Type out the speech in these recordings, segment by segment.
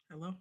Hello?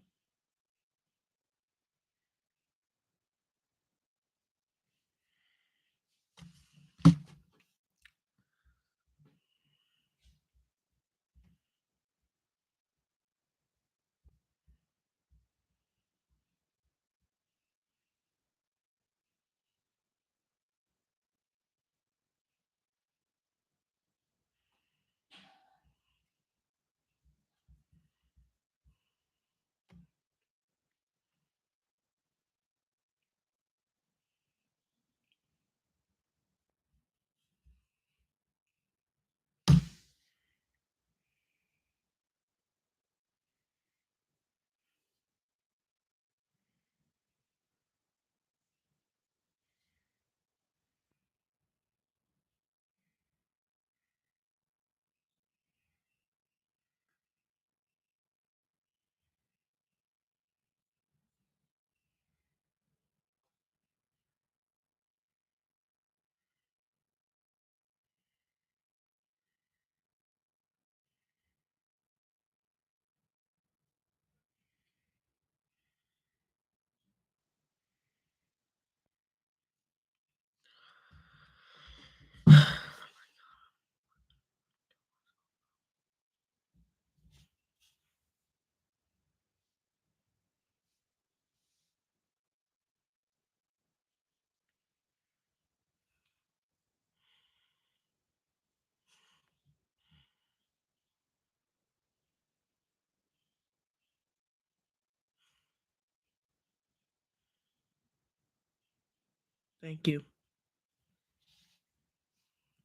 Thank you.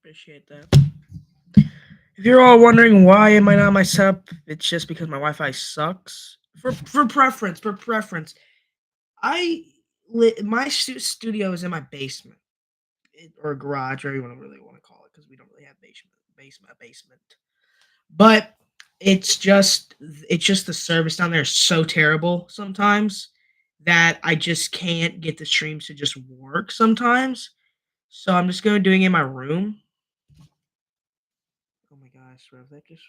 Appreciate that. If you're all wondering why am I not my setup, it's just because my Wi-Fi sucks. For preference, I my studio is in my basement or garage, or you want to really want to call it, because we don't really have basement. But it's just the service down there is so terrible sometimes that I just can't get the streams to just work sometimes. So I'm just going doing it in my room. Oh my gosh, bro, that just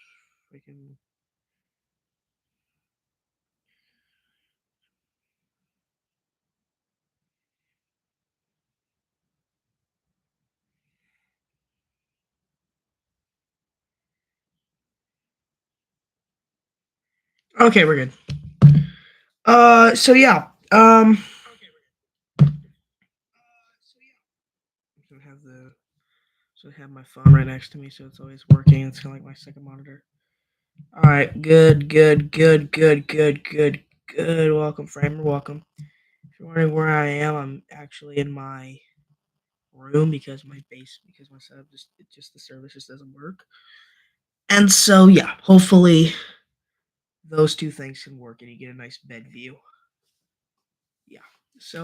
freaking. Okay, we're good. So yeah. So I have the so I have my phone right next to me, so it's always working. It's kind of like my second monitor. All right, good, good, good, good, good, good, good. Welcome, Framer. Welcome. If you're wondering where I am, I'm actually in my room because my setup just the service just doesn't work. And so yeah, hopefully those two things can work and you get a nice bed view. Yeah. So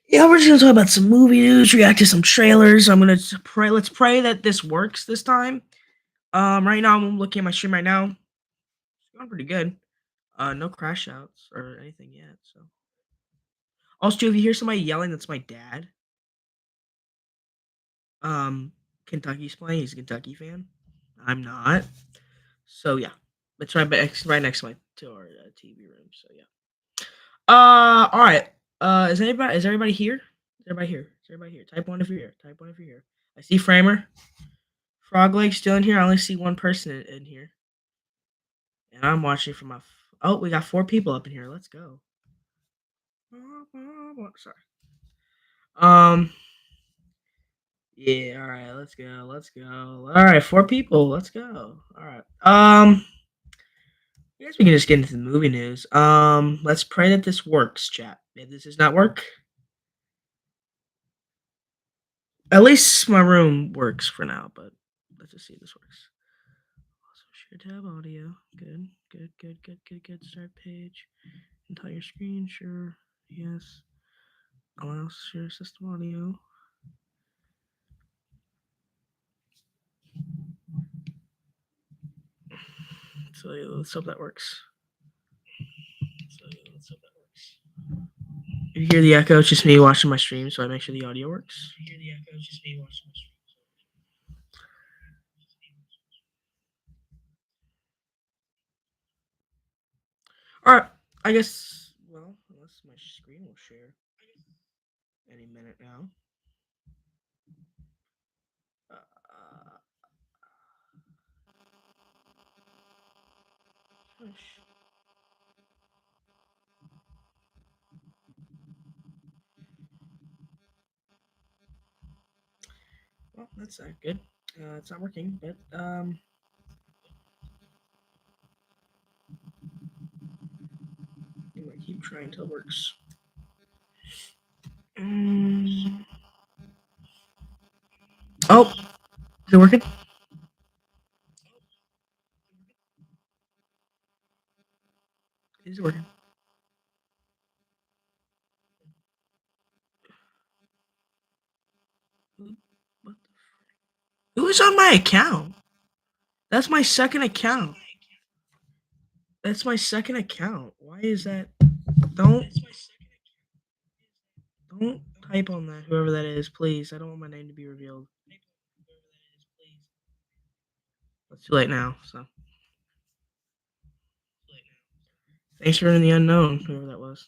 yeah, we're just gonna talk about some movie news, react to some trailers. I'm gonna pray. Let's pray that this works this time. Right now I'm looking at my stream right now. It's going pretty good. No crash outs or anything yet. So also, if you hear somebody yelling, that's my dad. Um, Kentucky's playing. He's a Kentucky fan. I'm not. So yeah, it's right next to our TV room. So yeah. All right. Is everybody here? Is everybody here? Is everybody here? Type one if you're here. Type one if you're here. I see Framer. Frog Leg still in here. I only see one person in here, and I'm watching from my. Oh, we got four people up in here. Let's go. Sorry. Um. Yeah. All right. Let's go. Let's go. All right. Four people. Let's go. All right. I guess we can just get into the movie news. Let's pray that this works, chat. If this does not work, at least my room works for now. But let's just see if this works. Also, share tab audio. Good. Good. Good. Good. Good. Good. Start page. Entire screen. Sure. Yes. Allow share system audio. So let's hope that works. If you hear the echo, it's just me watching my stream, so I make sure the audio works. All right, I guess. Well, unless my screen will share any minute now. Push. Well, that's not good. It's not working, but I'm gonna keep trying until it works. Oh, is it working? Is it working? What? Who is on my account? That's my second account. That's my second account. Why is that? Don't don't type on that. Whoever that is, please. I don't want my name to be revealed. It's too late now. So thanks for in the unknown, whoever that was.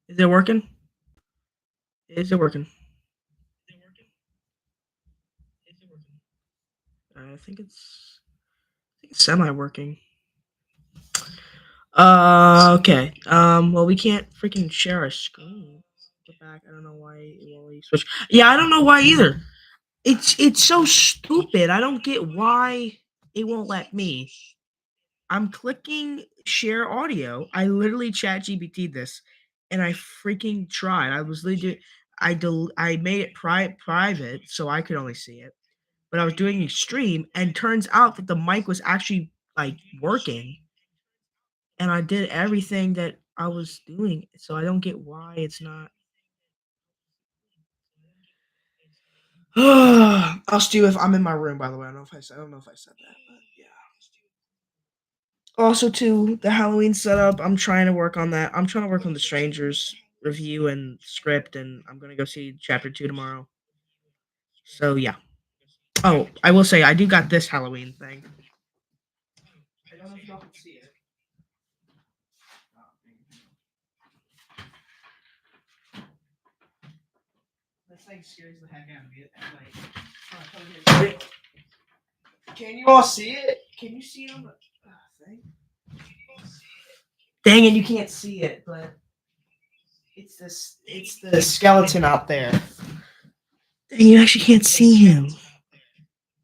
Is it working? Is it working? I think it's semi working. Okay. Well, we can't freaking share our screen. The back. I don't know why it won't let you switch. Yeah, I don't know why either. It's so stupid. I don't get why it won't let me. I'm clicking share audio. I literally chat GPT this, and I freaking tried. I was legit. I made it private so I could only see it, but I was doing a stream, and turns out that the mic was actually like working, and I did everything that I was doing. So I don't get why it's not. I'll stew if I'm in my room. By the way, I don't know if I said that, but yeah. Also, too, the Halloween setup. I'm trying to work on that. I'm trying to work on the Strangers review and script, and I'm gonna go see chapter 2 tomorrow. So yeah. Oh, I will say I do got this Halloween thing. I don't know if y'all can see it. This thing scares the heck out of me at night. Can you all see it? Can you see it on the thing? Dang it, you can't see it, but it's this. It's the skeleton out there. Dang, you actually can't see him.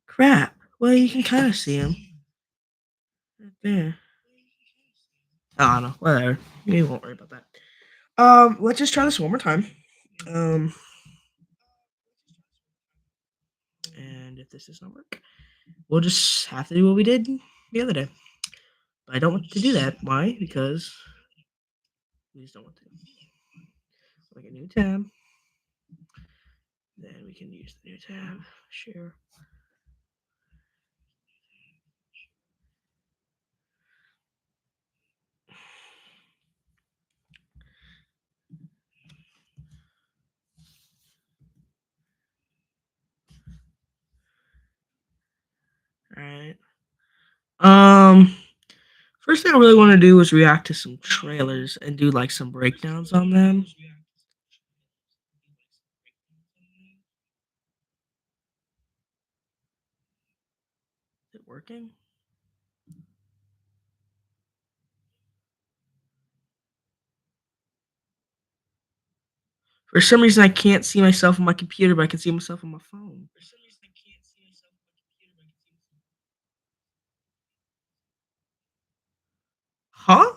Crap. Well, you can kind of see him. Right there. I don't know. Whatever. We won't worry about that. Let's just try this one more time. Um, and if this does not work, we'll just have to do what we did the other day. But I don't want to do that. Why? Because we just don't want to. Like a new tab. Then we can use the new tab. Share. First thing I really want to do is react to some trailers and do like some breakdowns on them. Is it working? For some reason, I can't see myself on my computer, but I can see myself on my phone. Huh?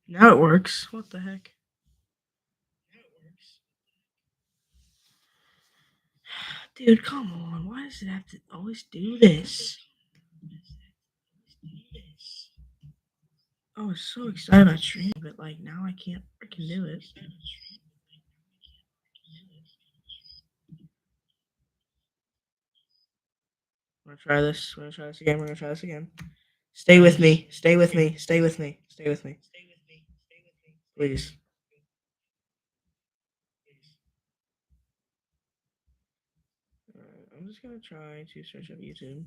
Now it works. What the heck? Dude, come on. Why does it have to always do this? I was so excited about streaming, but like now I can't freaking do it. We're gonna try this. We're gonna try this again. We're gonna try this again. Stay with me. Stay with me. Stay with me. Stay with me. Please. I'm just gonna try to search up YouTube.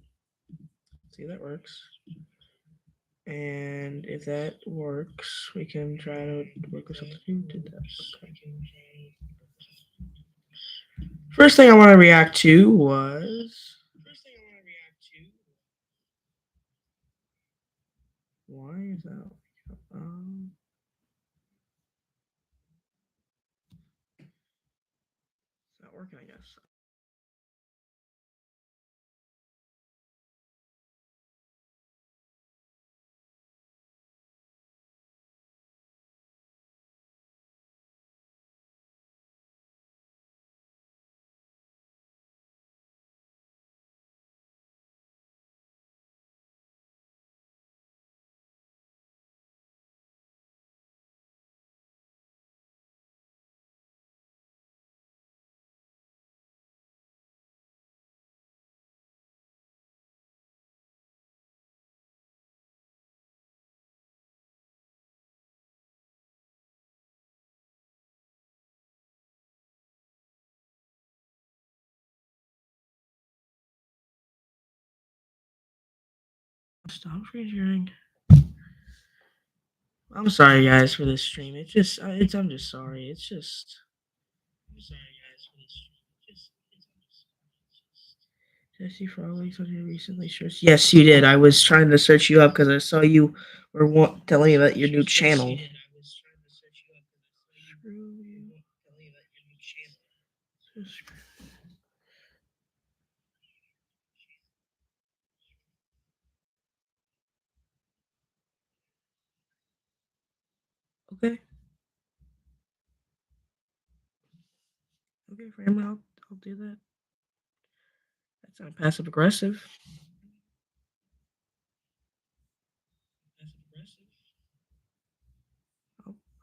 See if that works. And if that works, we can try to work with something new to that. Okay. First thing I want to react to was. Why is that? It's not working, I guess. Stop screen sharing. I'm sorry, guys, for this stream. It's just, I'm just sorry. It's just. I'm sorry, guys, for this stream. Did I see Frog on here recently? Sure. Yes, you did. I was trying to search you up because I saw you were telling me about your new channel. Okay. Okay, Framer, I'll do that. That's not passive aggressive.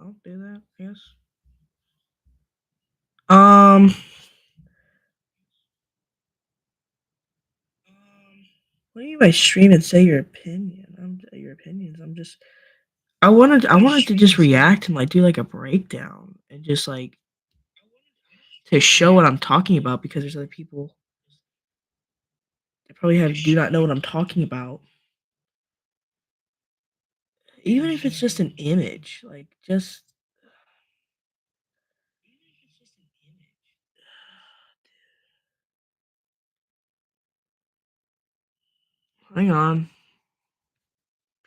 I'll do that, I guess. Um, what do you mean by stream and say your opinion? Your opinions. I'm just. I wanted to just react and like do like a breakdown and just like to show what I'm talking about because there's other people that probably do not know what I'm talking about. Even if it's just an image, like just hang on.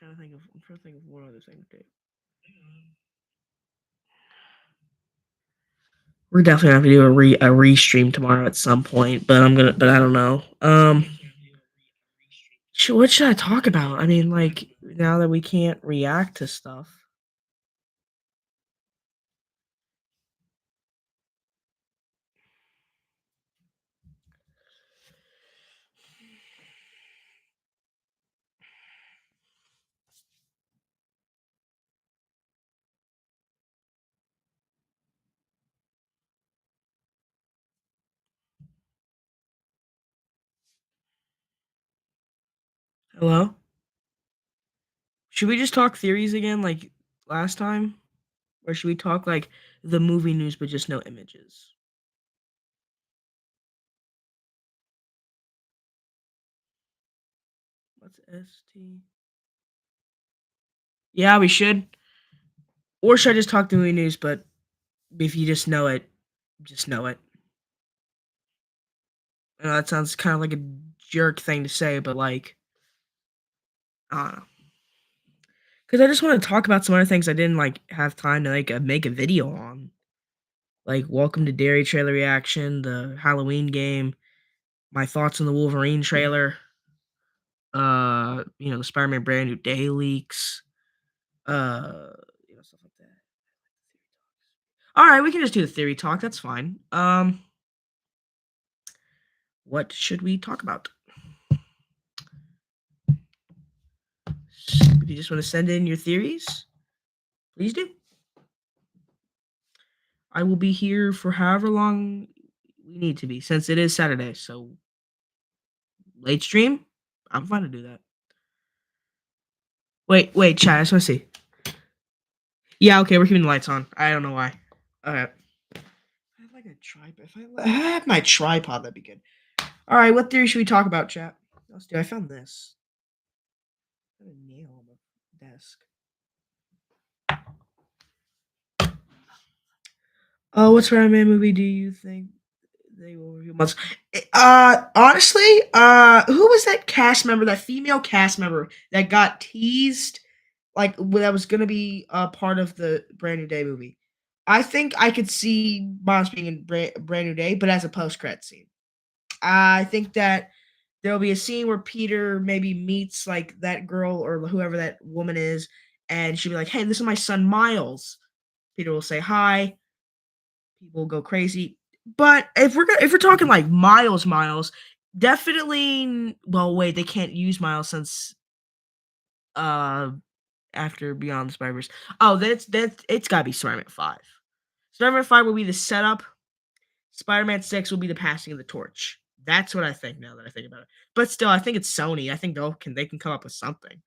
I'm trying to think of one other thing to do. We're definitely gonna have to do a restream tomorrow at some point, but I don't know. What should I talk about? I mean, like now that we can't react to stuff. Hello? Should we just talk theories again like last time? Or should we talk like the movie news but just no images? ST. Yeah, we should. Or should I just talk the movie news? But if you just know it. I know that sounds kind of like a jerk thing to say, but like, I don't know. Because I just want to talk about some other things I didn't like have time to like make a video on. Like Welcome to Dairy trailer reaction, the Halloween game, my thoughts on the Wolverine trailer, the Spider-Man Brand New Day leaks, stuff like that. All right, we can just do the theory talk. That's fine. What should we talk about? If you just want to send in your theories, please do. I will be here for however long we need to be, since it is Saturday. So late stream, I'm fine to do that. Wait, chat. I just want to see. Yeah, okay, we're keeping the lights on. I don't know why. All right. I have like a tripod. If I had my tripod, that'd be good. All right, what theory should we talk about, chat? Let's do. I found this. I have a nail on the desk. Oh, what Spider-Man movie do you think they will review months? Honestly, who was that cast member? That female cast member that got teased, like that was gonna be a part of the Brand New Day movie. I think I could see Miles being in Brand New Day, but as a post-credit scene. I think that there'll be a scene where Peter maybe meets like that girl or whoever that woman is, and she'll be like, "Hey, this is my son Miles." Peter will say hi. People go crazy. But if we're talking like Miles, definitely. Well, wait, they can't use Miles since uh after Beyond the Spider-Verse. Oh, that's it's gotta be Spider-Man 5. Spider-Man 5 will be the setup. Spider-Man 6 will be the passing of the torch. That's what I think now that I think about it. But still, I think it's Sony. I think they can come up with something.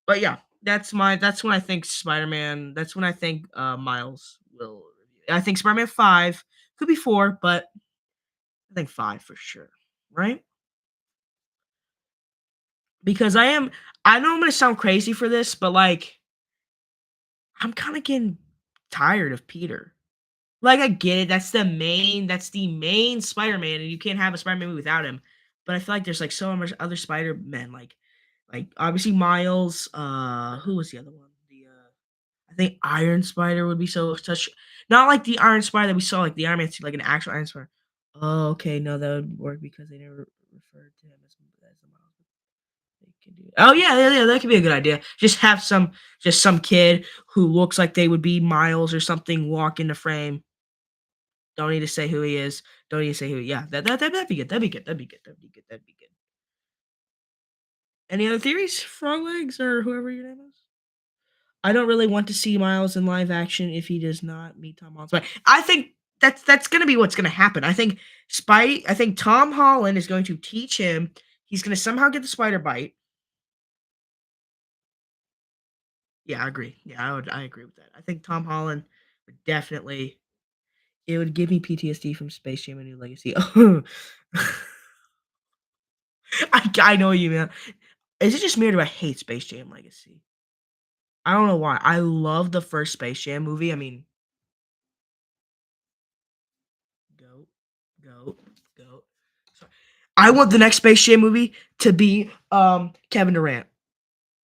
But yeah, that's when I think Spider-Man. That's when I think Miles will. I think Spider-Man 5 could be 4, but I think 5 for sure. Right? Because I know I'm gonna sound crazy for this, but like I'm kind of getting tired of Peter. Like, I get it, that's the main Spider-Man, and you can't have a Spider-Man movie without him, but I feel like there's, like, so much other Spider-Men, obviously, Miles, who was the other one? I think Iron Spider would be such not like the Iron Spider that we saw, like, the Iron Man suit, like, an actual Iron Spider. Oh, okay, no, that would work because they never referred to him as the Miles. They can do Oh, yeah, that could be a good idea. Just some kid who looks like they would be Miles or something walk into frame. Don't need to say who he is. Don't need to say who. Yeah, that'd be good. That'd be good. That'd be good. That'd be good. That'd be good. Any other theories, Frog Legs or whoever your name is? I don't really want to see Miles in live action if he does not meet Tom Holland. But I think that's gonna be what's gonna happen. I think Tom Holland is going to teach him. He's gonna somehow get the spider bite. Yeah, I agree. Yeah, I agree with that. I think Tom Holland would definitely. It would give me PTSD from Space Jam: A New Legacy. I know you, man. Is it just me or do I hate Space Jam Legacy? I don't know why. I love the first Space Jam movie. I mean, go, go, go. Sorry. I want the next Space Jam movie to be Kevin Durant.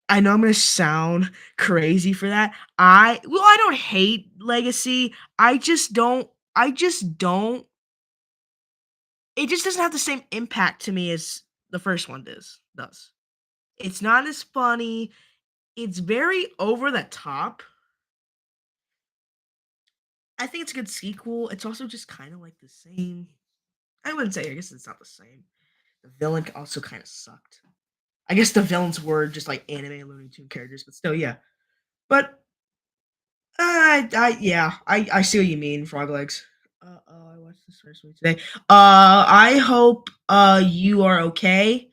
I know I'm gonna sound crazy for that. I don't hate Legacy. I just don't it just doesn't have the same impact to me as the first one does. It's not as funny. It's very over the top. I think it's a good sequel. It's also just kind of like the same. I wouldn't say. I guess it's not the same. The villain also kind of sucked. I guess the villains were just like anime Looney Tune characters, but still, yeah. But I see what you mean, Frog Legs. I watched this first week today. I hope you are okay.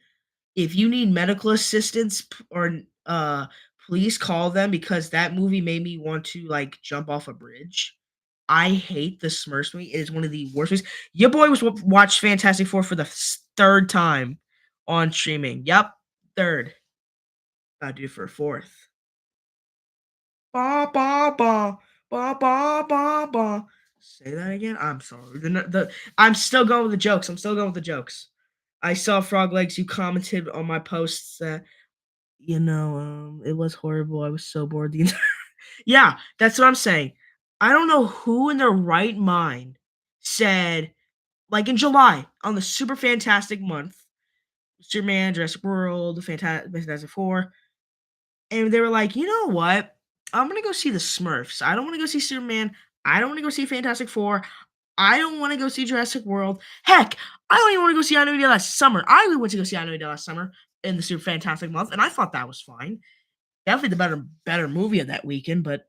If you need medical assistance or please call them because that movie made me want to like jump off a bridge. I hate the Smurfs movie. It is one of the worst movies. Your boy was watched Fantastic Four for the third time on streaming. Yep, third. I'll do for a fourth. Ba ba ba ba ba ba ba. Say that again. I'm sorry. I'm still going with the jokes. I'm still going with the jokes. I saw Frog Legs. You commented on my posts that it was horrible. I was so bored the entire. Yeah, that's what I'm saying. I don't know who in their right mind said, like in July, on the super fantastic month, Superman, Jurassic World, Fantastic Four, and they were like, you know what? I'm gonna go see the Smurfs. I don't want to go see Superman. I don't want to go see Fantastic Four. I don't want to go see Jurassic World. Heck, I don't even want to go see Anime Day last summer. I went to go see Anime Day last summer in the super fantastic month, and I thought that was fine. Definitely the better movie of that weekend, but,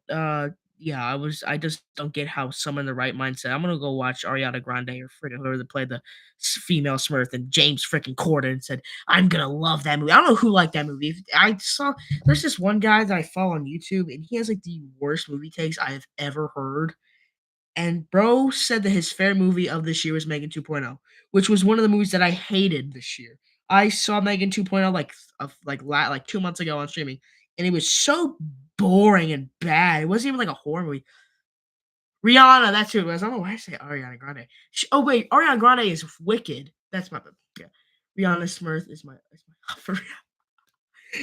yeah, I just don't get how someone in the right mindset, "I'm gonna go watch Ariana Grande or friggin' whoever that played the female Smurf and James freaking Corden said, 'I'm gonna love that movie.'" I don't know who liked that movie. I saw there's this one guy that I follow on YouTube, and he has, like, the worst movie takes I have ever heard. And bro said that his favorite movie of this year was Megan 2.0, which was one of the movies that I hated this year. I saw Megan 2.0 like 2 months ago on streaming, and it was so boring and bad. It wasn't even like a horror movie. Rihanna, that's who it was. I don't know why I say Ariana Grande. Oh wait, Ariana Grande is Wicked. That's my yeah. Rihanna Smurf is my for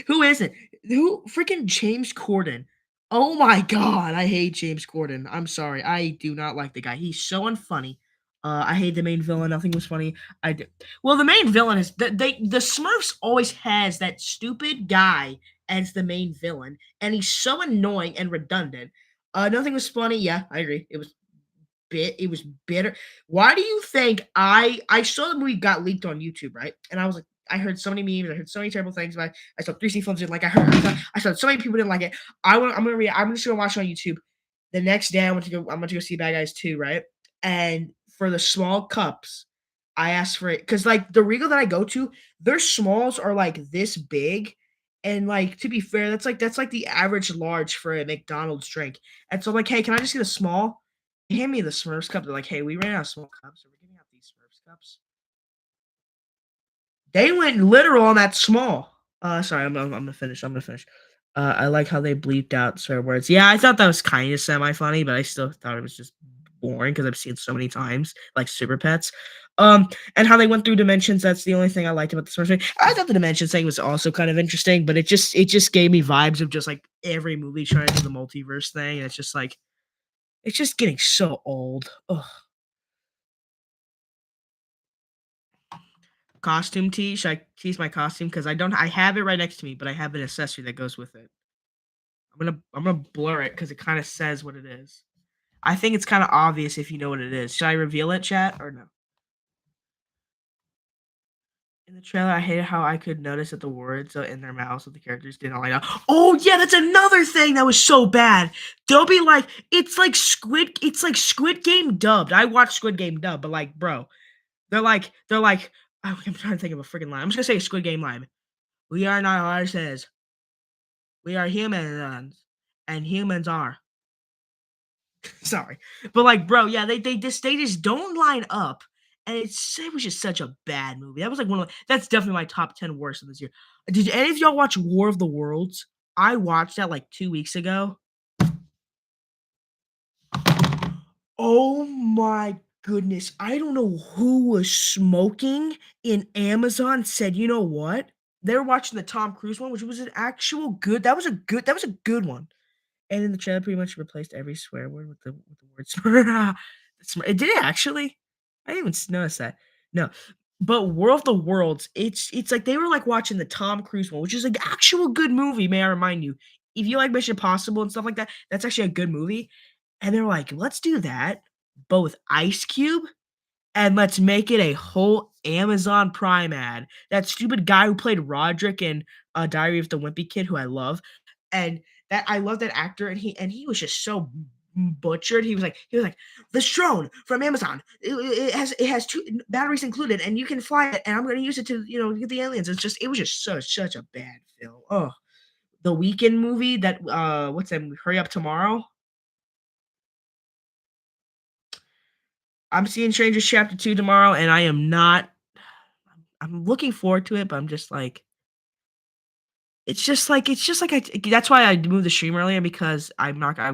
who is it? Who freaking James Corden? Oh my god, I hate James Corden. I'm sorry. I do not like the guy. He's so unfunny. I hate the main villain. Nothing was funny. I d- well, the main villain is the Smurfs always has that stupid guy as the main villain, and he's so annoying and redundant. Nothing was funny. Yeah, I agree. It was bitter. Why do you think I saw the movie got leaked on YouTube, right? And I was like, I heard so many memes, I heard so many terrible things about it. I saw 3C films didn't like I saw so many people didn't like it. I'm just gonna watch it on YouTube. The next day I went to go see Bad Guys 2, right? And for the small cups, I asked for it because like the Regal that I go to, their smalls are like this big. And like to be fair, that's like the average large for a McDonald's drink. And so I'm like, hey, can I just get a small? They hand me the Smurfs cup. They're like, "Hey, we ran out of small cups, so we're giving out these Smurfs cups." They went literal on that small. Sorry, I'm gonna finish. I'm gonna finish. I like how they bleeped out swear words. Yeah, I thought that was kind of semi funny, but I still thought it was just boring because I've seen it so many times, like Super Pets. And how they went through dimensions. That's the only thing I liked about the Smurfs movie. I thought the dimensions thing was also kind of interesting, but it just gave me vibes of just like every movie trying to do the multiverse thing, and it's just like it's just getting so old. Ugh. Costume tee? Should I tease my costume? Because I have it right next to me, but I have an accessory that goes with it. I'm gonna blur it because it kinda says what it is. I think it's kinda obvious if you know what it is. Should I reveal it, chat, or no? In the trailer, I hated how I could notice that the words in their mouths of the characters didn't line up. Oh yeah, that's another thing that was so bad. They'll be like, it's like Squid Game dubbed. I watched Squid Game dubbed, but like, bro, they're like, oh, I'm trying to think of a freaking line. I'm just gonna say a Squid Game line. We are not horses. We are humans, and humans are. Sorry, but like, bro, yeah, they just don't line up, and it was just such a bad movie. That was like that's definitely my top 10 worst of this year. Did any of y'all watch War of the Worlds? I watched that like 2 weeks ago. Oh my goodness, I don't know who was smoking in Amazon. Said, you know what? They were watching the Tom Cruise one, which was an actual good. That was a good one. And then the trailer pretty much replaced every swear word with the word It did it actually? I didn't even notice that. No. But World of the Worlds, it's like they were like watching the Tom Cruise one, which is an actual good movie, may I remind you. If you like Mission Impossible and stuff like that, that's actually a good movie. And they're like, let's do that, but with Ice Cube and let's make it a whole Amazon Prime ad. That stupid guy who played Roderick in Diary of the Wimpy Kid, who I love, and that I love that actor, and he was just so butchered. He was like the drone from Amazon. It has two batteries included, and you can fly it, and I'm going to use it to get the aliens. It was just such a bad film. Oh, the Weekend movie that what's that? Hurry Up Tomorrow. I'm seeing Strangers Chapter 2 tomorrow, and I am not I'm looking forward to it, but I'm just like, it's just like that's why I moved the stream earlier because I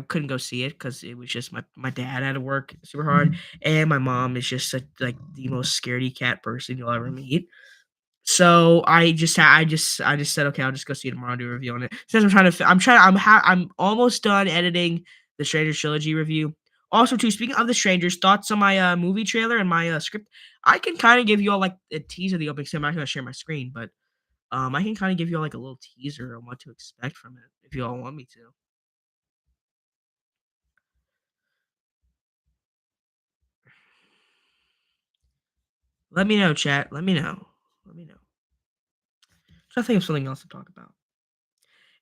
couldn't go see it because it was just my dad had to work super hard and my mom is just like the most scaredy cat person you'll ever meet. So I just said okay I'll just go see it tomorrow and do a review on it. Since I'm almost done editing the Strangers trilogy review. Also, too, speaking of the Strangers, thoughts on my movie trailer and my script. I can kind of give you all like a tease of the opening. So I'm not gonna share my screen, but I can kind of give you all like a little teaser on what to expect from it if you all want me to. Let me know, chat. Let me know. Let me know. Try to think of something else to talk about.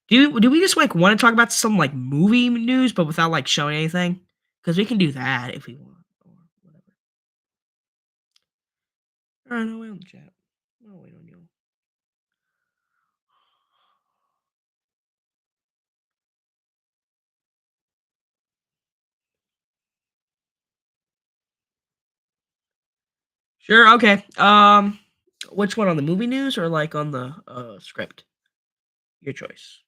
Do we just like want to talk about some like movie news, but without like showing anything? Because we can do that if we want, or whatever. All right, no wait on the chat. I'll wait on you. Sure. Okay. Which one on the movie news or like on the script? Your choice.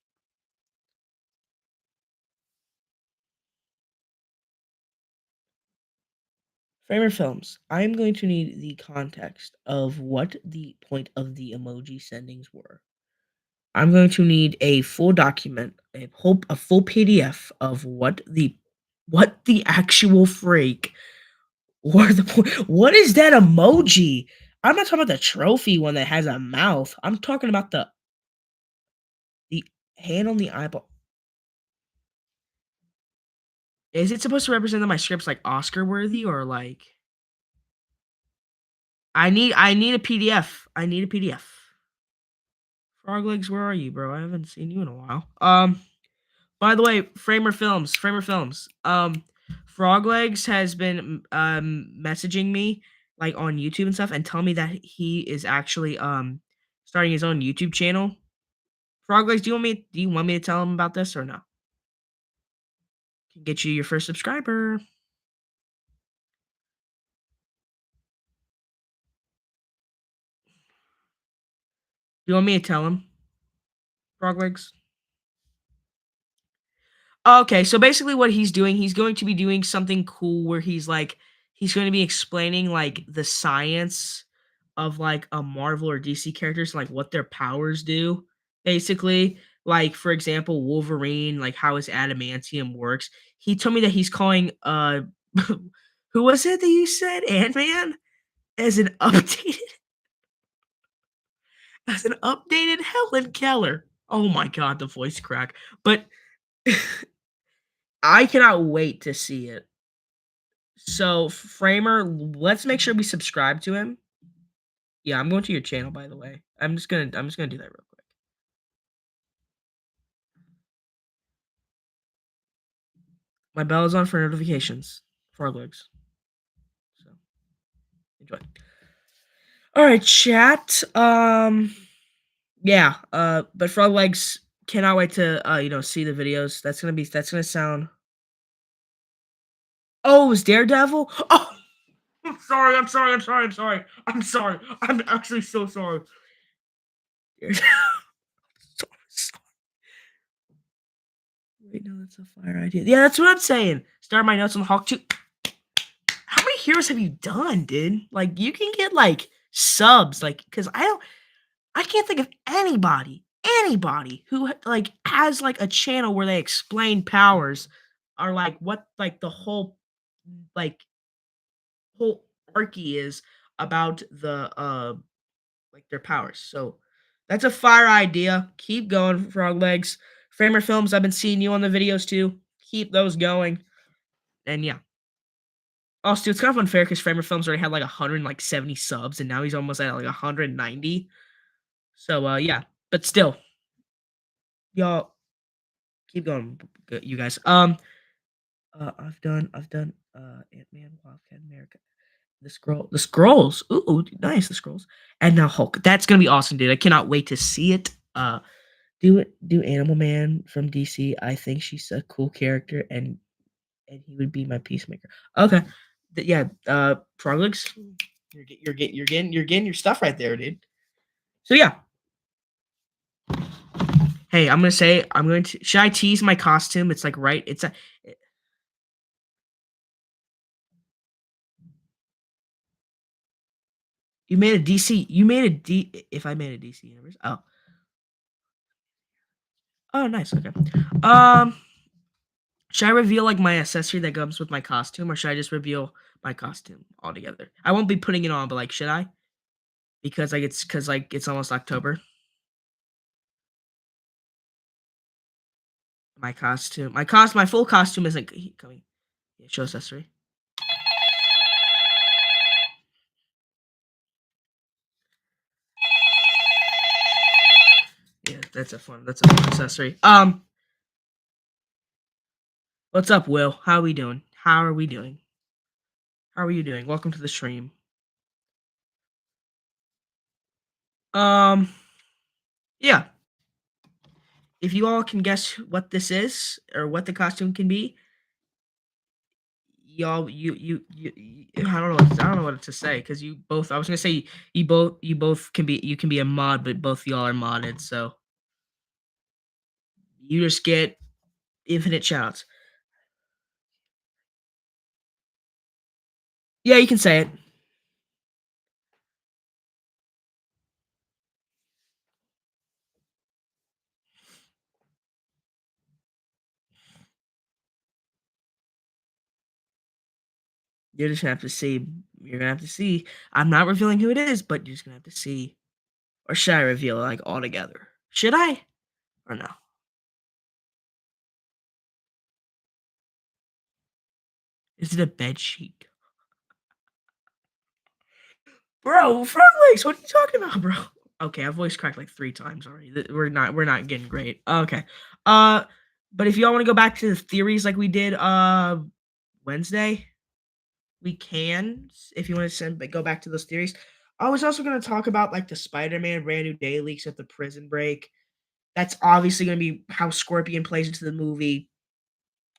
Framer Films. I'm going to need the context of what the point of the emoji sendings were. I'm going to need a full document, a full PDF of what the actual freak or what is that emoji? I'm not talking about the trophy one that has a mouth. I'm talking about the hand on the eyeball. Is it supposed to represent that my script's like Oscar worthy or like I need a PDF. I need a PDF. Frog Legs, where are you, bro? I haven't seen you in a while. By the way, Framer Films. Frog Legs has been messaging me like on YouTube and stuff and telling me that he is actually starting his own YouTube channel. Frog Legs, do you want me to tell him about this or no? Can get you your first subscriber. Do you want me to tell him? Frog Legs? Okay, so basically what he's going to be doing something cool where he's going to be explaining like the science of like a Marvel or DC characters, like what their powers do. Basically, like for example, Wolverine, like how his adamantium works. He told me that he's calling who was it that you said? Ant-Man as an updated as an updated Helen Keller. Oh my god, the voice crack. But I cannot wait to see it. So, Framer, let's make sure we subscribe to him. Yeah, I'm going to your channel, by the way. I'm just gonna do that real quick. My bell is on for notifications. Frog legs. So enjoy. All right, chat. Yeah. But frog legs cannot wait to see the videos. That's gonna sound. Oh, it was Daredevil. Oh, I'm sorry. I'm sorry. I'm sorry. I'm sorry. I'm sorry. I'm actually so sorry. Daredevil. So wait, no, that's a fire idea. Yeah, that's what I'm saying. Start my notes on the Hawk 2. How many heroes have you done, dude? Like, you can get like subs, like, because I can't think of anybody who like has like a channel where they explain powers or like what like the like whole archy is about the like their powers. So that's a fire idea. Keep going, Frog Legs. Framer Films, I've been seeing you on the videos too. Keep those going. And yeah. Also, it's kind of unfair because Framer Films already had like 170 subs, and now he's almost at like 190. So yeah, but still, y'all keep going, you guys. I've done Ant-Man, Wildcat America, the scrolls. Ooh, nice, the scrolls, and now Hulk. That's gonna be awesome, dude. I cannot wait to see it. Do Animal Man from DC. I think she's a cool character, and he would be my peacemaker. Okay, yeah. Prolix, you're getting your stuff right there, dude. So yeah. Hey, I'm gonna say I'm going to. Should I tease my costume? It's like right. It's a. You made a DC. You made a D. If I made a DC universe. Oh. Oh, nice. Okay. Um. Should I reveal like my accessory that comes with my costume, or should I just reveal my costume altogether? I won't be putting it on, but like, should I? Because like it's almost October. My full costume isn't coming. Yeah, show accessory. Yeah, that's a fun accessory. What's up, Will? How are we doing? How are we doing? How are you doing? Welcome to the stream. Um, yeah. If you all can guess what this is or what the costume can be, y'all, I don't know. I don't know what to say because you both. I was gonna say you both can be. You can be a mod, but both y'all are modded, so you just get infinite shouts. Yeah, you can say it. You're just gonna have to see. You're gonna have to see. I'm not revealing who it is, but you're just gonna have to see. Or should I reveal it like all together? Should I or no? Is it a bed sheet? Bro, front legs. What are you talking about, bro? Okay, I've voice cracked like 3 times already. We're not getting great. Okay. Uh, but if y'all want to go back to the theories like we did Wednesday, we can. If you want to go back to those theories. I was also gonna talk about like the Spider-Man brand new day leaks at the prison break. That's obviously gonna be how Scorpion plays into the movie.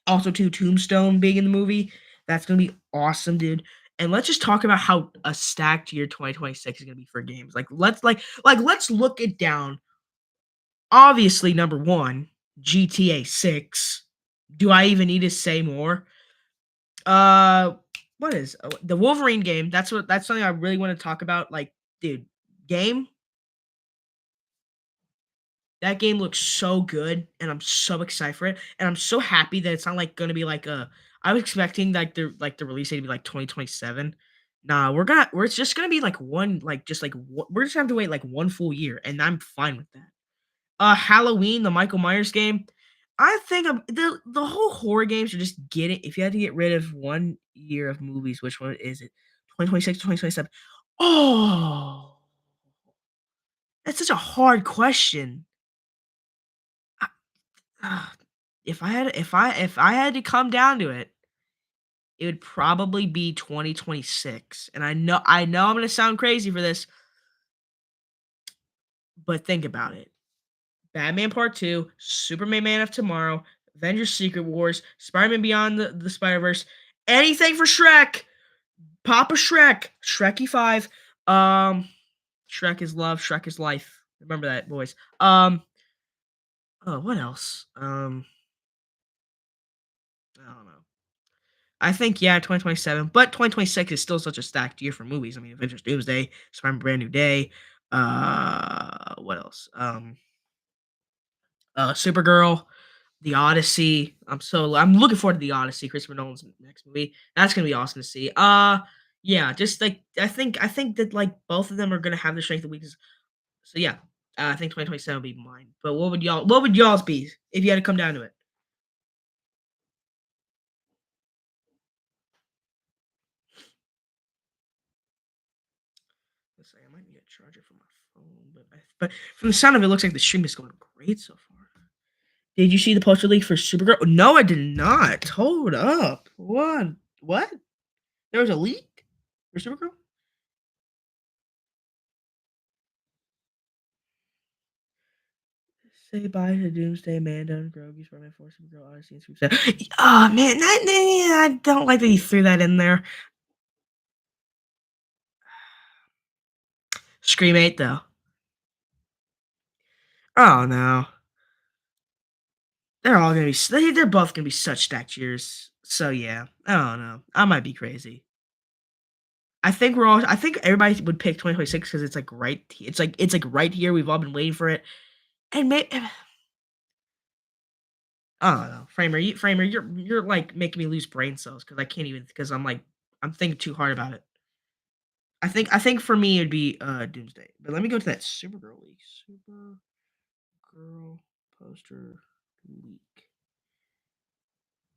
Also, too, Tombstone being in the movie. That's gonna be awesome, dude. And let's just talk about how a stacked year 2026 is gonna be for games. Let's look it down. Obviously, number one, GTA 6. Do I even need to say more? Uh what is the Wolverine game? That's something I really want to talk about. Like, dude, game that game looks so good, and I'm so excited for it, and I'm so happy that it's not, like, gonna be like a I was expecting, like, the release date to be, like, 2027. Nah, we're just gonna be, like, one like, just, like, one we're just gonna have to wait, like, 1 full year, and I'm fine with that. Halloween, the Michael Myers game, I think the whole horror games should just get it if you had to get rid of 1 year of movies, which one is it? 2026, 2027. Oh, that's such a hard question. Ah, if I had to come down to it, it would probably be 2026. And I know I'm gonna sound crazy for this, but think about it. Batman Part 2, Superman Man of Tomorrow, Avengers Secret Wars, Spider-Man Beyond the Spider-Verse, anything for Shrek. Papa Shrek, Shreky 5. Um Shrek is love, Shrek is life. Remember that, boys. Oh, what else? I don't know. I think yeah, 2027, but 2026 is still such a stacked year for movies. I mean, Avengers Doomsday, Spider-Man Brand New Day. What else? Supergirl, The Odyssey. I'm looking forward to The Odyssey, Christopher Nolan's next movie. That's gonna be awesome to see. Yeah, just like I think that like both of them are gonna have the strength and weakness. So yeah, I think 2027 will be mine. But what would y'all's be if you had to come down to it? Let's say I might need a charger for my phone, but from the sound of it, looks like the stream is going great so far. Did you see the poster leak for Supergirl? No, I did not. Hold up. What? What? There was a leak for Supergirl? Say bye to Doomsday, Amanda, and Grogu, Spider-Man 4, Supergirl, Odyssey, and Super. Oh man, I don't like that he threw that in there. Scream 8 though. Oh no. They're all gonna be. They're both gonna be such stacked years. So yeah, I don't know. I might be crazy. I think we're all. I think everybody would pick 2026 because it's like right. It's like right here. We've all been waiting for it. And I don't know, Framer. You're like making me lose brain cells because I can't even because I'm thinking too hard about it. I think for me it'd be Doomsday. But let me go to that Supergirl leak. Supergirl poster leak.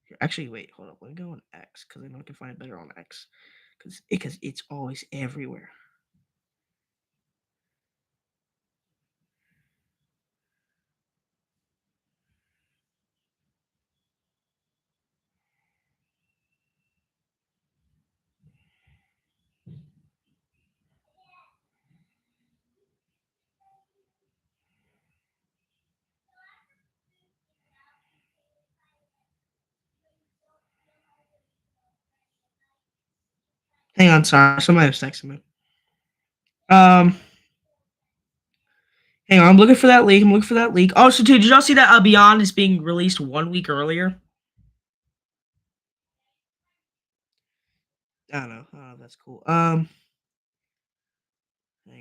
Here, actually, wait, hold up. Let me go on X because I know I can find it better on X because it's always everywhere. Hang on, sorry, somebody was texting me. Um, Hang on, I'm looking for that leak. I'm looking for that leak. Oh, so dude, did y'all see that Beyond is being released 1 week earlier? I don't know. Oh, that's cool. Hang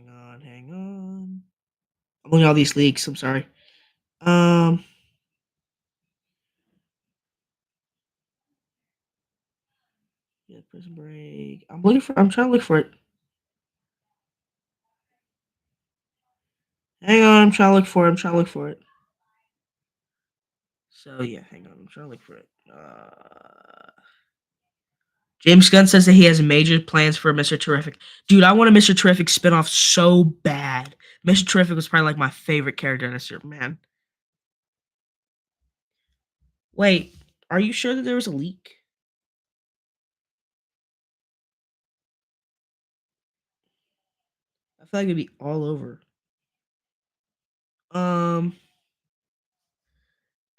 on. I'm looking at all these leaks. I'm sorry. Um, yeah, Prison Break. I'm looking for. I'm trying to look for it. Hang on, I'm trying to look for it. I'm trying to look for it. So yeah, hang on. I'm trying to look for it. James Gunn says that he has major plans for Mr. Terrific. Dude, I want a Mr. Terrific spinoff so bad. Mr. Terrific was probably like my favorite character in this year, man. Wait, are you sure that there was a leak? I feel like it'd be all over. Um,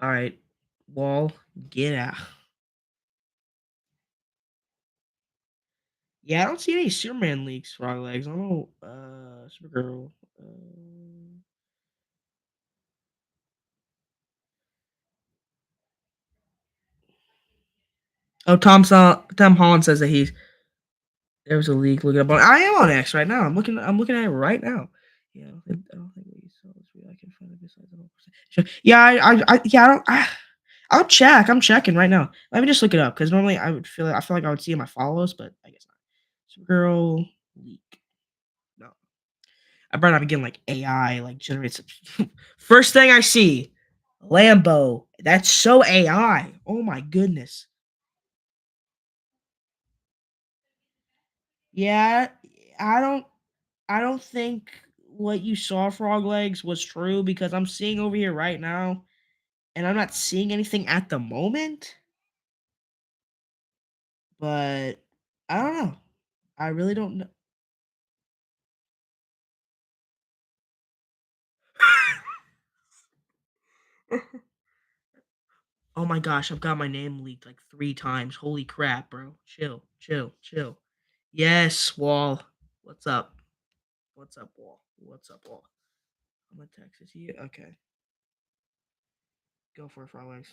all right, Wall, get out. Yeah, I don't see any Superman leaks, Frog Legs. I don't know. Supergirl. Oh, Tom Holland says that there was a leak. Look it up on. I am on X right now. I'm looking at it right now. Yeah, I don't think we saw this. I can find it besides 100%. Yeah, yeah, I don't. I'll check. I'm checking right now. Let me just look it up because normally I feel like I would see in my follows, but I guess not. Supergirl leak. No, I better not begin like AI like generates. First thing I see, Lambo. That's so AI. Oh my goodness. Yeah, I don't. I don't think what you saw, Frog Legs, was true because I'm seeing over here right now, and I'm not seeing anything at the moment. But I don't know. I really don't know. Oh my gosh, I've got my name leaked like 3 times. Holy crap, bro. Chill, chill, chill. Yes, Wall. What's up? What's up, Wall? What's up, Wall? I'm gonna text it to you. Okay. Go for it, Frog Legs.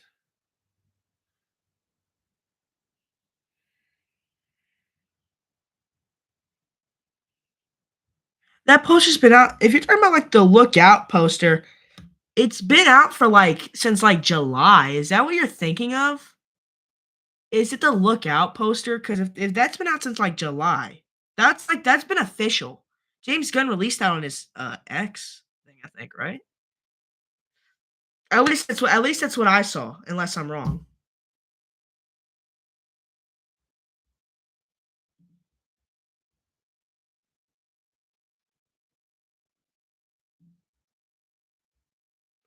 That poster's been out. If you're talking about like the lookout poster, it's been out for like since like July. Is that what you're thinking of? Is it the lookout poster? Because if that's been out since like July, that's been official. James Gunn released that on his X thing, I think, right? At least that's what I saw, unless I'm wrong.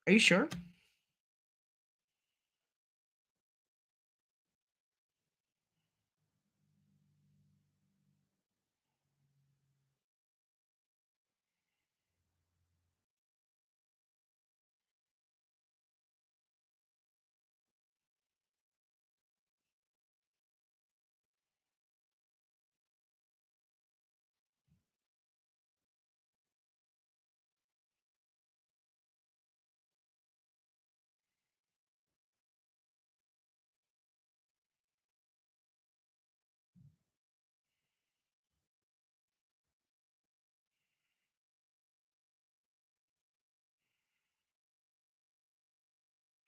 Are you sure?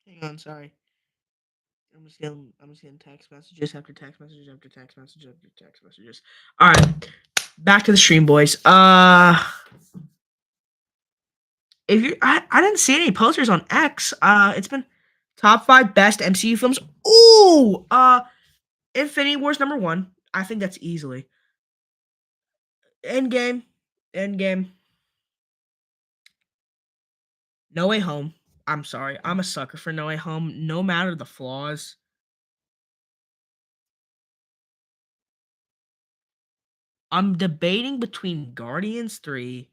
Hang on, sorry. I'm just getting text messages after text messages after text messages after text messages. All right, back to the stream, boys. If you, I didn't see any posters on X. It's been top five best MCU films. Ooh, Infinity War's number one. I think that's easily. Endgame, Endgame, No Way Home. I'm sorry, I'm a sucker for No Way Home. No matter the flaws, I'm debating between Guardians 3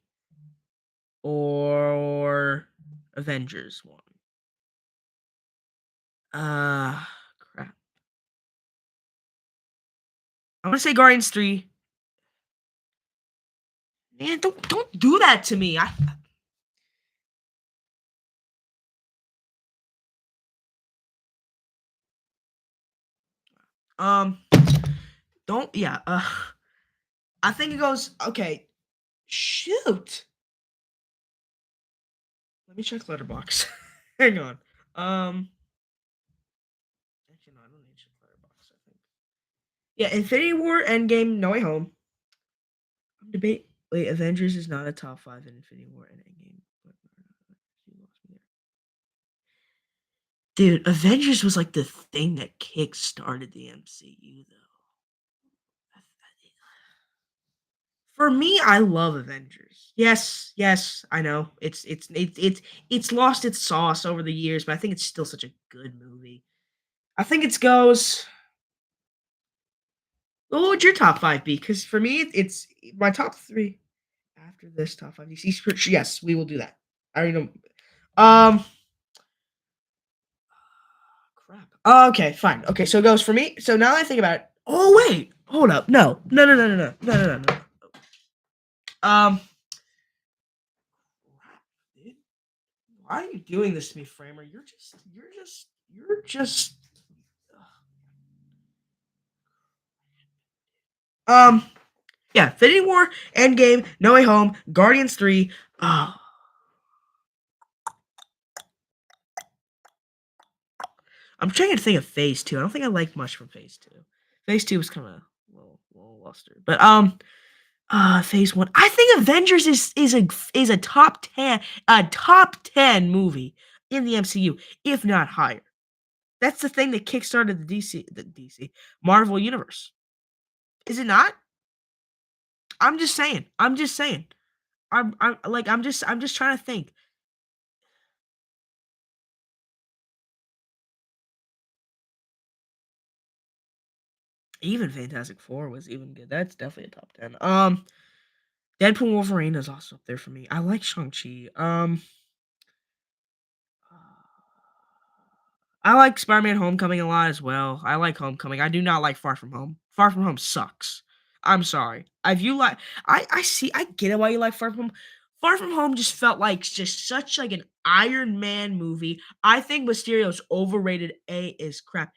or Avengers 1. Crap. I'm gonna say Guardians 3. Man, don't do that to me. Um don't yeah, I think it goes okay. Shoot. Let me check Letterbox. Hang on. Actually no, I don't need to check Letterbox, I think. Yeah, Infinity War, Endgame, No Way Home. I'm debate. Wait, Avengers is not a top five in Infinity War and Endgame. You lost me there. Dude, Avengers was like the thing that kick started the MCU though. For me, I love Avengers. Yes, yes, I know. It's lost its sauce over the years, but I think it's still such a good movie. I think it goes. What would your top five be? Because for me, it's my top three. After this top five DC, yes, we will do that. I already know. Um, crap. Okay, fine. Okay, so it goes for me. So now that I think about it. Oh wait, hold up. No, no, no, no, no, no, no, no, no, no. Um, dude, why are you doing this to me, Framer? You're just. Um, yeah, Infinity War, Endgame, No Way Home, Guardians 3. Oh, I'm trying to think of Phase 2. I don't think I like much from Phase 2. Phase 2 was kind of a little luster. But Phase 1. I think Avengers is a top 10 movie in the MCU, if not higher. That's the thing that kickstarted the DC Marvel universe. Is it not? I'm just saying. I'm just saying. I'm just trying to think. Even Fantastic Four was even good. That's definitely a top 10. Deadpool Wolverine is also up there for me. I like Shang-Chi. I like Spider-Man Homecoming a lot as well. I like Homecoming. I do not like Far From Home. Far From Home sucks. I'm sorry. If you like I get it why you like Far From Home. Far From Home just felt like just such like an Iron Man movie. I think Mysterio's overrated A is crap.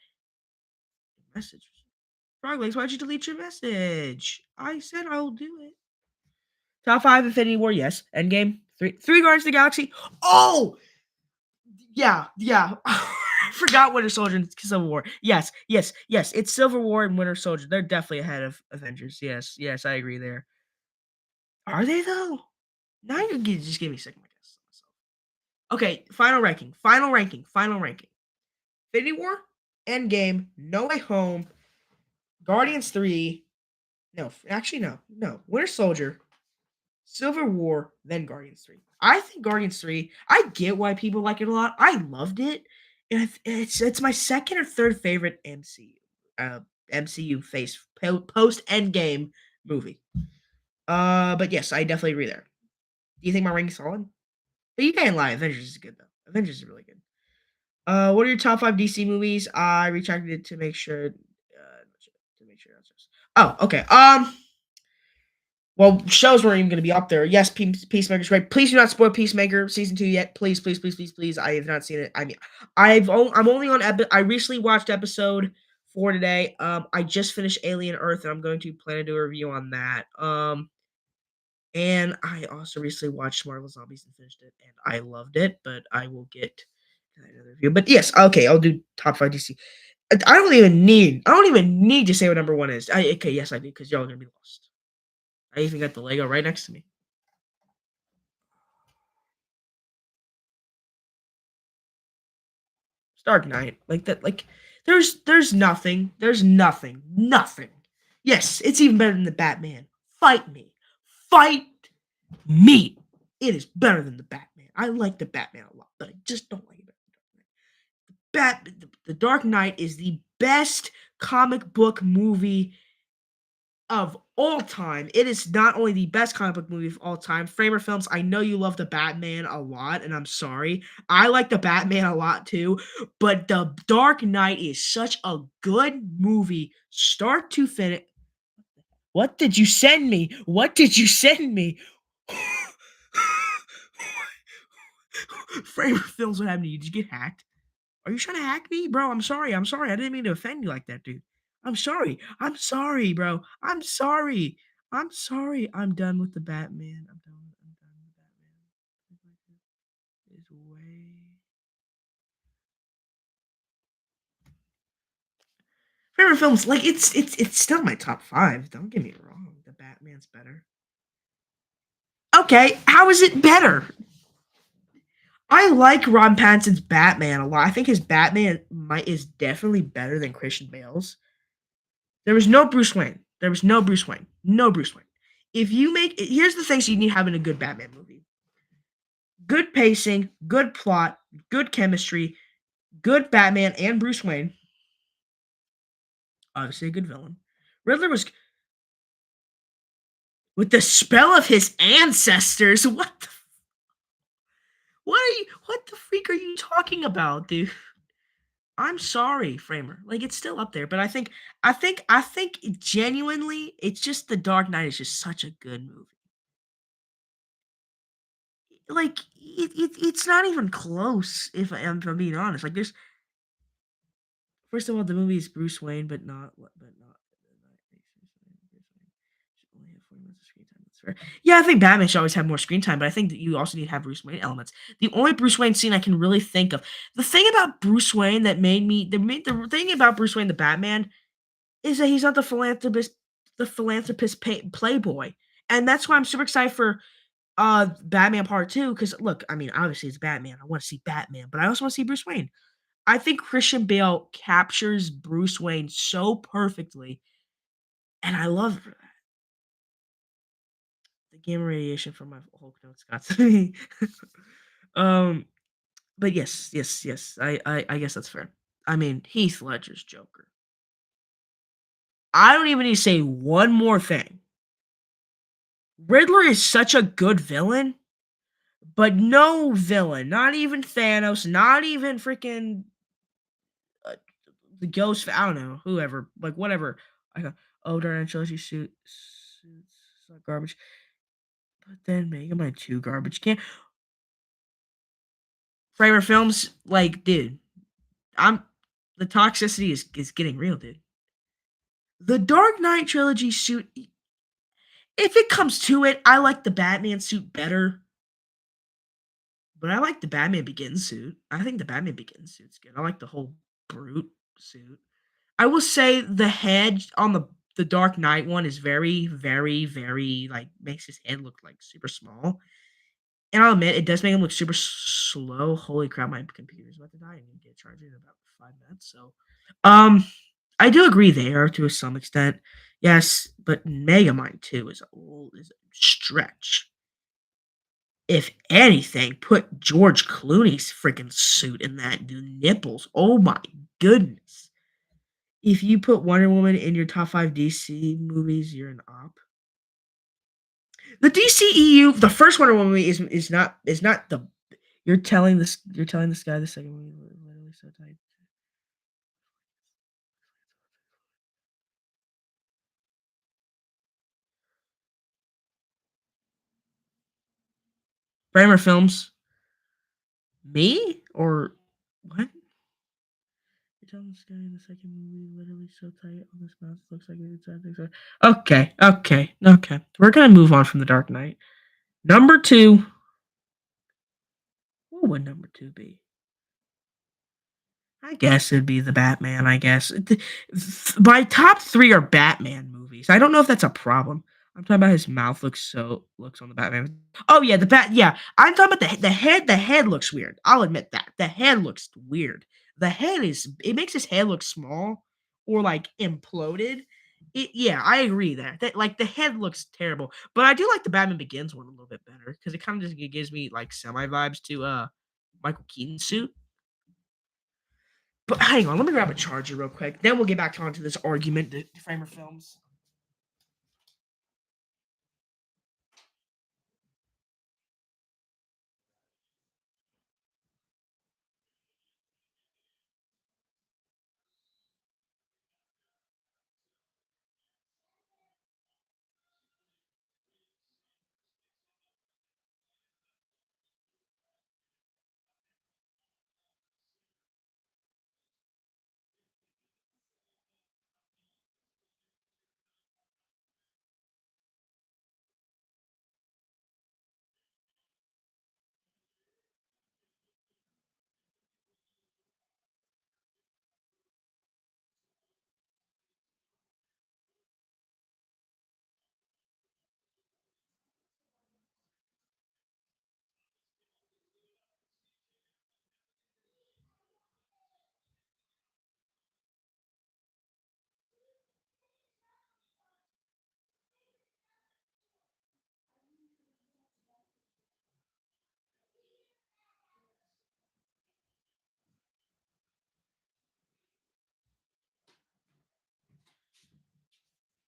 Message. Frog Legs, why'd you delete your message? I said I'll do it. Top five Infinity War, yes. Endgame, three Guardians of the Galaxy. Oh, yeah, yeah. I forgot Winter Soldier and Civil War. Yes, yes, yes. It's Civil War and Winter Soldier. They're definitely ahead of Avengers. Yes, yes, I agree there. Are they though? Now you just give me a second. Okay, final ranking. Final ranking. Final ranking. Infinity War, Endgame, No Way Home, Guardians 3. No, actually, no. No. Winter Soldier, Civil War, then Guardians 3. I think Guardians 3, I get why people like it a lot. I loved it. And it's my second or third favorite MCU face post Endgame movie. But yes, I definitely agree there. Do you think my ranking's solid? But you can't lie. Avengers is good though. Avengers is really good. What are your top five DC movies? I retracted it to make sure. To make sure that's just. Oh, okay. Well, shows weren't even going to be up there. Yes, Peacemaker's great. Please do not spoil Peacemaker season 2 yet. Please, please, please, please, please. I have not seen it. I mean, I'm only on I recently watched episode 4 today. I just finished Alien Earth, and I'm going to plan to do a review on that. And I also recently watched Marvel Zombies and finished it, and I loved it. But I will get another review. But yes, okay, I'll do top five DC. I don't even need to say what number one is. Okay, yes, I do, because y'all are gonna be lost. I even got the Lego right next to me. It's Dark Knight. Like that, like there's nothing. Yes, it's even better than the Batman. Fight me. Fight me. It is better than the Batman. I like the Batman a lot, but I just don't like it. The Dark Knight is the best comic book movie of all time. It is not only the best comic book movie of all time. Framer Films, I know you love the Batman a lot, and I'm sorry. I like the Batman a lot too, but The Dark Knight is such a good movie, start to finish. What did you send me? What did you send me? Framer Films, what happened to you? Did you get hacked? Are you trying to hack me, bro? I'm sorry. I'm sorry. I didn't mean to offend you like that, dude. I'm sorry. I'm sorry, bro. I'm sorry. I'm sorry. I'm done with the Batman. I'm done with Batman. Is way. Favorite films, like it's still my top five. Don't get me wrong. The Batman's better. Okay, how is it better? I like Ron Pattinson's Batman a lot. I think his Batman is definitely better than Christian Bale's. There was no Bruce Wayne. There was no Bruce Wayne. No Bruce Wayne. If you make here's the things you need having a good Batman movie. Good pacing, good plot, good chemistry, good Batman and Bruce Wayne. Obviously a good villain. Riddler was with the spell of his ancestors. What the freak are you talking about, dude? I'm sorry, Framer. Like it's still up there, but I think genuinely, it's just The Dark Knight is just such a good movie. Like it's not even close. If I'm being honest, like there's first of all the movie is Bruce Wayne, but not. Only have 40 minutes of screen time. That's fair. Yeah, I think Batman should always have more screen time, but I think that you also need to have Bruce Wayne elements. The only Bruce Wayne scene I can really think of, the thing about Bruce Wayne that the thing about Bruce Wayne the Batman is that he's not the philanthropist playboy, and that's why I'm super excited for Batman Part 2. Because look, I mean, obviously it's Batman. I want to see Batman, but I also want to see Bruce Wayne. I think Christian Bale captures Bruce Wayne so perfectly, and I love it for that. The gamma radiation from my Hulk notes got to me. um, but yes. I guess that's fair. I mean, Heath Ledger's Joker. I don't even need to say one more thing. Riddler is such a good villain, but no villain, not even Thanos, not even freaking uh, the Ghost. I don't know, whoever, like whatever. I go, oh, darn, trilogy suits garbage. But then Mega Man 2 garbage can. Framer Films, like, dude, I'm the toxicity is getting real, dude. The Dark Knight trilogy suit, if it comes to it, I like the Batman suit better. But I like the Batman Begins suit. I think the Batman Begins suit's good. I like the whole brute suit. I will say the head on the Dark Knight one is very, very, very like makes his head look like super small. And I'll admit it does make him look super slow. Holy crap, my computer's about to die. I need to get charged in about 5 minutes. So um I do agree there to some extent. Yes, but Megamind 2 is a stretch. If anything, put George Clooney's freaking suit in that, dude. Nipples. Oh my goodness. If you put Wonder Woman in your top 5 DC movies, you're an op. The DCEU, the first Wonder Woman movie is not the you're telling this guy the second movie literally so tight. Framer Films. Me? Or what? You're telling this guy in the second movie literally so tight on this mouse looks like it's okay. We're gonna move on from the Dark Knight. Number two. What would number two be? I guess it'd be the Batman, I guess. My top 3 are Batman movies. I don't know if that's a problem. I'm talking about his mouth looks on the Batman. Oh, yeah, the bat yeah, I'm talking about the head looks weird. I'll admit that. The head looks weird. The head is it makes his head look small or, like, imploded. Yeah, I agree there. That like, the head looks terrible, but I do like the Batman Begins one a little bit better because it kinda just it gives me, like, semi vibes to, Michael Keaton's suit. But hang on, let me grab a charger real quick. Then we'll get back onto this argument, the Framer films.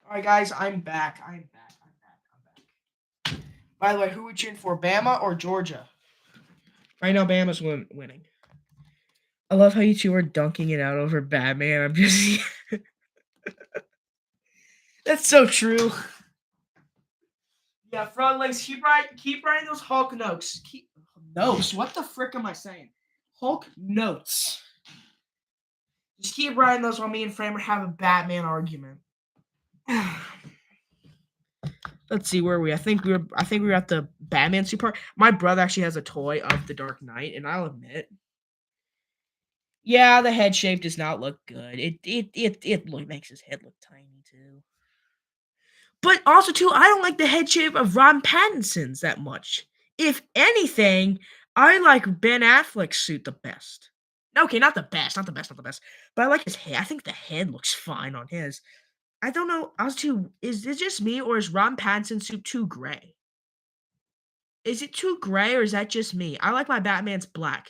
All right, guys, I'm back. I'm back. I'm back. I'm back. By the way, who we cheering for, Bama or Georgia? Right now, Bama's winning. I love how you two are dunking it out over Batman. I'm just that's so true. Yeah, frog legs. Keep writing those Hulk notes. Keep notes. What the frick am I saying? Hulk notes. Just keep writing those while me and Framer have a Batman argument. Let's see where we. I think we were at the Batman suit part. My brother actually has a toy of the Dark Knight, and I'll admit, yeah, the head shape does not look good. It makes his head look tiny too. But also too, I don't like the head shape of Ron Pattinson's that much. If anything, I like Ben Affleck's suit the best. Okay, not the best, not the best, not the best. But I like his head. I think the head looks fine on his. I don't know. I was too. Is it just me or is Ron Pattinson's suit too gray? Is it too gray or is that just me? I like my Batman's black.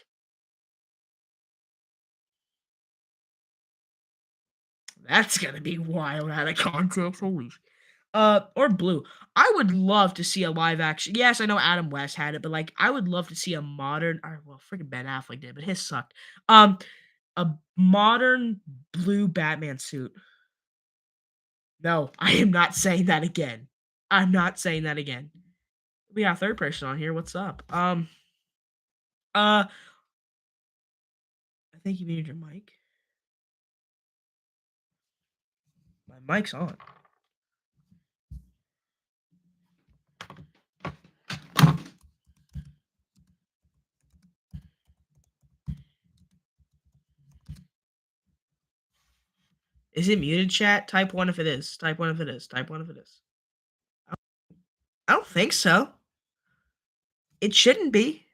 That's gonna be wild out of context. Holy or blue. I would love to see a live action. Yes, I know Adam West had it, but like I would love to see a modern or well, freaking Ben Affleck did, but his sucked. Um, a modern blue Batman suit. No, I am not saying that again. I'm not saying that again. We got third person on here. What's up? Uh, I think you muted your mic. My mic's on. Is it muted, chat? Type one if it is. Type one if it is. Type one if it is. I don't think so. It shouldn't be.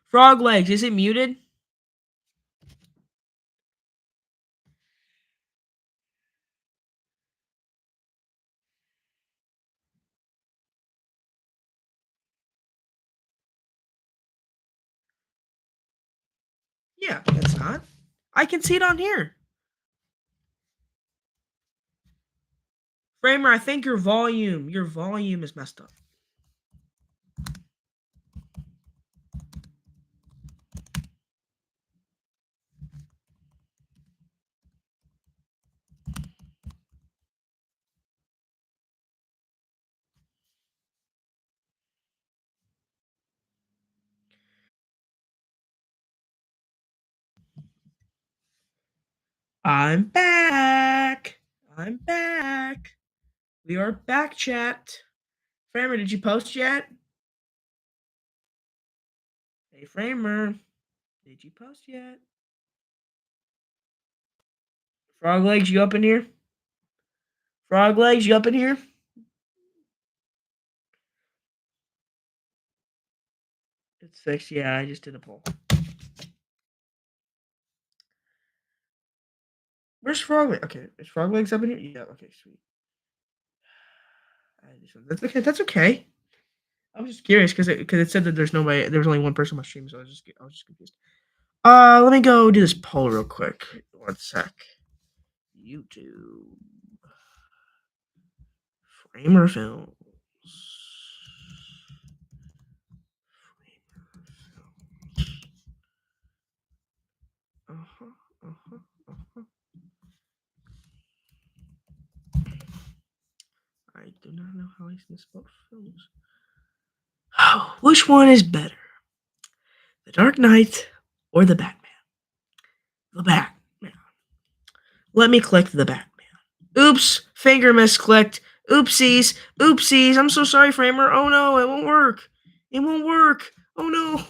Frog legs, is it muted? Yeah, it's not. I can see it on here. Framer, I think your volume is messed up. I'm back. I'm back. We are back, chat. Framer, did you post yet? Hey, Framer, did you post yet? Frog legs, you up in here? Frog legs, you up in here? It's fixed. Yeah, I just did a poll. Where's Frog Legs? Okay, is Frog Legs up in here? Yeah, okay, sweet. That's okay. That's okay. I was just curious because it said that there's nobody. There's only one person on my stream, so I was just confused. Let me go do this poll real quick. One sec. YouTube Framer Films. Uh huh. Uh huh. Uh huh. I do not know how I misspelled films. Oh, which one is better, The Dark Knight or the Batman? The Batman. Let me click the Batman. Oops, finger misclicked. Oopsies, oopsies. I'm so sorry, Framer. Oh no, it won't work. It won't work. Oh no.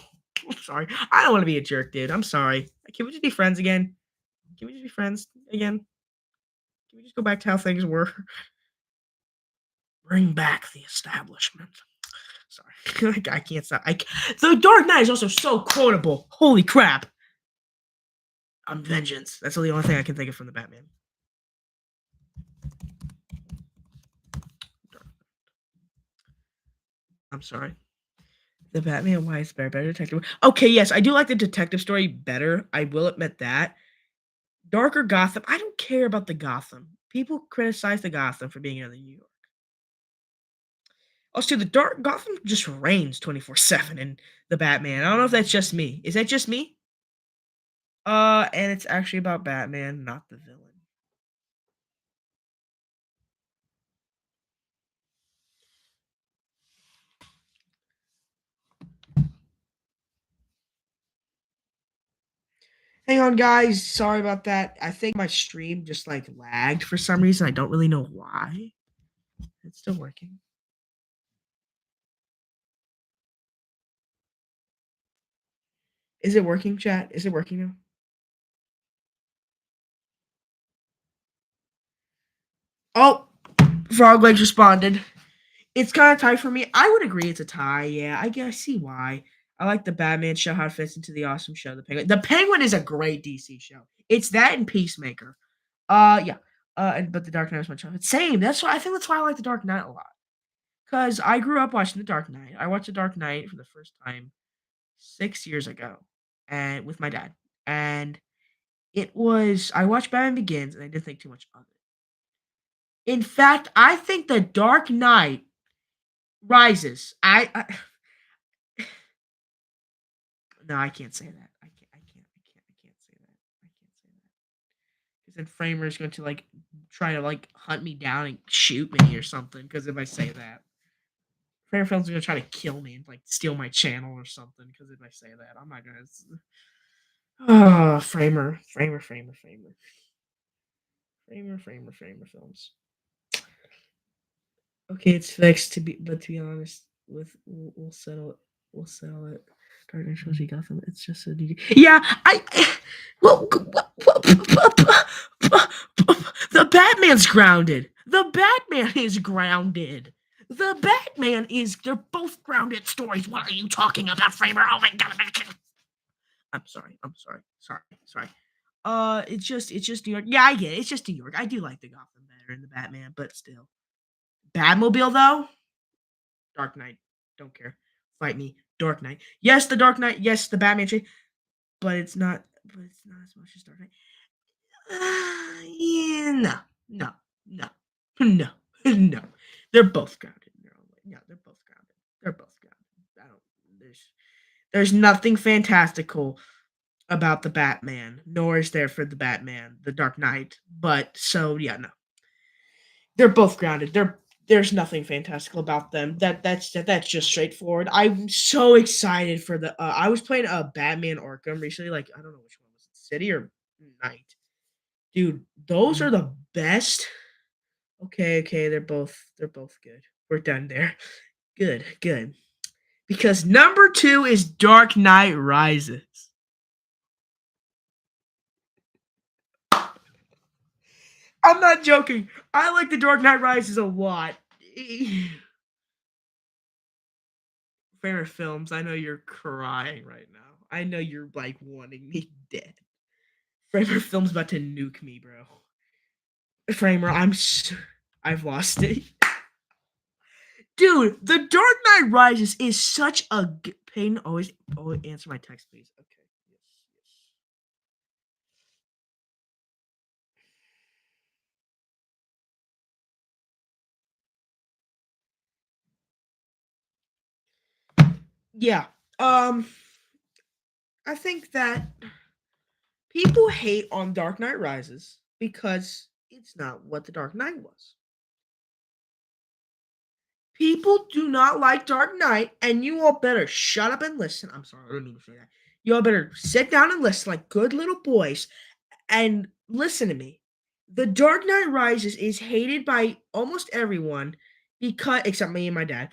I'm sorry. I don't want to be a jerk, dude. I'm sorry. Can we just be friends again? Can we just be friends again? Can we just go back to how things were? Bring back the establishment. Sorry. I can't stop. The Dark Knight is also so quotable. Holy crap. I'm vengeance. That's the only thing I can think of from the Batman. I'm sorry. The Batman, why is better detective? Okay, yes, I do like the detective story better. I will admit that. Darker Gotham. I don't care about the Gotham. People criticize the Gotham for being in the New York. Also, the dark Gotham just reigns 24/7 in the Batman. I don't know if that's just me. Is that just me? And it's actually about Batman, not the villain. Hang on, guys. Sorry about that. I think my stream just like lagged for some reason. I don't really know why. It's still working. Is it working, chat? Is it working now? Oh, Frog Legs responded. It's kind of tight for me. I would agree it's a tie. Yeah, I guess I see why. I like the Batman show, how it fits into the awesome show, The Penguin. The Penguin is a great DC show. It's that and Peacemaker. Yeah. But the Dark Knight is my childhood. Same. That's why I like the Dark Knight a lot. Because I grew up watching the Dark Knight. I watched the Dark Knight for the first time 6 years ago, and with my dad. And I watched Batman Begins, and I didn't think too much of it. In fact, I think the Dark Knight Rises. No, I can't say that. I can't say that. I can't say that. Because then Framer is going to like try to like hunt me down and shoot me or something. Because if I say that, Framer Films is going to try to kill me and like steal my channel or something. Because if I say that, I'm not going to. Oh, Framer Films. Okay, it's fixed but to be honest, we'll settle it. We'll settle it. Dark Knight Trilogy Gotham. It's just a DD. Yeah, well, the Batman's grounded. The Batman is grounded. The Batman is. They're both grounded stories. What are you talking about, Framer? Oh my god! I'm sorry. I'm sorry. Sorry. It's just New York. Yeah, I get it. It's just New York. I do like the Gotham better than the Batman, but still. Batmobile though, Dark Knight. Don't care. Fight me, Dark Knight. Yes, the Dark Knight. Yes, the Batman tree, but it's not. But it's not as much as Dark Knight. Yeah, no, no, no. They're both grounded in their own way. Yeah, they're both grounded. They're both grounded. I don't. There's nothing fantastical about the Batman, nor is there for the Batman, the Dark Knight. But so yeah, no, they're both grounded. There's nothing fantastical about them. That's just straightforward. I'm so excited for the. I was playing a Batman Arkham recently. Like I don't know which one was it, City or Night, dude. Those are the best. Okay, they're both good. We're done there. Good. Because number two is Dark Knight Rises. I'm not joking. I like The Dark Knight Rises a lot. Favorite films. I know you're crying right now. I know you're like wanting me dead. Framer film's about to nuke me, bro. Framer, I've lost it. Dude, The Dark Knight Rises is such a pain. Always answer my text, please. Okay. Yes. Yeah. I think that people hate on Dark Knight Rises because it's not what The Dark Knight was. People do not like Dark Knight, and you all better shut up and listen. I'm sorry, I didn't mean to say that. You all better sit down and listen like good little boys and listen to me. The Dark Knight Rises is hated by almost everyone because except me and my dad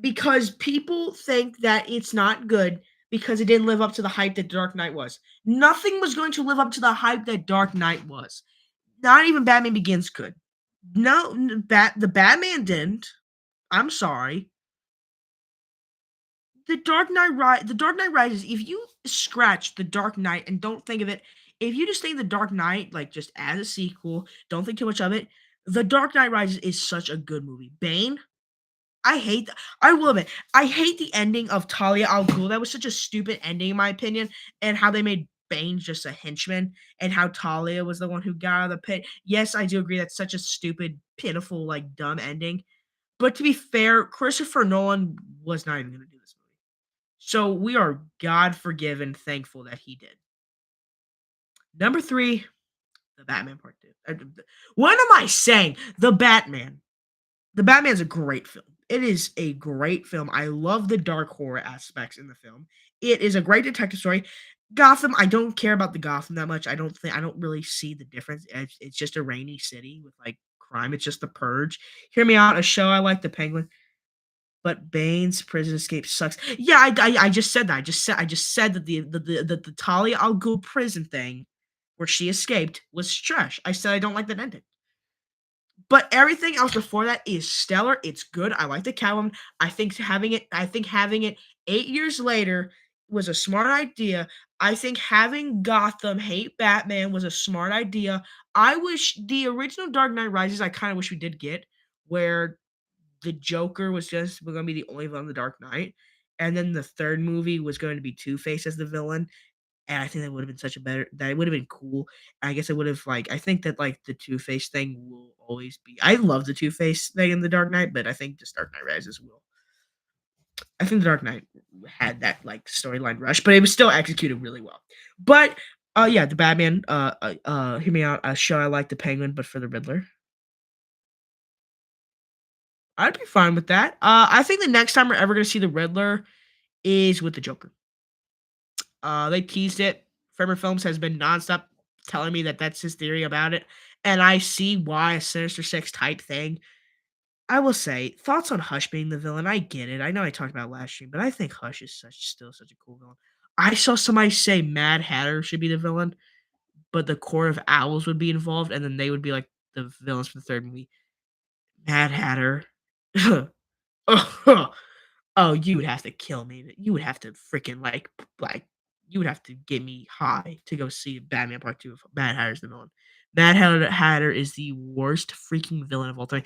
because people think that it's not good because it didn't live up to the hype that Dark Knight was. Nothing was going to live up to the hype that Dark Knight was. Not even Batman Begins could. No, the Batman didn't. I'm sorry. The Dark Knight Rises. If you scratch the Dark Knight and don't think of it, if you just think the Dark Knight like just as a sequel, don't think too much of it. The Dark Knight Rises is such a good movie. Bane, I will admit, I hate the ending of Talia al Ghul. That was such a stupid ending, in my opinion, and how they made Bane just a henchman, and how Talia was the one who got out of the pit. Yes, I do agree that's such a stupid, pitiful, like dumb ending. But to be fair, Christopher Nolan was not even going to do this movie. So we are God forgiven, thankful that he did. Number three, the Batman Part Two. What am I saying? The Batman. The Batman's a great film. It is a great film. I love the dark horror aspects in the film. It is a great detective story. Gotham, I don't care about the Gotham that much. I don't really see the difference. It's just a rainy city with like crime. It's just the purge. Hear me out. A show I like, The Penguin. But Bane's prison escape sucks. Yeah, I just said that. I just said that the Talia al Ghul prison thing, where she escaped, was trash. I said I don't like that ending. But everything else before that is stellar. It's good. I like the Catwoman. I think having it 8 years later was a smart idea. I think having Gotham hate Batman was a smart idea. I wish the original Dark Knight Rises. I kind of wish we did get where the Joker was just going to be the only villain in the Dark Knight, and then the third movie was going to be Two Face as the villain. And I think that would have been such a better. That would have been cool. I guess I would have like. I think that like the Two Face thing will always be. I love the Two Face thing in the Dark Knight, but I think just Dark Knight Rises will. I think the Dark Knight had that like storyline rush, but it was still executed really well. But yeah, the Batman. Hear me out. A show I like, The Penguin, but for the Riddler. I'd be fine with that. I think the next time we're ever gonna see the Riddler is with the Joker. They teased it. Framer Films has been nonstop telling me that that's his theory about it, and I see why a Sinister Six type thing. I will say thoughts on Hush being the villain. I get it. I know I talked about it last stream, but I think Hush is still such a cool villain. I saw somebody say Mad Hatter should be the villain, but the Court of Owls would be involved, and then they would be like the villains for the third movie. Mad Hatter. Oh, you would have to kill me. You would have to freaking like you would have to get me high to go see Batman Part Two of Mad Hatter's the villain. Hatter is the worst freaking villain of all time.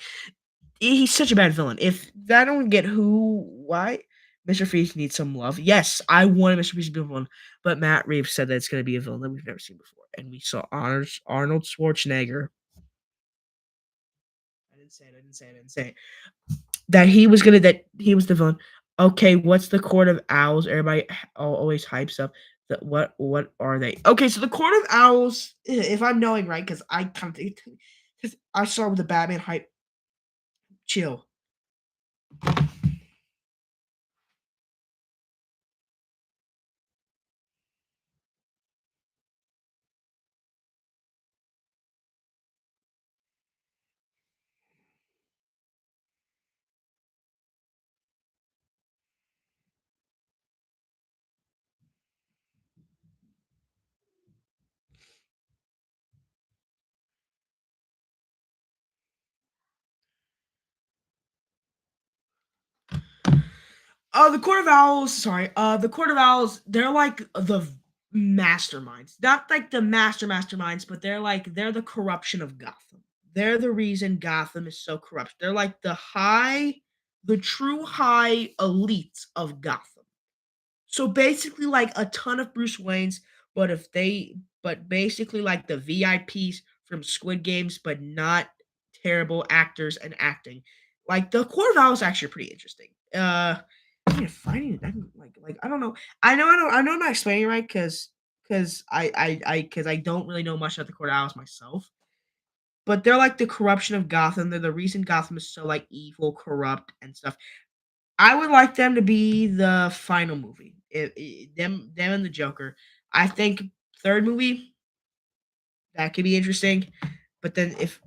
He's such a bad villain. If I don't get why Mr. Freeze needs some love. Yes, I wanted Mr. Freeze to be a villain, but Matt Reeves said that it's going to be a villain that we've never seen before, and we saw Arnold Schwarzenegger. I didn't say it. I didn't say it. I didn't say it. That he was the villain. Okay, what's the Court of Owls? Everybody always hypes up. What are they? Okay, so the Court of Owls, if I'm knowing right, because I kind of because I saw with the Batman hype. Chill. The Court of Owls. Sorry. The Court of Owls. They're like the masterminds, not like the masterminds, but they're the corruption of Gotham. They're the reason Gotham is so corrupt. They're like the true high elites of Gotham. So basically, like a ton of Bruce Waynes, but basically like the VIPs from Squid Games, but not terrible actors and acting. Like the Court of Owls is actually pretty interesting. I need to find it. Like I don't know. I know I'm not explaining it right because I don't really know much about the Court of Owls myself. But they're like the corruption of Gotham. They're the reason Gotham is so like evil, corrupt, and stuff. I would like them to be the final movie. Them and the Joker. I think third movie that could be interesting. But then if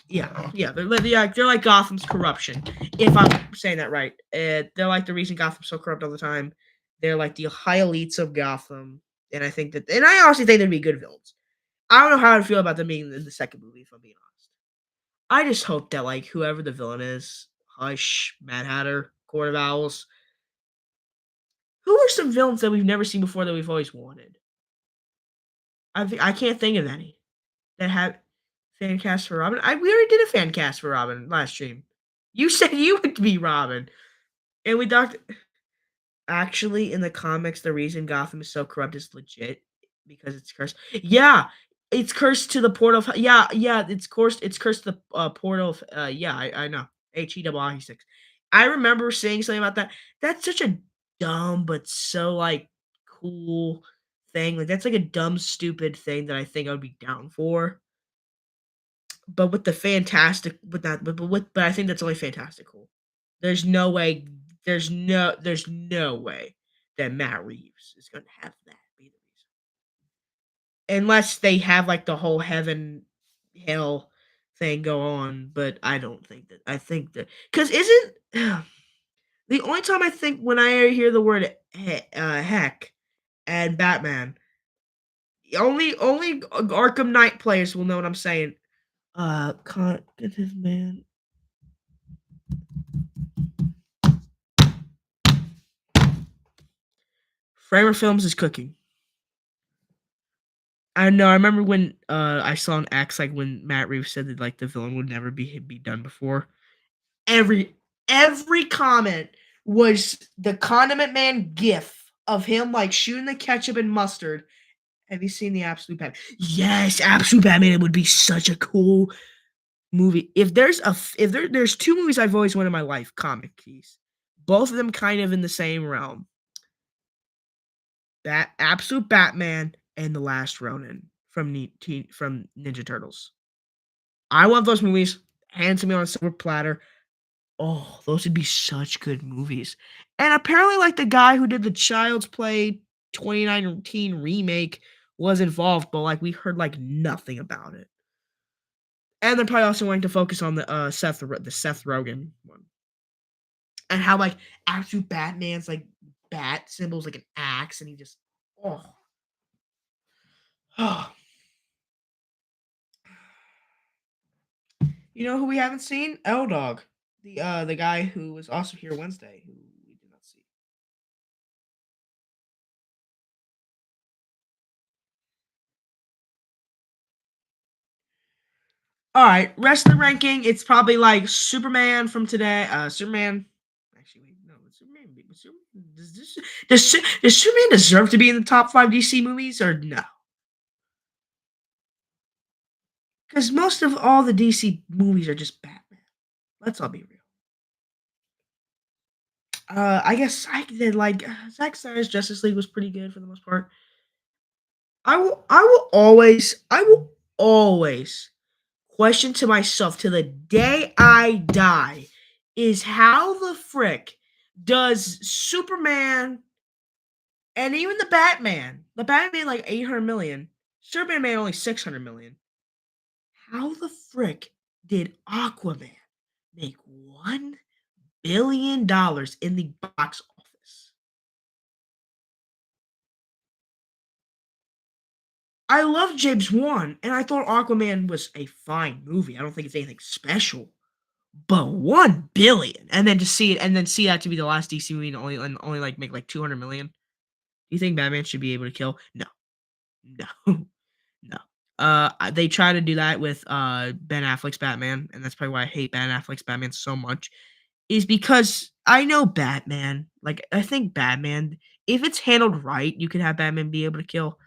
yeah, they're like Gotham's corruption. If I'm saying that right, they're like the reason Gotham's so corrupt all the time. They're like the high elites of Gotham, and I honestly think they'd be good villains. I don't know how I feel about them being in the second movie. If I'm being honest, I just hope that like whoever the villain is, Hush, Mad Hatter, Court of Owls, who are some villains that we've never seen before that we've always wanted? I can't think of any that have fan cast for Robin. We already did a fan cast for Robin last stream. You said you would be Robin, and we talked. Actually, in the comics, the reason Gotham is so corrupt is legit because it's cursed. Yeah, it's cursed to the portal. Yeah, it's cursed. It's cursed to the portal. Yeah, I know. HE6. I remember saying something about that. That's such a dumb but so like cool thing. Like that's like a dumb, stupid thing that I think I would be down for. But with the fantastic, with that, but I think that's only fantastical. There's no way. There's no way that Matt Reeves is going to have that be the reason, unless they have like the whole heaven hell thing go on. But I don't think that. I think that because isn't the only time I think when I hear the word heck and Batman, only Arkham Knight players will know what I'm saying. Cognitive man. Framer Films is cooking. I know. I remember when I saw an X like when Matt Reeves said that like the villain would never be done before. Every every comment was the Condiment Man gif of him like shooting the ketchup and mustard. Have you seen the Absolute Batman? Yes, Absolute Batman. It would be such a cool movie. If there's two movies I've always wanted in my life, comic keys. Both of them kind of in the same realm. That Absolute Batman and The Last Ronin from Ninja Turtles. I love those movies. Hand to me on a silver platter. Oh, those would be such good movies. And apparently, like the guy who did the Child's Play 2019 remake was involved, but like we heard like nothing about it. And they're probably also going to focus on the Seth Rogen one, and how like Absolute Batman's like bat symbols like an axe, and he just oh oh. You know who we haven't seen? L Dog, the guy who was also here Wednesday, who we did not see. All right, rest of the ranking. It's probably like Superman from today. Superman. Actually, wait, no, Superman. Does Superman deserve to be in the top 5 DC movies or no? Because most of all the DC movies are just Batman. Let's all be real. I guess I did like Zack Snyder's Justice League was pretty good for the most part. I will always question to myself to the day I die is how the frick does Superman and even the Batman like 800 million, Superman made only 600 million. How the frick did Aquaman make $1 billion in the box office? I love James Wan, and I thought Aquaman was a fine movie. I don't think it's anything special. but 1 billion, and then to see it, and then see that to be the last DC movie and only like make like 200 million. Do you think Batman should be able to kill? No, no, no. They try to do that with Ben Affleck's Batman, and that's probably why I hate Ben Affleck's Batman so much. Is because I know Batman. Like I think Batman, if it's handled right, you can have Batman be able to kill.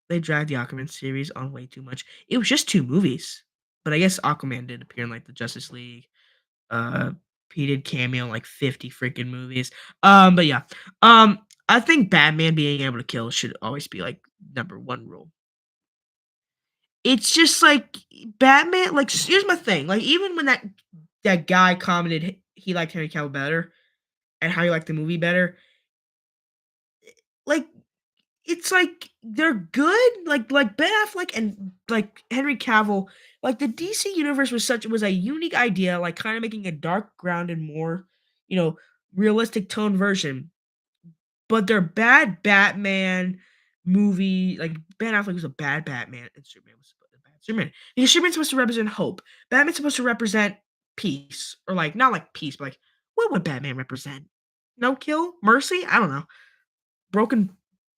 They dragged the Aquaman series on way too much. It was just 2 movies, but I guess Aquaman did appear in, like, the Justice League. Uh, he did cameo in, like, 50 freaking movies. But yeah. I think Batman being able to kill should always be, like, number 1 rule. It's just, like, Batman like, here's my thing, like, even when that guy commented he liked Henry Cavill better and how he liked the movie better, like, it's like they're good, like Ben Affleck and like Henry Cavill, like the DC universe was a unique idea, like kind of making a dark, grounded, more you know realistic tone version. But their bad Batman movie, like Ben Affleck was a bad Batman, and Superman was a bad Superman. Because Superman's supposed to represent hope. Batman's supposed to represent peace, or like not like peace, but like what would Batman represent? No kill, mercy. I don't know. Broken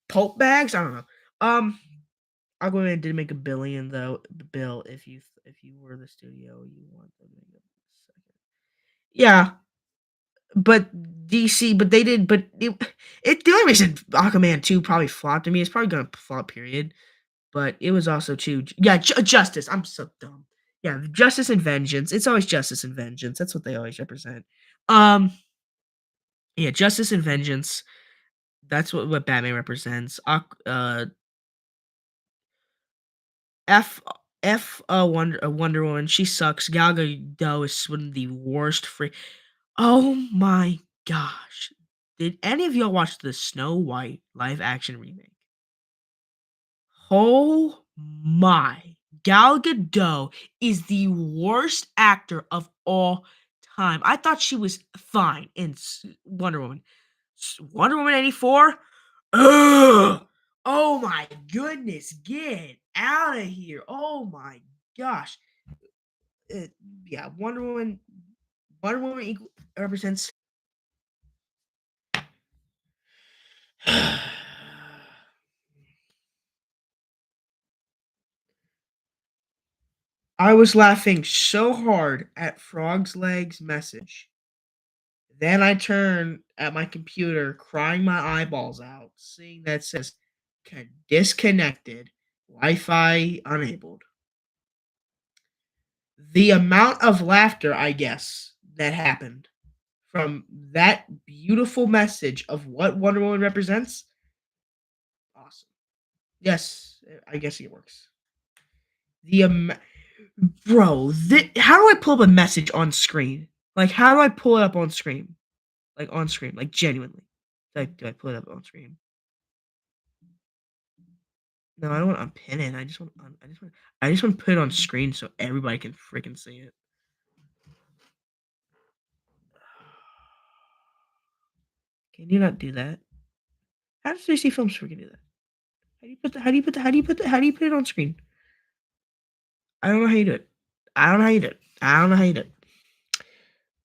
pulp bags. I don't know. Um, Aquaman did make 1 billion though. Bill, if you were the studio, you want them to make a second. Yeah, but DC, but they did, but it the only reason Aquaman 2 probably flopped to me, it's probably gonna flop, period. But it was also too, yeah, justice. I'm so dumb. Yeah, justice and vengeance. It's always justice and vengeance. That's what they always represent. Um, yeah, justice and vengeance. That's what Batman represents. F Wonder Woman, she sucks. Gal Gadot is one of the worst free. Oh my gosh! Did any of y'all watch the Snow White live action remake? Oh my! Gal Gadot is the worst actor of all time. I thought she was fine in Wonder Woman. Wonder Woman 84? Ugh! Oh my goodness, get out of here. Oh my gosh. Uh, yeah, Wonder Woman represents. I was laughing so hard at Frog's Legs message. Then I turn at my computer, crying my eyeballs out, seeing that says disconnected, Wi-Fi enabled. The amount of laughter, I guess, that happened from that beautiful message of what Wonder Woman represents, awesome. Yes, I guess it works. The bro, how do I pull up a message on screen? Like, how do I pull it up on screen? Like on screen, like genuinely. Do I pull it up on screen? No, I don't want to unpin it. I just want to put it on screen so everybody can freaking see it. Can you not do that? How does 3C Films freaking do that? How do you put it on screen? I don't know how you do it. I don't know how you do it. I don't know how you do it.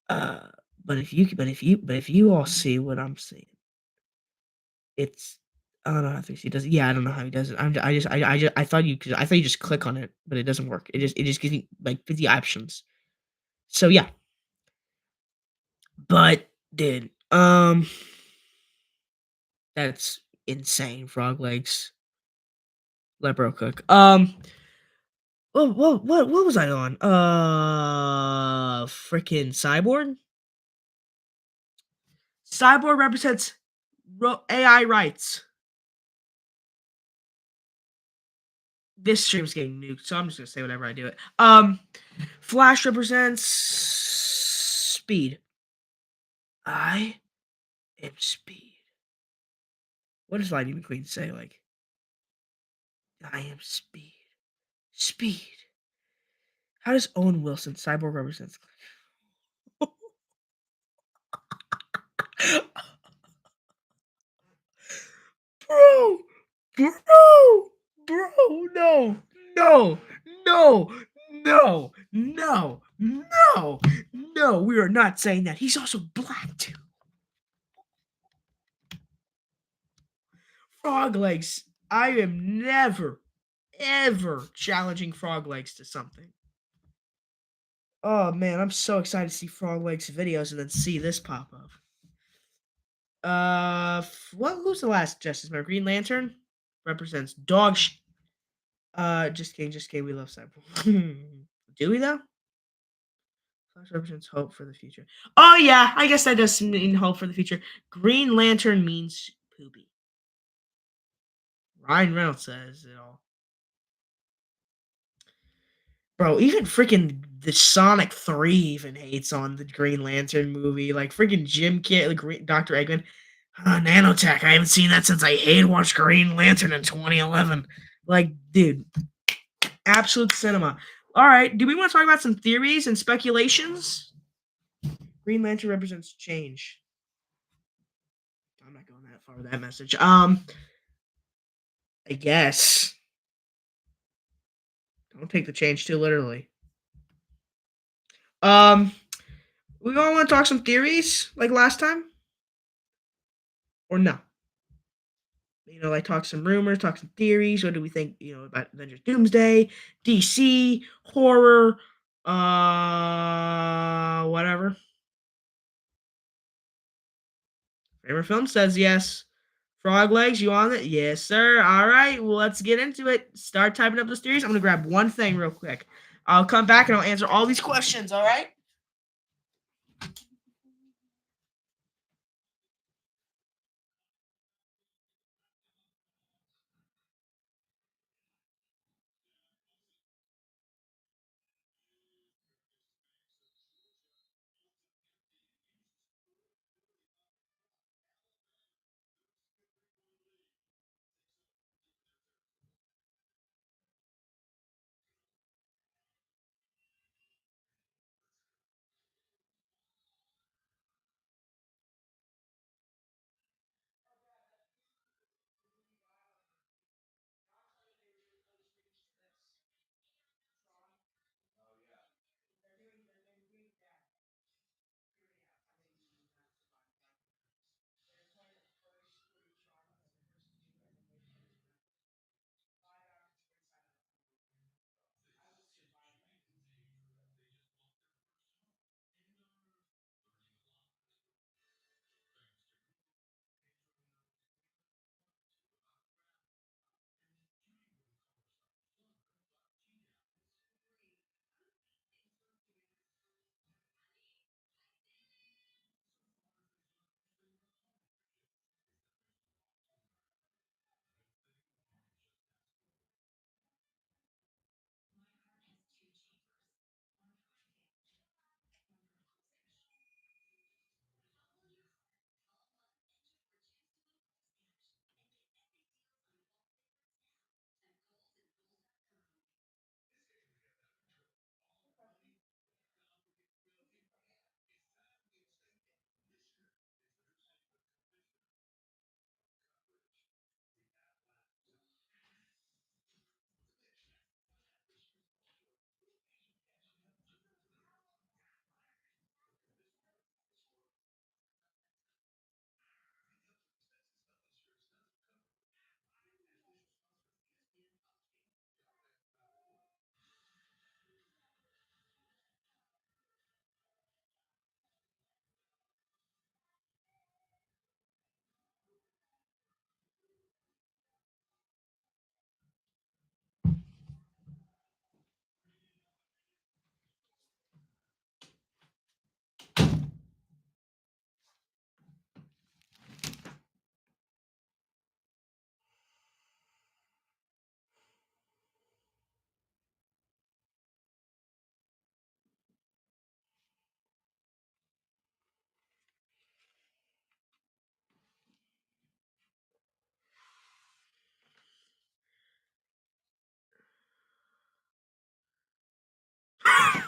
Uh, but if you all see what I'm seeing, it's I don't know how 3C does it. Yeah, I don't know how he does it. I thought you just click on it, but it doesn't work. It just gives me like 50 options. So yeah, but dude, that's insane. Frog legs, Lebro cook. What was I on? Freaking Cyborg. Cyborg represents AI rights. This stream's getting nuked, so I'm just gonna say whatever I do it. Flash represents speed. I am speed. What does Lightning McQueen say? Like, I am speed. Speed. How does Owen Wilson Cyborg represents? Bro, bro, bro, no, no, no, no, No, no, no, we are not saying that. He's also black too. Frog legs. I am never, ever challenging frog legs to something. Oh man, I'm so excited to see frog legs videos and then see this pop up. Who's the last Justice Member? Green Lantern represents dog. Just kidding, just kidding. We love Cyborg. Do we though? Flash represents hope for the future. Oh yeah, I guess that does mean hope for the future. Green Lantern means poopy. Ryan Reynolds says it all. Bro, even freaking the Sonic 3 even hates on the Green Lantern movie. Like freaking Jim Carrey, like Dr. Eggman. Nanotech. I haven't seen that since I hate watched Green Lantern in 2011. Like, dude, absolute cinema. All right, do we want to talk about some theories and speculations? Green Lantern represents change. I'm not going that far with that message. I guess. Don't take the change too literally. We all want to talk some theories like last time, or no? Like talk some rumors, talk some theories. What do we think? About Avengers Doomsday, DC, horror, whatever. Favorite film says yes. Frog legs, you on it? Yes, sir. All right, well, let's get into it. Start typing up those theories. I'm gonna grab one thing real quick. I'll come back and I'll answer all these questions. All right.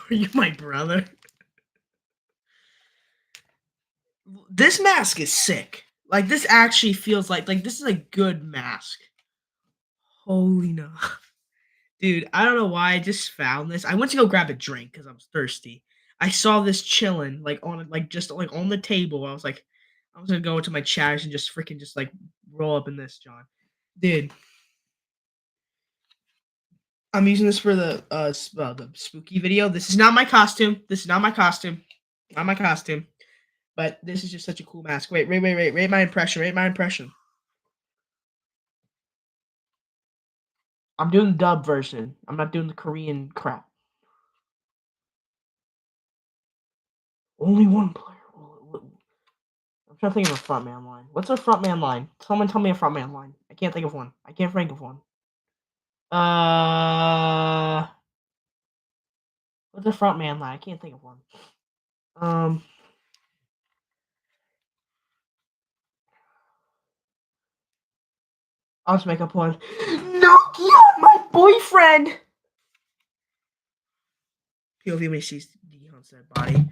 Are you my brother? This mask is sick. Like this actually feels like this is a good mask. Holy no. Dude, I don't know why I just found this. I went to go grab a drink because I was thirsty. I saw this chilling, like on like just like on the table. I was like, I was gonna go into my chats and just freaking just like roll up in this, John. Dude, I'm using this for the spooky video. This is not my costume. This is not my costume. Not my costume. But this is just such a cool mask. Wait. Rate my impression. Rate my impression. I'm doing the dub version. I'm not doing the Korean crap. Only one player. I'm trying to think of a frontman line. What's a frontman line? Someone tell me a frontman line. I can't think of one. I can't think of one. Uh, what's a frontman line? I can't think of one. Um, I'll just make up one. Nokia, my boyfriend. POV when he sees Dihon's dead body.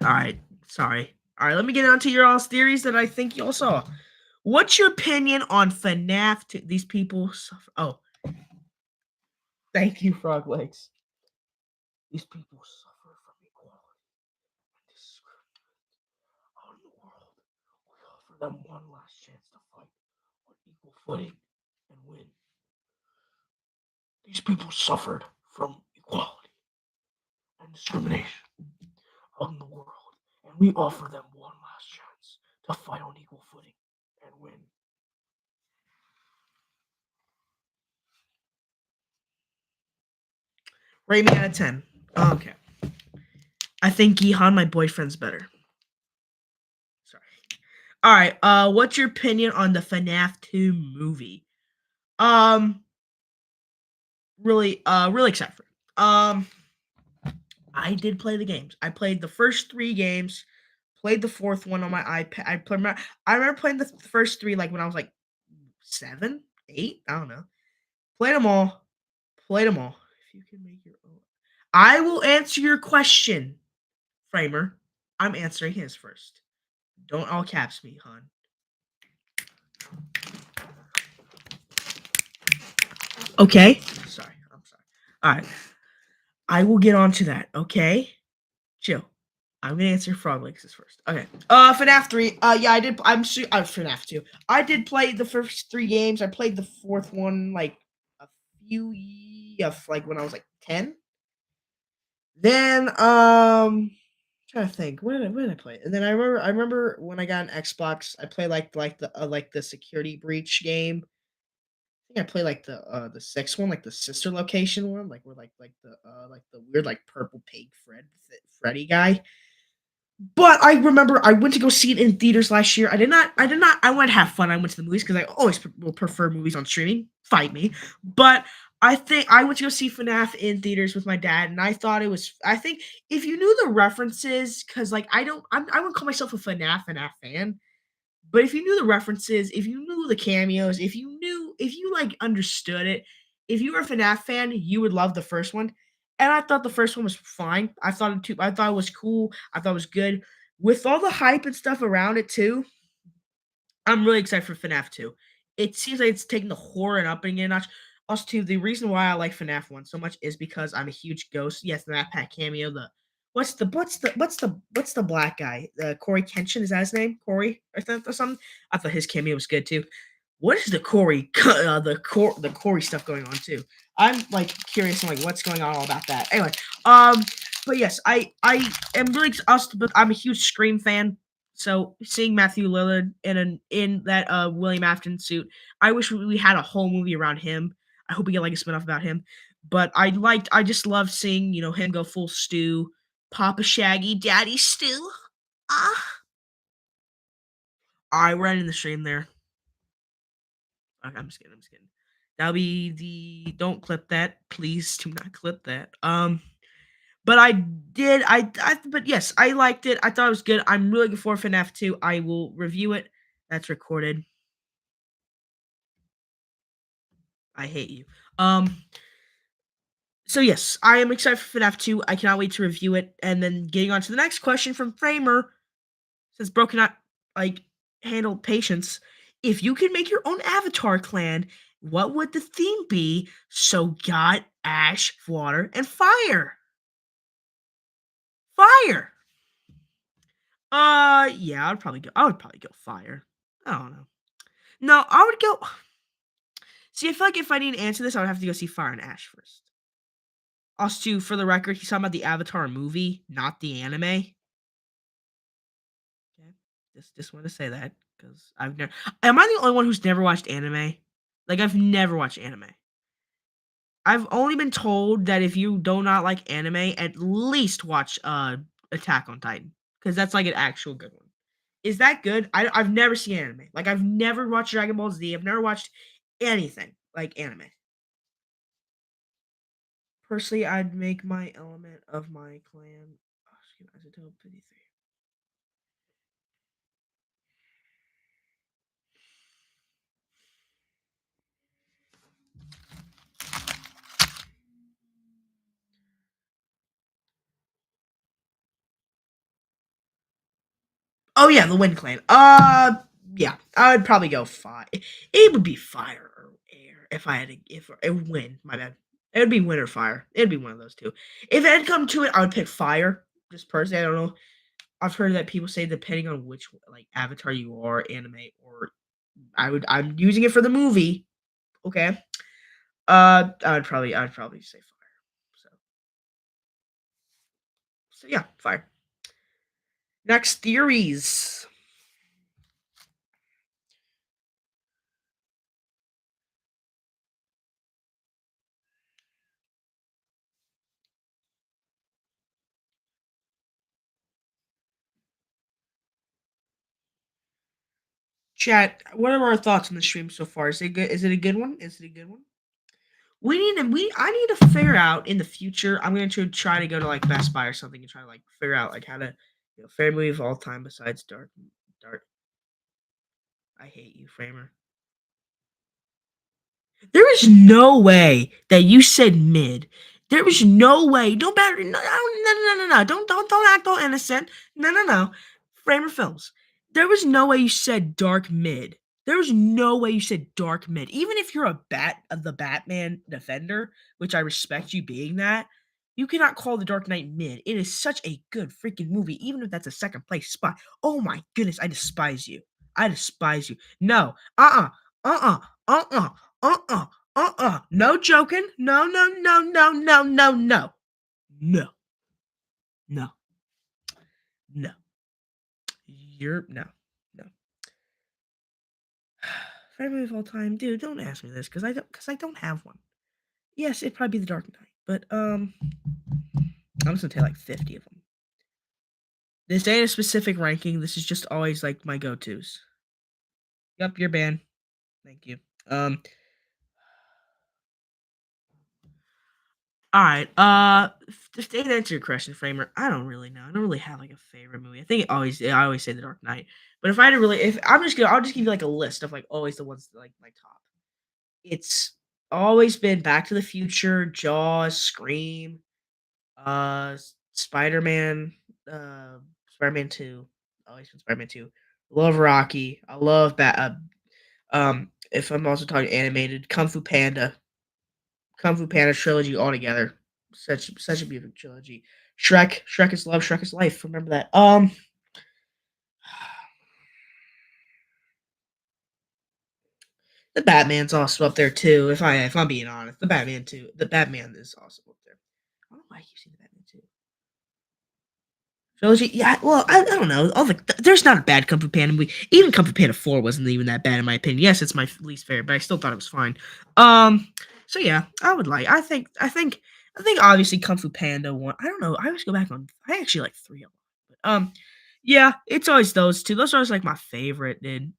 All right, sorry. All right, let me get on to your all's theories that I think you all saw. What's your opinion on FNAF 2? These people suffer. Oh, thank you, Frog Legs. These people suffer from equality and discrimination out in the world. We offer them one last chance to fight on equal footing and win. These people suffered from equality and discrimination out in the world, and we offer them one last chance to fight on equal footing and win. Rate me out of 10. Okay. I think Gihan, my boyfriend's better. Sorry. All right. What's your opinion on the FNAF 2 movie? Um, really excited for it. I did play the games. I played the first 3 games. Played the 4th one on my iPad. I remember playing the first 3 like when I was like 7, 8. I don't know. Played them all. Played them all. If you can make your own, I will answer your question, Framer. I'm answering his first. Don't all caps me, hon. Okay. Sorry. I'm sorry. All right. I will get on to that. Okay. Chill. I'm gonna answer Frog Legs first. Okay. FNAF 3. Yeah, I did. FNAF 2. I did play the first 3 games. I played the 4th one like a few like when I was like 10. Then trying to think. When did I play it? And then I remember when I got an Xbox, I played like the security breach game. I think I played like the 6th one, like the sister location one, like where like the weird like purple pig Freddy guy. But I remember I went to go see it in theaters last year. I did not. I went to have fun. I went to the movies because I always will prefer movies on streaming. Fight me. But I think I went to go see FNAF in theaters with my dad, and I thought it was. I think if you knew the references, because like I wouldn't call myself a FNAF fan, but if you knew the references, if you knew the cameos, if you like understood it, if you were a FNAF fan, you would love the first one. And I thought the first one was fine. I thought it was cool. I thought it was good. With all the hype and stuff around it too, I'm really excited for FNAF 2. It seems like it's taking the horror and upping it a notch. Also, too, the reason why I like FNAF 1 so much is because I'm a huge ghost. Yes, the Map Pack cameo. What's the black guy? Corey Kenshin, is that his name? Corey or something? I thought his cameo was good too. What is the the Corey stuff going on too? I'm like curious on like what's going on all about that. Anyway, but yes, I am really but I'm a huge Scream fan. So seeing Matthew Lillard in that William Afton suit, I wish we had a whole movie around him. I hope we get like a spinoff about him. But I just love seeing him go full Stu, Papa Shaggy, Daddy Stu. Ah, all right, we're ending the stream there. Okay, I'm just kidding. I'm just kidding. That'll be the. Don't clip that, please. Do not clip that. But I did. But yes, I liked it. I thought it was good. I'm really looking forward for FNAF 2. I will review it. That's recorded. I hate you. So yes, I am excited for FNAF 2. I cannot wait to review it. And then getting on to the next question from Framer, since Bro cannot like handle patience. If you could make your own avatar clan What would the theme be? So got ash, water, and fire. Fire. Yeah, I would probably go fire. I don't know. No, I would go. See, I feel like if I need to answer this, I would have to go see Fire and Ash first. Also, too, for the record, he's talking about the Avatar movie, not the anime. Okay, just want to say that because I've never. Am I the only one who's never watched anime? Like I've never watched anime. I've only been told that if you do not like anime, at least watch Attack on Titan because that's like an actual good one. Is that good? I've never seen anime. Like I've never watched Dragon Ball Z. I've never watched anything like anime. Personally, I'd make my element of my clan. Oh, excuse me, Isotope 53. Oh yeah, the Wind Clan. Yeah, I would probably go fire. It would be fire or air if I had to. If it would win, my bad. It would be wind or fire. It'd be one of those two. If it had come to it, I would pick fire. Just personally, I don't know. I've heard that people say depending on which like avatar you are, anime or I'm using it for the movie. Okay. I'd probably say fire. So yeah, fire. Next theories. Chat, what are our thoughts on the stream so far? Is it good? Is it a good one? Is it a good one? I need to figure out in the future. I'm going to try to go to like Best Buy or something and try to like figure out like how to favorite movie of all time besides Dark. I hate you, Framer. There is no way that you said mid. There was no way. Don't matter. No, no. Don't act all innocent. No. Framer Films. There was no way you said dark mid. There was no way you said dark mid. Even if you're the Batman defender, which I respect you being that, you cannot call the Dark Knight mid. It is such a good freaking movie, even if that's a second place spot. Oh my goodness, I despise you. I despise you. No. Uh. Uh. Uh-uh. No joking. No. No. No. No. You're no. No. Favorite movie of all time, dude. Don't ask me this because I don't have one. Yes, it'd probably be The Dark Knight, but I'm just gonna take like 50 of them. This ain't a specific ranking. This is just always like my go-tos. Yep, you're banned. Thank you. All right. Just to answer your question, Framer, I don't really know. I don't really have like a favorite movie. I always say The Dark Knight. But if I had to really, if I'm just gonna, I'll just give you like a list of like always the ones that, like my top. It's always been Back to the Future, Jaws, Scream, Spider Man, Spider Man Two. Always been Spider Man Two. Love Rocky. I love if I'm also talking animated, Kung Fu Panda trilogy altogether. Such a beautiful trilogy. Shrek is love, Shrek is life. Remember that. The Batman's also up there too. If I'm being honest, the Batman is also up there. I don't know why I keep saying the Batman too. Trilogy, yeah. Well, I don't know. There's not a bad Kung Fu Panda movie. Even Kung Fu Panda 4 wasn't even that bad in my opinion. Yes, it's my least favorite, but I still thought it was fine. Um, so yeah, I would like. I think obviously Kung Fu Panda one. I don't know. I always go back on. I actually like three of them. But yeah, it's always those two. Those are always like my favorite, dude.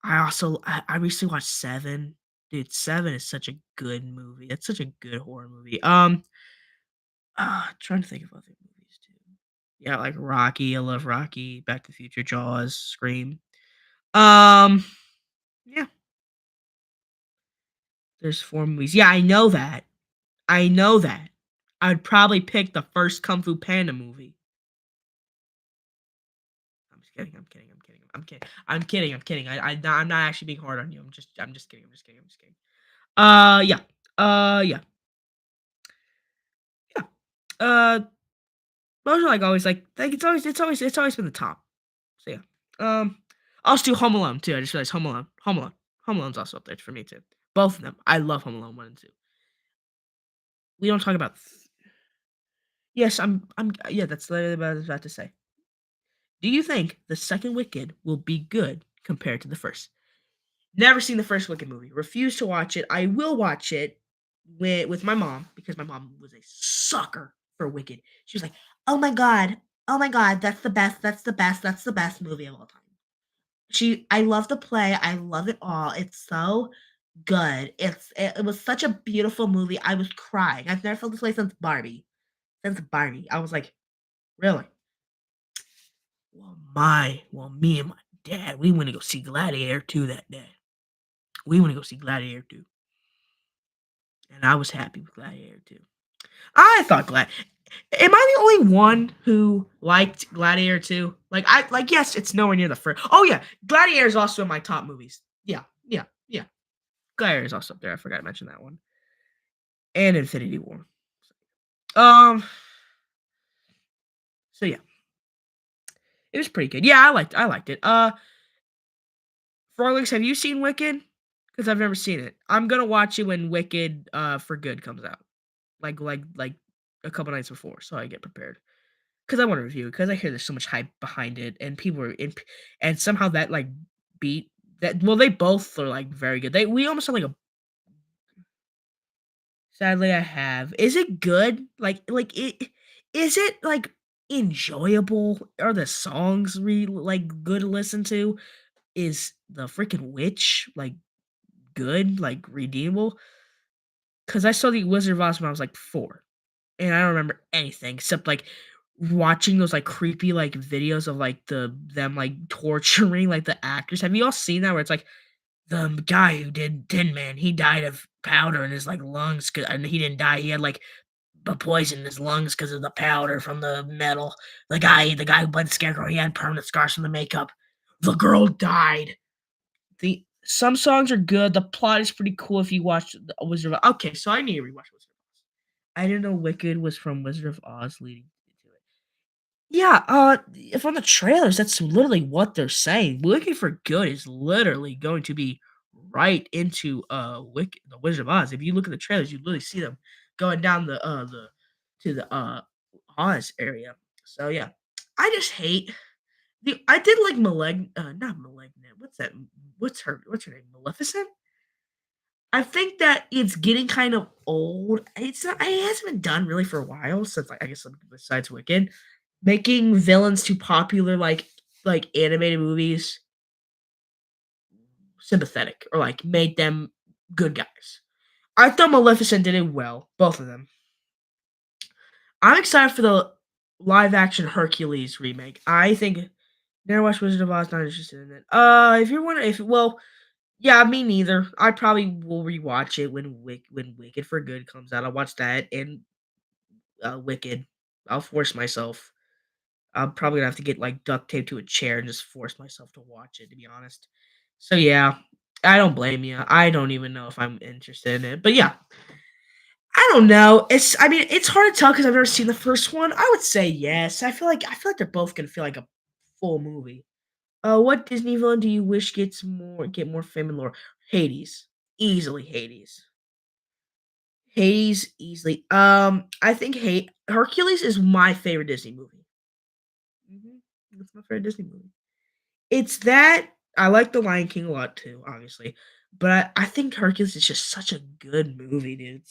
I recently watched Seven. Dude, Seven is such a good movie. It's such a good horror movie. Trying to think of other movies too. Yeah, like Rocky. I love Rocky. Back to the Future, Jaws, Scream. Um, yeah, there's four movies. Yeah, I know that. I know that. I'd probably pick the first Kung Fu Panda movie. I'm just kidding. I'm kidding. I'm kidding. I'm kidding. I'm kidding. I'm not actually being hard on you. I'm just kidding. I'm just kidding. I'm just kidding. Yeah. Yeah. Yeah. Uh, those are like always like it's always been the top. So yeah. Um, I'll also do Home Alone too. I just realized Home Alone's also up there for me too. Both of them. I love Home Alone 1 and 2. We don't talk about. Yes, yeah. That's literally what I was about to say. Do you think the second Wicked will be good compared to the first? Never seen the first Wicked movie. Refuse to watch it. I will watch it with my mom because my mom was a sucker for Wicked. She was like, oh my god, that's the best, that's the best movie of all time." I love the play. I love it all. It's so good. It was such a beautiful movie. I was crying. I've never felt this way since Barbie. Since Barbie, I was like, really? Well, me and my dad, we went to go see Gladiator 2 that day. We went to go see Gladiator 2, and I was happy with Gladiator 2. I thought Glad Am I the only one who liked Gladiator 2? Yes, it's nowhere near the first. Oh yeah, Gladiator is also in my top movies. Yeah, yeah, yeah. Gladiator is also up there. I forgot to mention that one. And Infinity War. Um, so yeah, it was pretty good. Yeah, I liked it. Frolics, have you seen Wicked? Because I've never seen it. I'm gonna watch it when Wicked for Good comes out. Like a couple nights before, so I get prepared. Because I want to review it, because I hear there's so much hype behind it, and people are in, and somehow that like beat that. Well, they both are like very good. We almost have like a. Sadly, I have. Is it good? It is it like enjoyable? Are the songs good to listen to? Is the freaking witch like good, like redeemable? Because I saw the Wizard of Oz when I was like 4. And I don't remember anything except, like, watching those, like, creepy, like, videos of, like, them, like, torturing, like, the actors. Have you all seen that where it's, like, the guy who did Tin Man, he died of powder in his, like, lungs, and he didn't die, he had, like, the poison in his lungs because of the powder from the metal. The guy who played the Scarecrow, he had permanent scars from the makeup. The girl died. Some songs are good, the plot is pretty cool if you watch the Wizard of Oz. Okay, so I need to rewatch Wizard of Oz. I didn't know Wicked was from Wizard of Oz leading into it. Yeah, from the trailers, that's literally what they're saying. Wicked for Good is literally going to be right into Wicked, the Wizard of Oz. If you look at the trailers, you literally see them going down the to the Oz area. So yeah, I just hate I did like not Malignant. What's her name? Maleficent? I think that it's getting kind of old. It hasn't been done really for a while since, like, I guess, like, besides Wicked, making villains too popular, like animated movies sympathetic or like made them good guys. I thought Maleficent did it well, both of them. I'm excited for the live action Hercules remake. I think never watched Wizard of Oz, not interested in it. If you're wondering, if well, yeah, me neither. I probably will rewatch it when Wicked for Good comes out. I'll watch that and Wicked. I'll force myself. I'm probably gonna have to get like duct taped to a chair and just force myself to watch it. To be honest. So yeah, I don't blame you. I don't even know if I'm interested in it, but yeah, I don't know. I mean, it's hard to tell because I've never seen the first one. I would say yes. I feel like they're both gonna feel like a full movie. What Disney villain do you wish get more fame and lore? Hades, easily Hades. Hades easily. I think Hercules is my favorite Disney movie. Mhm. That's my favorite Disney movie. It's that I like The Lion King a lot too, obviously, but I think Hercules is just such a good movie, dude.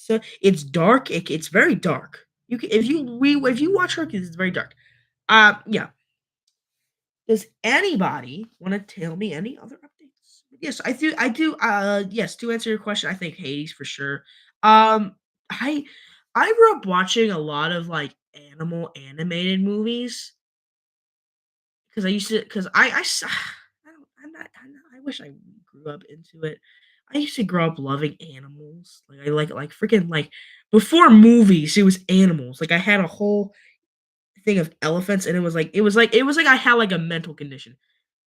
It's dark. It's very dark. If you watch Hercules, it's very dark. Yeah. Does anybody want to tell me any other updates? Yes, I do. I do. Yes. To answer your question, I think Hades for sure. Um, I I grew up watching a lot of like animated movies because I used to because I don't I'm not I wish I grew up into it. I used to grow up loving animals. Like I like freaking like before movies, it was animals. Like I had a whole thing of elephants, and it was like I had like a mental condition.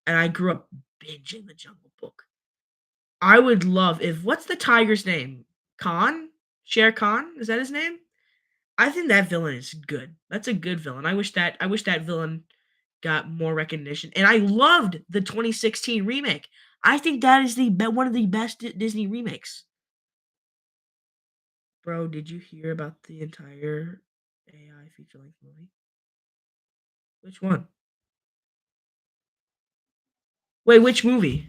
and I grew up binging The Jungle Book. I would love if what's the tiger's name? Khan? Shere Khan? Is that his name? I think that villain is good. That's a good villain. I wish that villain got more recognition. And I loved the 2016 remake. I think that is one of the best Disney remakes. Bro, did you hear about the entire AI feature length movie? Which one? Wait, which movie?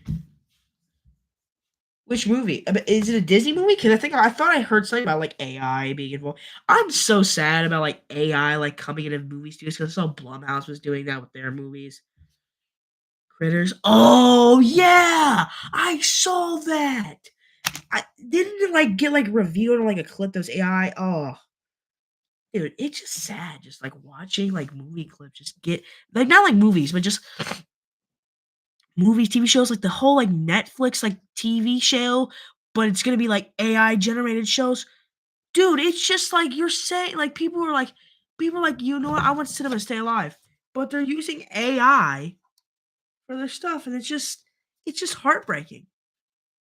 Which movie? Is it a Disney movie? Because I thought I heard something about like AI being involved. I'm so sad about like AI like coming into movie studios because I saw Blumhouse was doing that with their movies. Critters. Oh yeah, I saw that. I didn't it, like get like reviewed on like a clip that was AI. Oh, dude, it's just sad. Just like watching like movie clips, just get like not like movies, but just movies, TV shows, like the whole like Netflix like TV show, but it's gonna be like AI generated shows. Dude, it's just like you're saying, like people are like, you know what? I want cinema to stay alive, but they're using AI for their stuff, and it's just heartbreaking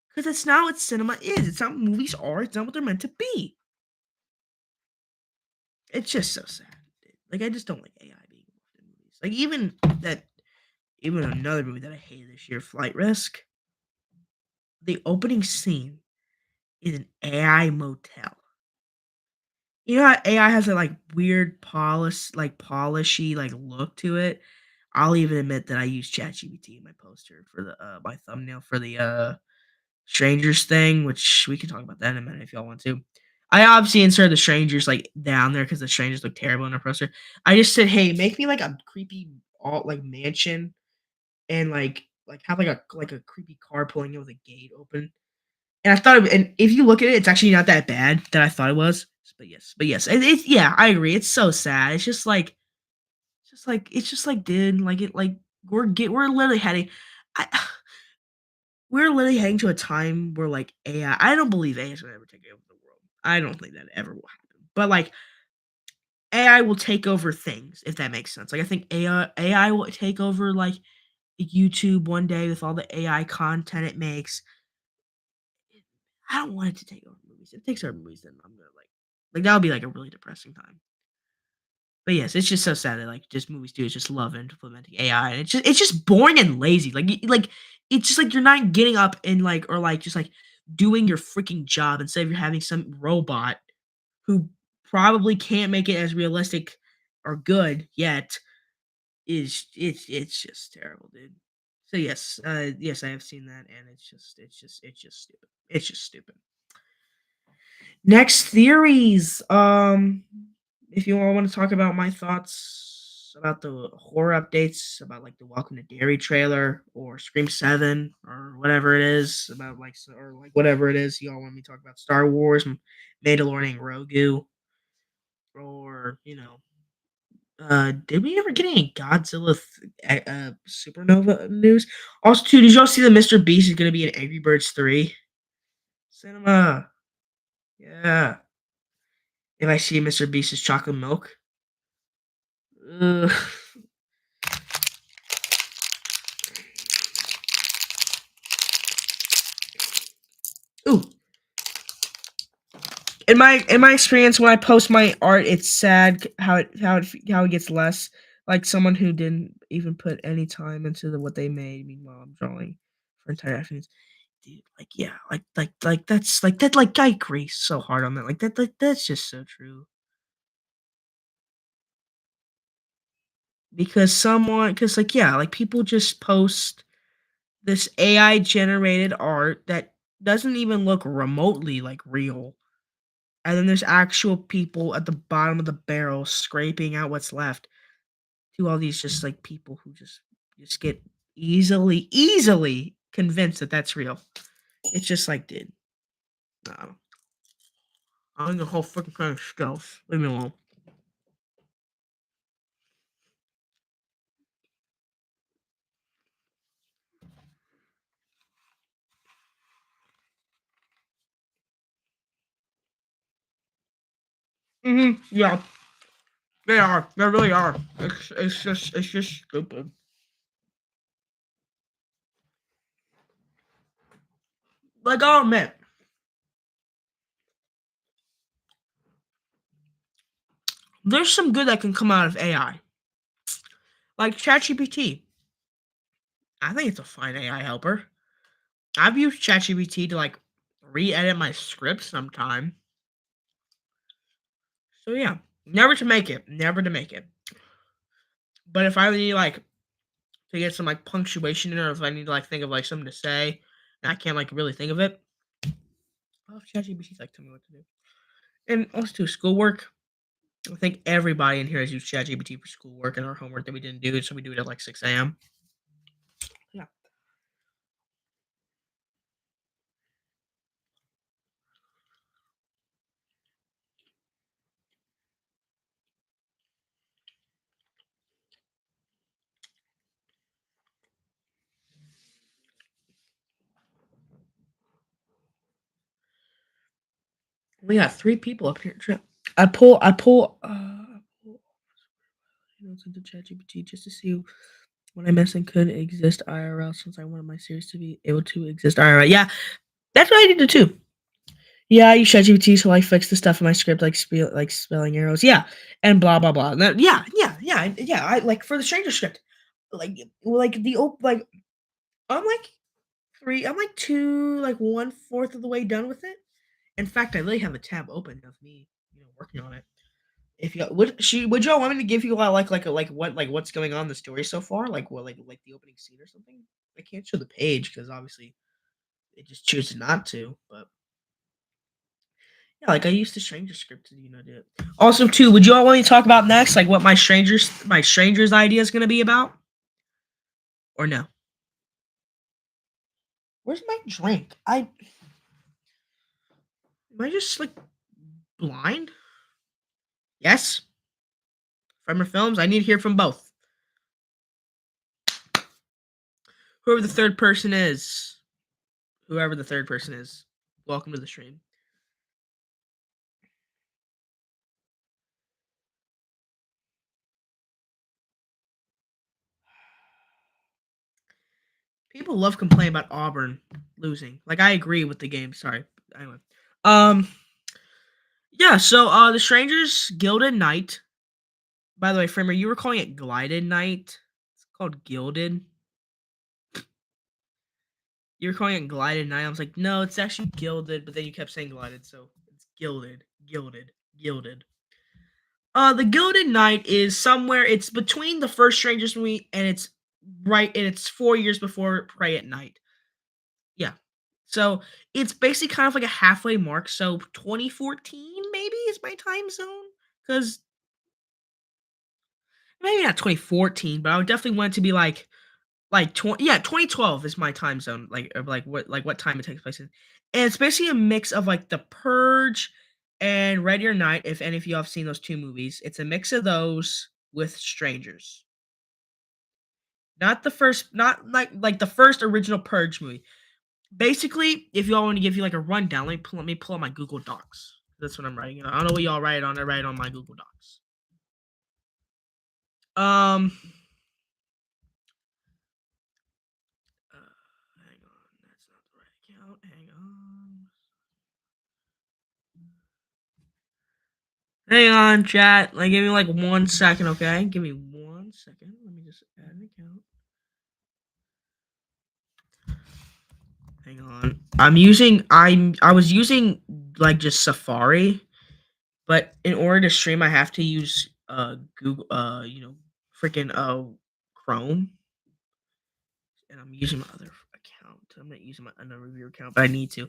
because it's not what cinema is. It's not what movies are. It's not what they're meant to be. It's just so sad. Like I just don't like AI being involved in movies. Like even another movie that I hated this year, Flight Risk. The opening scene is an AI motel. You know how AI has a like weird polishy like look to it. I'll even admit that I use ChatGPT in my poster for the my thumbnail for the strangers thing, which we can talk about that in a minute if y'all want to. I obviously inserted the strangers like down there because the strangers look terrible in our poster. I just said, hey, make me like a creepy alt like mansion and like have like a creepy car pulling in with a gate open. And I thought, and if you look at it, it's actually not that bad that I thought it was. But yes, it's yeah, I agree. It's so sad. It's just like, dude, like it, like we're literally heading, I, we're literally heading to a time where like AI. I don't believe AI is gonna ever take over the world. I don't think that ever will happen. But like AI will take over things if that makes sense. Like I think AI will take over like YouTube one day with all the AI content it makes. I don't want it to take over movies. If it takes over movies, then I'm gonna like that would be like a really depressing time. But yes, it's just so sad that like just movie studios just love implementing AI, and it's just boring and lazy. Like it's just like you're not getting up and like or like just like doing your freaking job instead of you're having some robot who probably can't make it as realistic or good yet. It's just terrible, dude. So yes, yes, I have seen that, and it's just stupid. It's just stupid. Next theories. If you all want to talk about my thoughts about the horror updates, about like the Welcome to Derry trailer or Scream 7 or whatever it is, about like or like whatever it is you all want me to talk about Star Wars, Mandalorian, and Grogu, or did we ever get any Godzilla supernova news? Also, too, did y'all see that Mr. Beast is gonna be in Angry Birds 3? Cinema. Yeah. If I see Mr. Beast's chocolate milk. Ugh. Ooh. In my experience, when I post my art, it's sad how it gets less. Like someone who didn't even put any time into what they made. Meanwhile, I'm drawing for entire afternoons. Dude, like yeah, like that's like that. Like I agree so hard on that. Like that. Like that's just so true. Because like yeah, like people just post this AI generated art that doesn't even look remotely like real. And then there's actual people at the bottom of the barrel scraping out what's left to all these just like people who just get easily convinced that that's real. It's just like, dude, no, I think the whole freaking kind of stuff. Leave me alone. Yeah, they are. They really are. It's just stupid. Like, I'll admit, there's some good that can come out of AI. Like ChatGPT. I think it's a fine AI helper. I've used ChatGPT to like re-edit my scripts sometime. So yeah, never to make it, never to make it. But if I need like to get some like punctuation in, or if I need to like think of like something to say, and I can't like really think of it, I'll have ChatGPT like tell me what to do. And also too, schoolwork. I think everybody in here has used ChatGPT for schoolwork and our homework that we didn't do, so we do it at like 6 a.m. Yeah. We got 3 people up here. I pull notes into ChatGPT just to see what I missing could exist IRL, since I wanted my series to be able to exist IRL. Yeah, that's what I did too. Yeah, I use ChatGPT so I fix the stuff in my script, like spelling errors. Yeah, and blah blah blah. Yeah. I like for the stranger script, like I'm like I'm like two, like 1/4 of the way done with it. In fact, I literally have a tab open of me, working on it. If you would y'all want me to give you what's going on in the story so far, like what like the opening scene or something? I can't show the page because obviously it just chooses not to. But yeah, like I used the stranger script to do it. Also, too, would you all want me to talk about next, like what my strangers idea is gonna be about, or no? Where's my drink? Am I just like blind? Yes. From your films, I need to hear from both. Whoever the third person is, whoever the third person is, welcome to the stream. People love complaining about Auburn losing. Like I agree with the game. Sorry. Anyway. Um yeah, so the Strangers Gilded Knight. By the way, Framer, you were calling it Glided Knight. It's called Gilded. You were calling it Glided Knight. I was like, no, it's actually Gilded, but then you kept saying Glided, so it's Gilded, Gilded, Gilded. The Gilded Knight is somewhere. It's between the first Strangers movie and it's 4 years before Prey at Night. Yeah. So it's basically kind of like a halfway mark. So 2014 maybe is my time zone, because maybe not 2014, but I would definitely want it to be like 2012 is my time zone, like of like what time it takes place in. And it's basically a mix of like The Purge and Ready or Not. If any of you have seen those 2 movies, it's a mix of those with strangers. Not the first, not like the first original Purge movie. Basically, if y'all want to give you like a rundown, let me pull up my Google Docs. That's what I'm writing. I don't know what y'all write on. I write on my Google Docs. Um, hang on, that's not the right account. Hang on, chat. Like, give me like 1 second, okay? Give me 1 second. Let me just add an account. Hang on. I was using like just Safari, but in order to stream, I have to use Google freaking Chrome, and I'm using my other account. I'm not using my another review account, but I need to.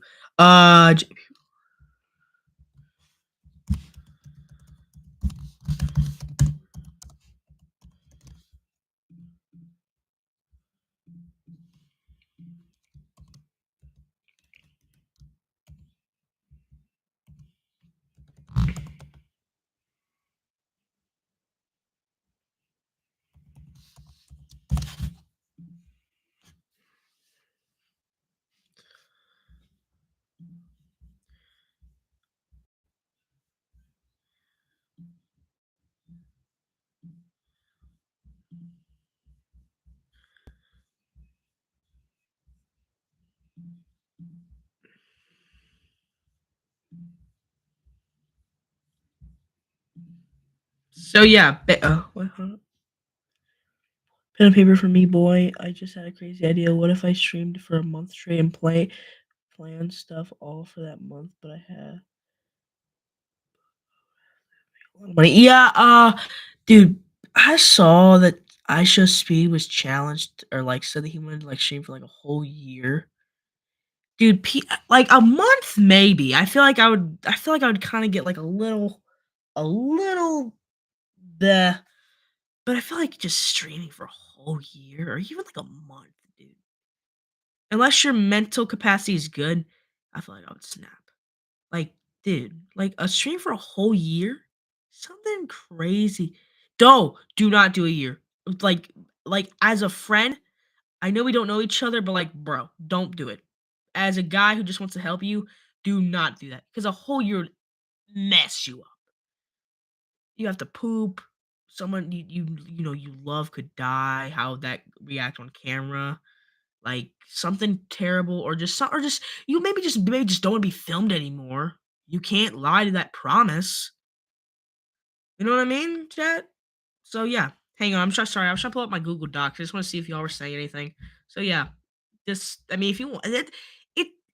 So yeah, what, pen and paper for me, boy. I just had a crazy idea. What if I streamed for a month straight and plan stuff all for that month? But I had a lot of money. Yeah, dude, I saw that Aisha Speed was challenged or like said that he wanted to like stream for like a whole year. Dude, like a month maybe. I feel like I would. I feel like I would kind of get like a little the. But I feel like just streaming for a whole year or even like a month, dude. Unless your mental capacity is good, I feel like I would snap. Like, dude, like a stream for a whole year, something crazy. Do not do a year. Like, like as a friend, I know we don't know each other, but like, bro, don't do it. As a guy who just wants to help you, do not do that because a whole year would mess you up. You have to poop. Someone you love could die. How that react on camera, like something terrible, or just you maybe just don't want to be filmed anymore. You can't lie to that promise. You know what I mean, chat? So yeah, hang on. Sorry. I was trying to pull up my Google Docs. I just want to see if y'all were saying anything. So yeah, just I mean, if you want it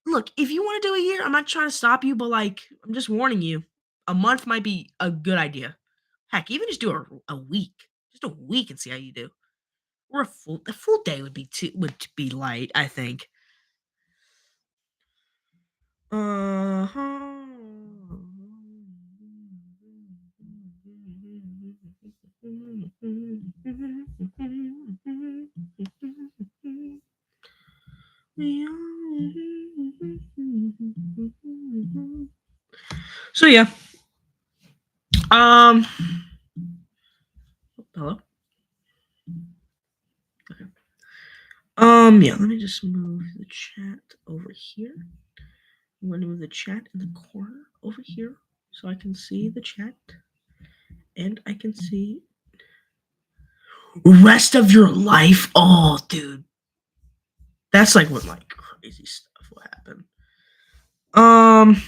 look, if you want to do a year, I'm not trying to stop you, but like I'm just warning you, a month might be a good idea. Heck, even just do a week, just a week, and see how you do. Or a full day would be light, I think. Uh-huh. So yeah. Um Hello? Okay. Yeah, let me just move the chat over here. I'm gonna move the chat in the corner over here so I can see the chat and I can see rest of your life. Oh, dude. That's like what like crazy stuff will happen. Um,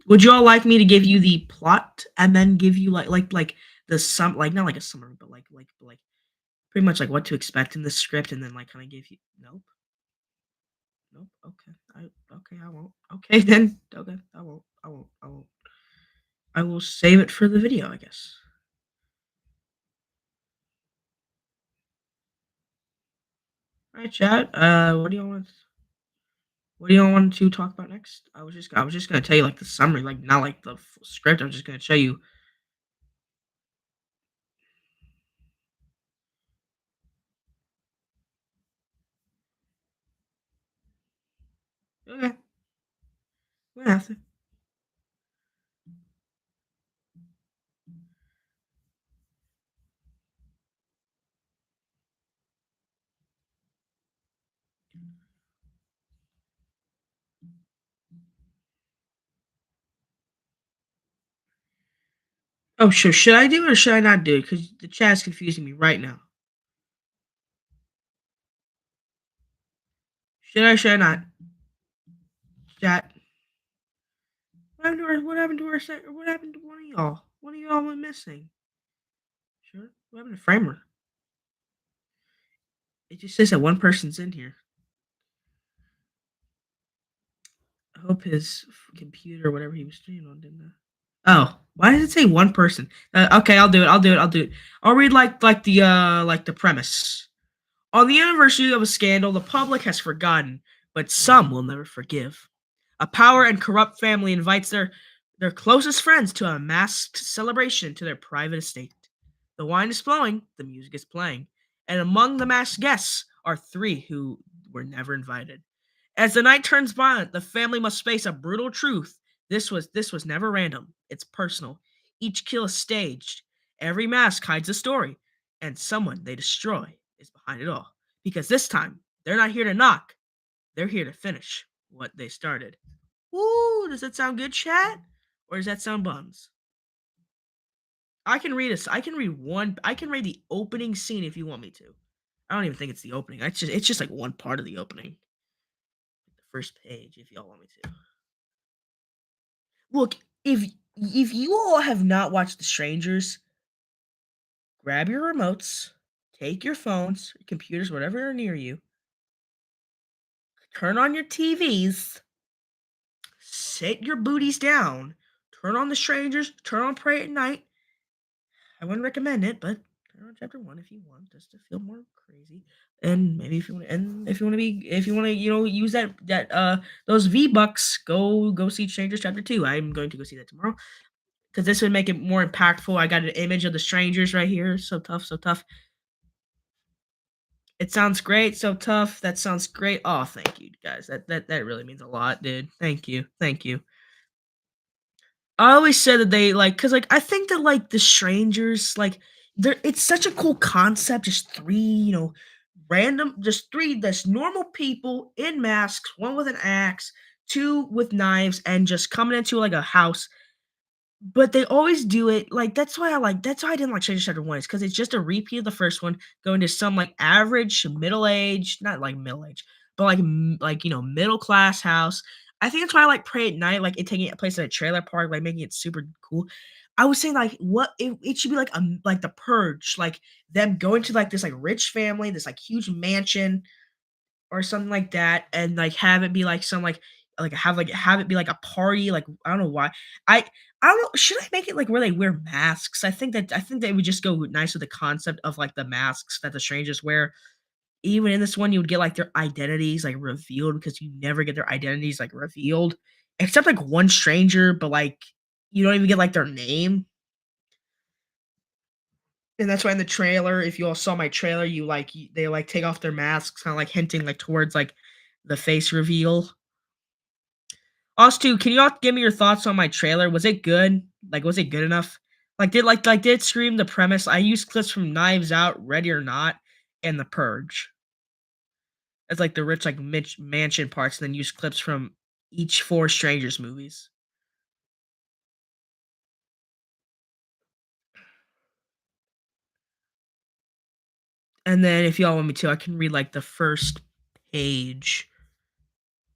would you all like me to give you the plot and then give you like the like not like a summary, but like pretty much like what to expect in the script and then like kind of give you nope. Nope. Okay. I won't. Okay then. Okay. I won't. I won't. I won't. I will save it for the video, I guess. All right, chat. What do you want to talk about next? I was just gonna tell you like the summary, like not like the full script. I'm just gonna show you. Okay. We have to. Oh, sure. Should I do it or should I not do it? Because the chat's confusing me right now. Should I not? Chat. What happened to what happened to one of y'all? One of y'all went missing. Sure. What happened to Framer? It just says that one person's in here. I hope his computer, whatever he was streaming on, didn't. Oh, why did it say one person? Okay, I'll do it. I'll do it. I'll do it. I'll read like the premise. On the anniversary of a scandal the public has forgotten, but some will never forgive. A power and corrupt family invites their closest friends to a masked celebration to their private estate. The wine is flowing, the music is playing, and among the masked guests are three who were never invited. As the night turns violent, the family must face a brutal truth. This was never random. It's personal. Each kill is staged. Every mask hides a story, and someone they destroy is behind it all. Because this time, they're not here to knock. They're here to finish what they started. Ooh, does that sound good, chat? Or does that sound buns? I can read one. I can read the opening scene if you want me to. I don't even think it's the opening. It's just like one part of the opening, the first page. If y'all want me to. Look, if you all have not watched The Strangers, grab your remotes, take your phones, computers, whatever are near you, turn on your TVs, sit your booties down, turn on The Strangers, turn on Pray at Night. I wouldn't recommend it, but turn on chapter one if you want, just to feel more crazy. And maybe if you want, and if you want to, use those V bucks, go see Strangers chapter two. I'm going to go see that tomorrow because this would make it more impactful. I got an image of the strangers right here. So tough, so tough. It sounds great, so tough. That sounds great. Oh, thank you guys. That really means a lot, dude. Thank you, thank you. I always said that they like, cause like I think that like the strangers, like they're it's such a cool concept. Just three, just three just normal people in masks, one with an axe, two with knives, and just coming into like a house. But they always do it like that's why I didn't like Stranger Chapter 1 is because it's just a repeat of the first one, going to some, like, average middle age not, like, middle age, but, like, middle class house. I think that's why I like Pray at Night, like, it taking place at a trailer park, like, making it super cool. I was saying, like, what it should be like The Purge, like, them going to, like, this, like, rich family, this, like, huge mansion, or something like that, and, like, have it be, like, some, have it be, like, a party, like, I don't know why. I I don't know, should I make it, like, where they wear masks? I think they would just go nice with the concept of, like, the masks that the strangers wear. Even in this one, you would get, like, their identities, like, revealed because you never get their identities, like, revealed, except, like, one stranger, but, like, you don't even get, like, their name. And that's why in the trailer, if you all saw my trailer, they, like, take off their masks, kinda, like, hinting, like, towards, like, the face reveal. Also, too, can you all give me your thoughts on my trailer? Was it good? Like, was it good enough? Did Scream the premise? I used clips from Knives Out, Ready or Not, and The Purge as, like, the rich, like, Mitch mansion parts, and then use clips from each 4 Strangers movies. And then if y'all want me to, I can read, like, the first page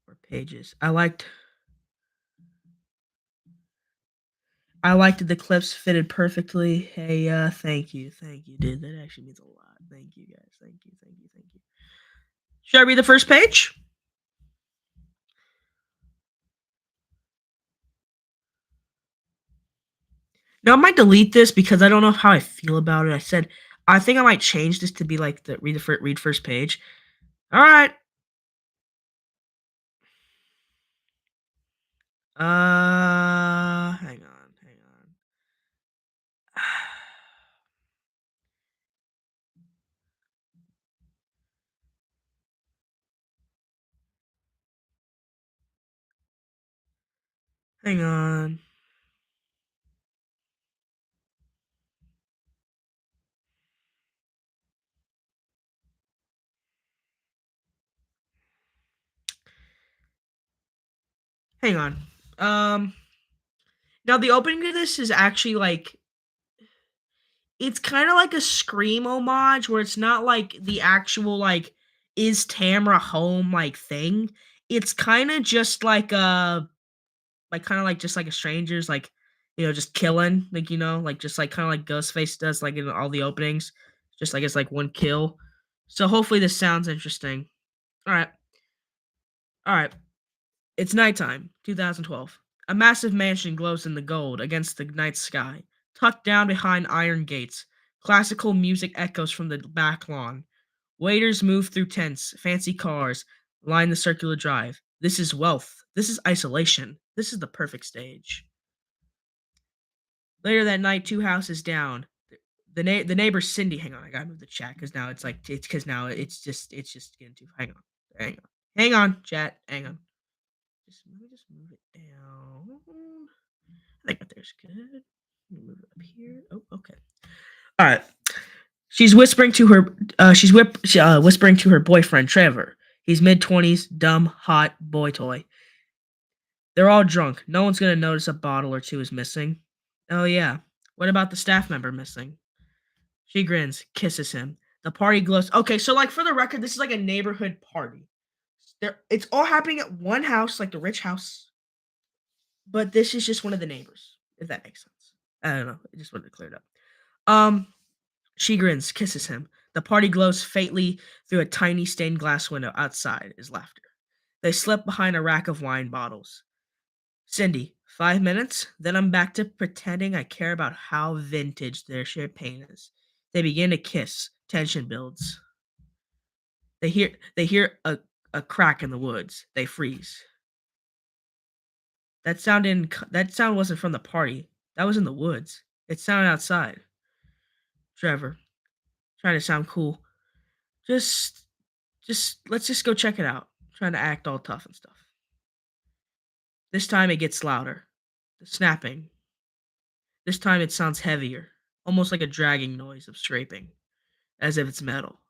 or pages. I liked that the clips fitted perfectly. Hey, thank you, dude. That actually means a lot. Thank you, guys. Thank you, thank you, thank you. Should I read the first page? Now I might delete this because I don't know how I feel about it. I think I might change this to be like the read first page. All right. Hang on, hang on. Hang on. Hang on. Um Now the opening to this is actually like it's kind of like a Scream homage where it's not like the actual like is Tamara home like thing. It's kind of just like kind of like just like a stranger's like just killing like like just like kind of like Ghostface does like in all the openings, just like it's like one kill. So hopefully this sounds interesting. All right, all right. It's nighttime, 2012. A massive mansion glows in the gold against the night sky, tucked down behind iron gates. Classical music echoes from the back lawn. Waiters move through tents, fancy cars line the circular drive. This is wealth. This is isolation. This is the perfect stage. Later that night, two houses down. The neighbor Cindy. Hang on, I gotta move the chat because now it's because now it's just getting too. Hang on, chat. Hang on. Let me just move it down. I think that there's good. Let me move it up here. Oh, okay. All right. She's whispering to her. Whispering to her boyfriend Trevor. He's mid-20s, dumb, hot boy toy. They're all drunk. No one's gonna notice a bottle or two is missing. Oh yeah. What about the staff member missing? She grins, kisses him. The party glows. Okay, so like for the record, this is like a neighborhood party. It's all happening at one house, like the rich house, but this is just one of the neighbors. If that makes sense. I don't know. I just wanted to clear it up. Um, She grins, kisses him. The party glows faintly through a tiny stained glass window. Outside is laughter. They slip behind a rack of wine bottles. Cindy, 5 minutes, then I'm back to pretending I care about how vintage their champagne is. They begin to kiss. Tension builds. They hear a crack in the woods. They freeze. That sound wasn't from the party. That was in the woods. It sounded outside. Trevor, trying to sound cool. Just let's just go check it out. Trying to act all tough and stuff. This time it gets louder. The snapping. This time it sounds heavier, almost like a dragging noise of scraping, as if it's metal.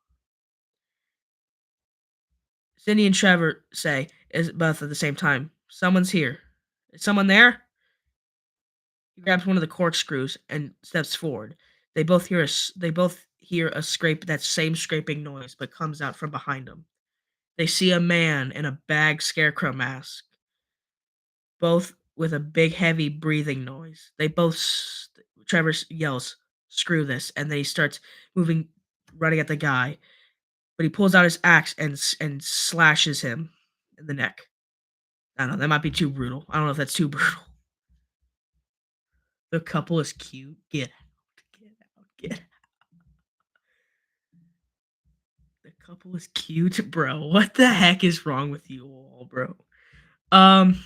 Cindy and Trevor say, is both at the same time, "Someone's here. Is someone there?" He grabs one of the corkscrews and steps forward. They both hear a scrape, that same scraping noise, but comes out from behind them. They see a man in a bag scarecrow mask, both with a big heavy breathing noise. Trevor yells, "Screw this," and then he starts moving, running at the guy. But he pulls out his axe and slashes him in the neck. I don't know. That might be too brutal. I don't know if that's too brutal. The couple is cute. Get out. Get out. Get out. The couple is cute, bro. What the heck is wrong with you all, bro? Um,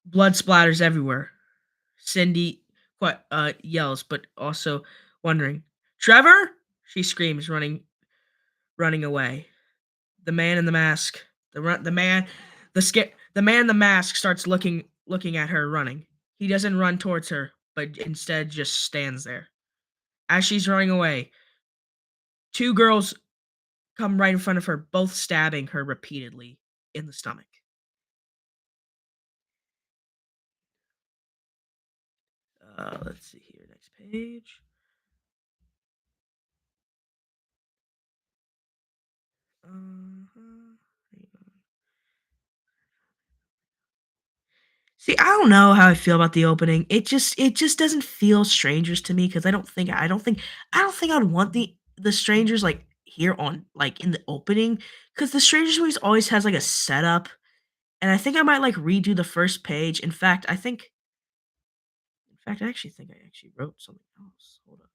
Blood splatters everywhere. Cindy yells, but also wondering. Trevor! She screams, running away. The man in the mask, the man, the man in the mask starts looking at her running. He doesn't run towards her, but instead just stands there. As she's running away, two girls come right in front of her, both stabbing her repeatedly in the stomach. Let's see here. Next page. Uh-huh. See, I don't know how I feel about the opening. It just doesn't feel strangers to me because I don't think I'd want the strangers like here on like in the opening because the strangers movies always has like a setup, and I think I might like redo the first page. In fact, I actually think I actually wrote something else. Hold up.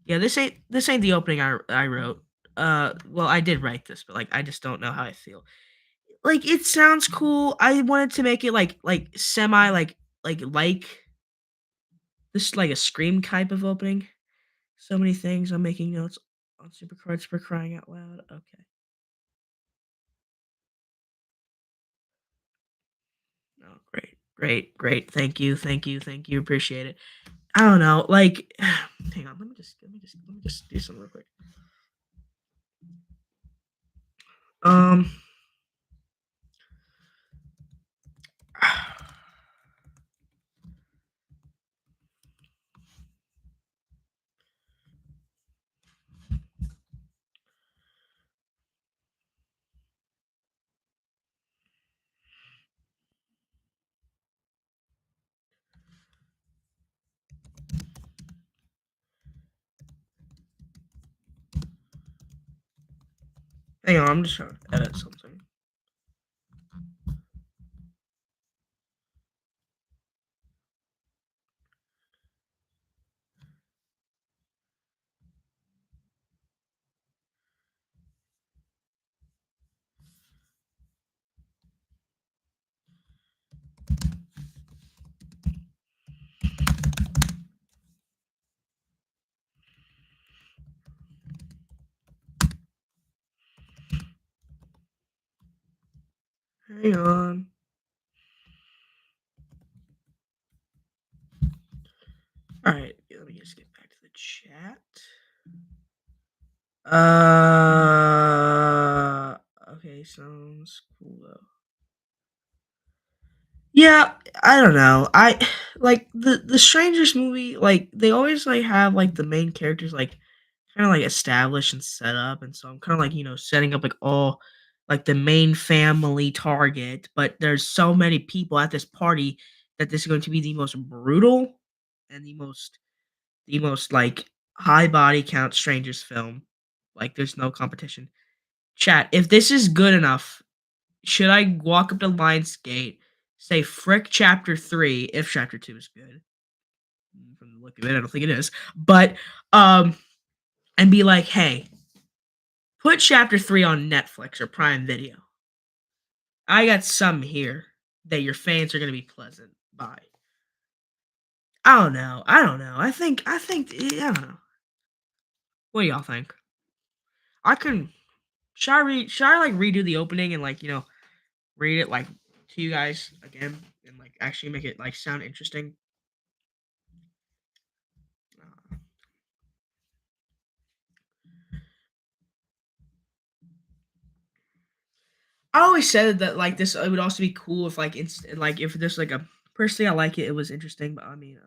Yeah, this ain't the opening I wrote. Well, I did write this, but like I just don't know how I feel. Like it sounds cool. I wanted to make it like semi like this like a scream type of opening. So many things. I'm making notes on supercards for crying out loud. Okay. Oh, great, great, great. Thank you, thank you, thank you. Appreciate it. I don't know. Like, hang on. Let me just do something real quick. Um. Hang on. I'm just trying to edit something. Hang on. All right. Let me just get back to the chat. Okay, sounds cool though. Yeah, I don't know. I like the Strangers movie. Like they always like have like the main characters like kind of like established and set up, and so I'm kind of like setting up like all like the main family target. But there's so many people at this party, that this is going to be the most brutal and the most like high body count strangers film. Like there's no competition. Chat, if this is good enough, should I walk up to Lionsgate, say frick chapter 3 if chapter 2 is good? From the look of it, I don't think it is. But and be like, "Hey, put chapter 3 on Netflix or Prime Video. I got some here that your fans are going to be pleasant by." I don't know. I don't know. I don't know. What do y'all think? I can should I like redo the opening and like, read it like to you guys again and like actually make it like sound interesting? Uh, I always said that like this it would also be cool if like like if there's like a personally I like it. It was interesting, but I mean,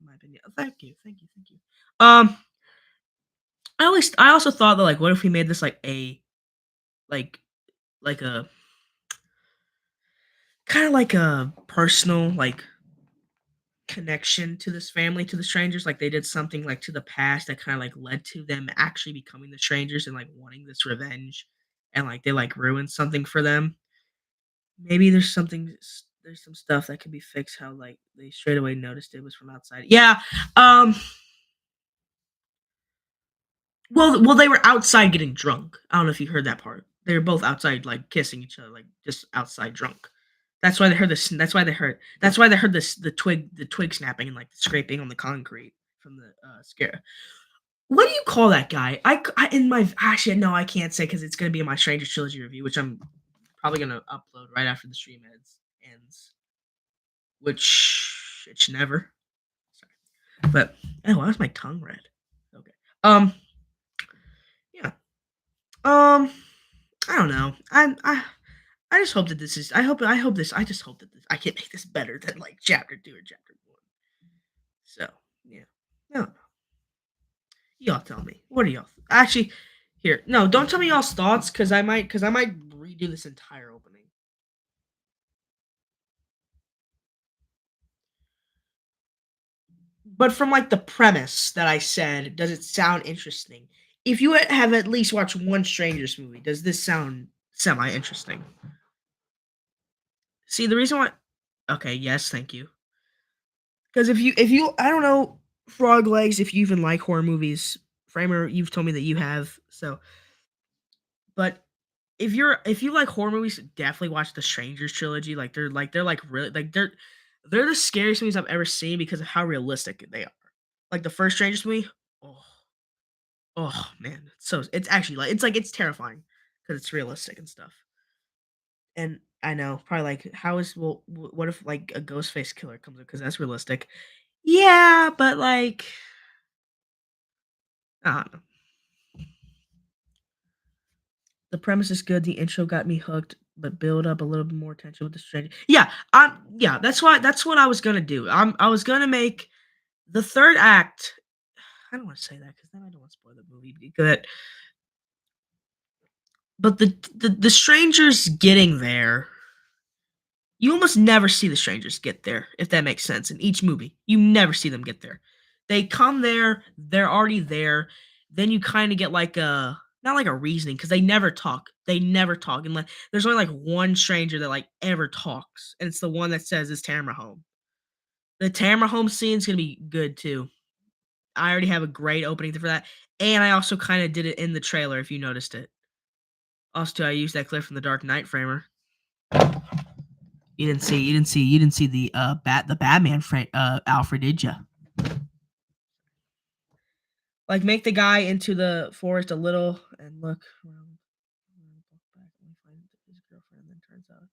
in my opinion. Thank you, thank you, thank you. Um, I also thought that like, what if we made this like a like like a kind of like a personal like connection to this family, to the strangers. Like they did something like to the past that kind of like led to them actually becoming the strangers and like wanting this revenge, and like they like ruined something for them. Maybe there's some stuff that can be fixed. How like they straight away noticed it was from outside. Yeah. Um. Well, they were outside getting drunk. I don't know if you heard that part. They were both outside, like kissing each other, like just outside drunk. That's why they heard this. That's why they heard. That's why they heard this. The twig snapping and like the scraping on the concrete from the scare. What do you call that guy? In my actually no, I can't say because it's gonna be in my Stranger Trilogy review, which I'm probably gonna upload right after the stream ends, which it's never. Sorry, but oh, why is my tongue red? Okay. Yeah. I don't know. I just hope that this is. I hope this. I just hope that this. I can make this better than like chapter 2 or chapter 1. So yeah. No, y'all tell me. What are y'all? Actually, here. No, don't tell me y'all's thoughts because I might redo this entire opening. But from like the premise that I said, does it sound interesting? If you have at least watched one Strangers movie, does this sound semi interesting? See, the reason why. Okay, yes, thank you. Because if you I don't know Frog Legs if you even like horror movies. Framer, you've told me that you have. So, but if you like horror movies, definitely watch the Strangers trilogy. They're like really like they're the scariest movies I've ever seen because of how realistic they are. Like the first Strangers movie, oh man, it's actually like it's terrifying because it's realistic and stuff. And I know probably like how is well what if like a ghost face killer comes up because that's realistic. Yeah, but like I don't know. The premise is good. The intro got me hooked, but build up a little bit more tension with the stranger. Yeah. That's what I was gonna do. I was gonna make the third act. I don't want to say that because then I don't want to spoil the movie. But the strangers getting there, you almost never see the strangers get there, if that makes sense. In each movie, you never see them get there. They come there, they're already there. Then you kind of get like a not like a reasoning because they never talk. They never talk, and like there's only like one stranger that like ever talks, and it's the one that says is Tamara home. The Tamara home scene's gonna be good too. I already have a great opening for that, and I also kind of did it in the trailer if you noticed it. Also, I used that clip from the Dark Knight framer. You didn't see the the Batman Alfred, did you? Like make the guy into the forest a little and look around back and find his girlfriend, then turns out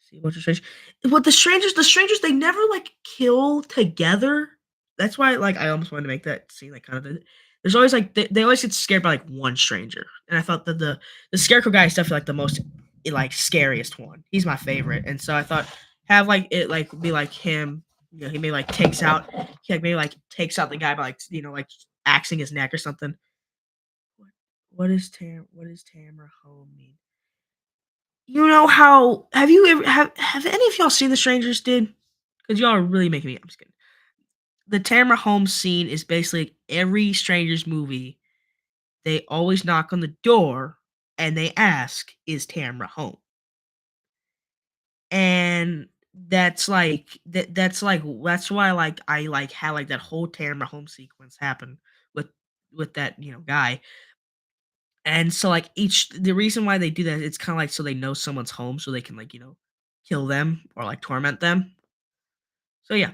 see what's the strange. What the strangers they never like kill together. That's why like I almost wanted to make that scene like kind of there's always like they always get scared by like one stranger. And I thought that the scarecrow guy is definitely like the most like scariest one. He's my favorite. And so I thought have like it like be like him, he may like takes out he like maybe like takes out the guy by like like axing his neck or something. What what does Tamara home mean? You know how have you ever have any of y'all seen The Strangers, dude? Because y'all are really making me. I'm just kidding. The Tamara home scene is basically every Stranger's movie. They always knock on the door and they ask, "Is Tamara home?" And that's why I like had like that whole Tamara home sequence happen with that guy. And so like each the reason why they do that, it's kind of like so they know someone's home so they can like kill them or like torment them. So yeah,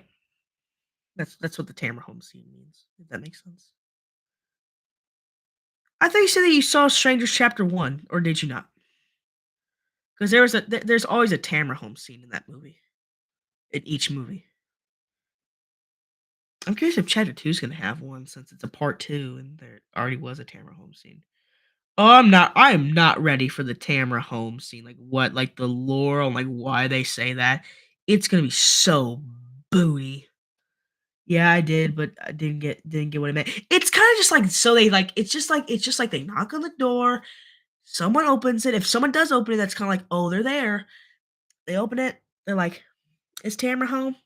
that's what the Tamara home scene means. If that makes sense. I thought you said that you saw Strangers Chapter One, or did you not? Because there's always a Tamara home scene in that movie. In each movie. I'm curious if Chapter Two is gonna have one since it's a part two and there already was a Tamara home scene. Oh, I am not ready for the Tamara home scene. Like what like the lore on like why they say that. It's gonna be so booty. Yeah, I did, but I didn't get what I meant. It's kinda just like so they like it's just like they knock on the door, someone opens it. If someone does open it, that's kinda like, "Oh, they're there." They open it, they're like, "Is Tamara home?"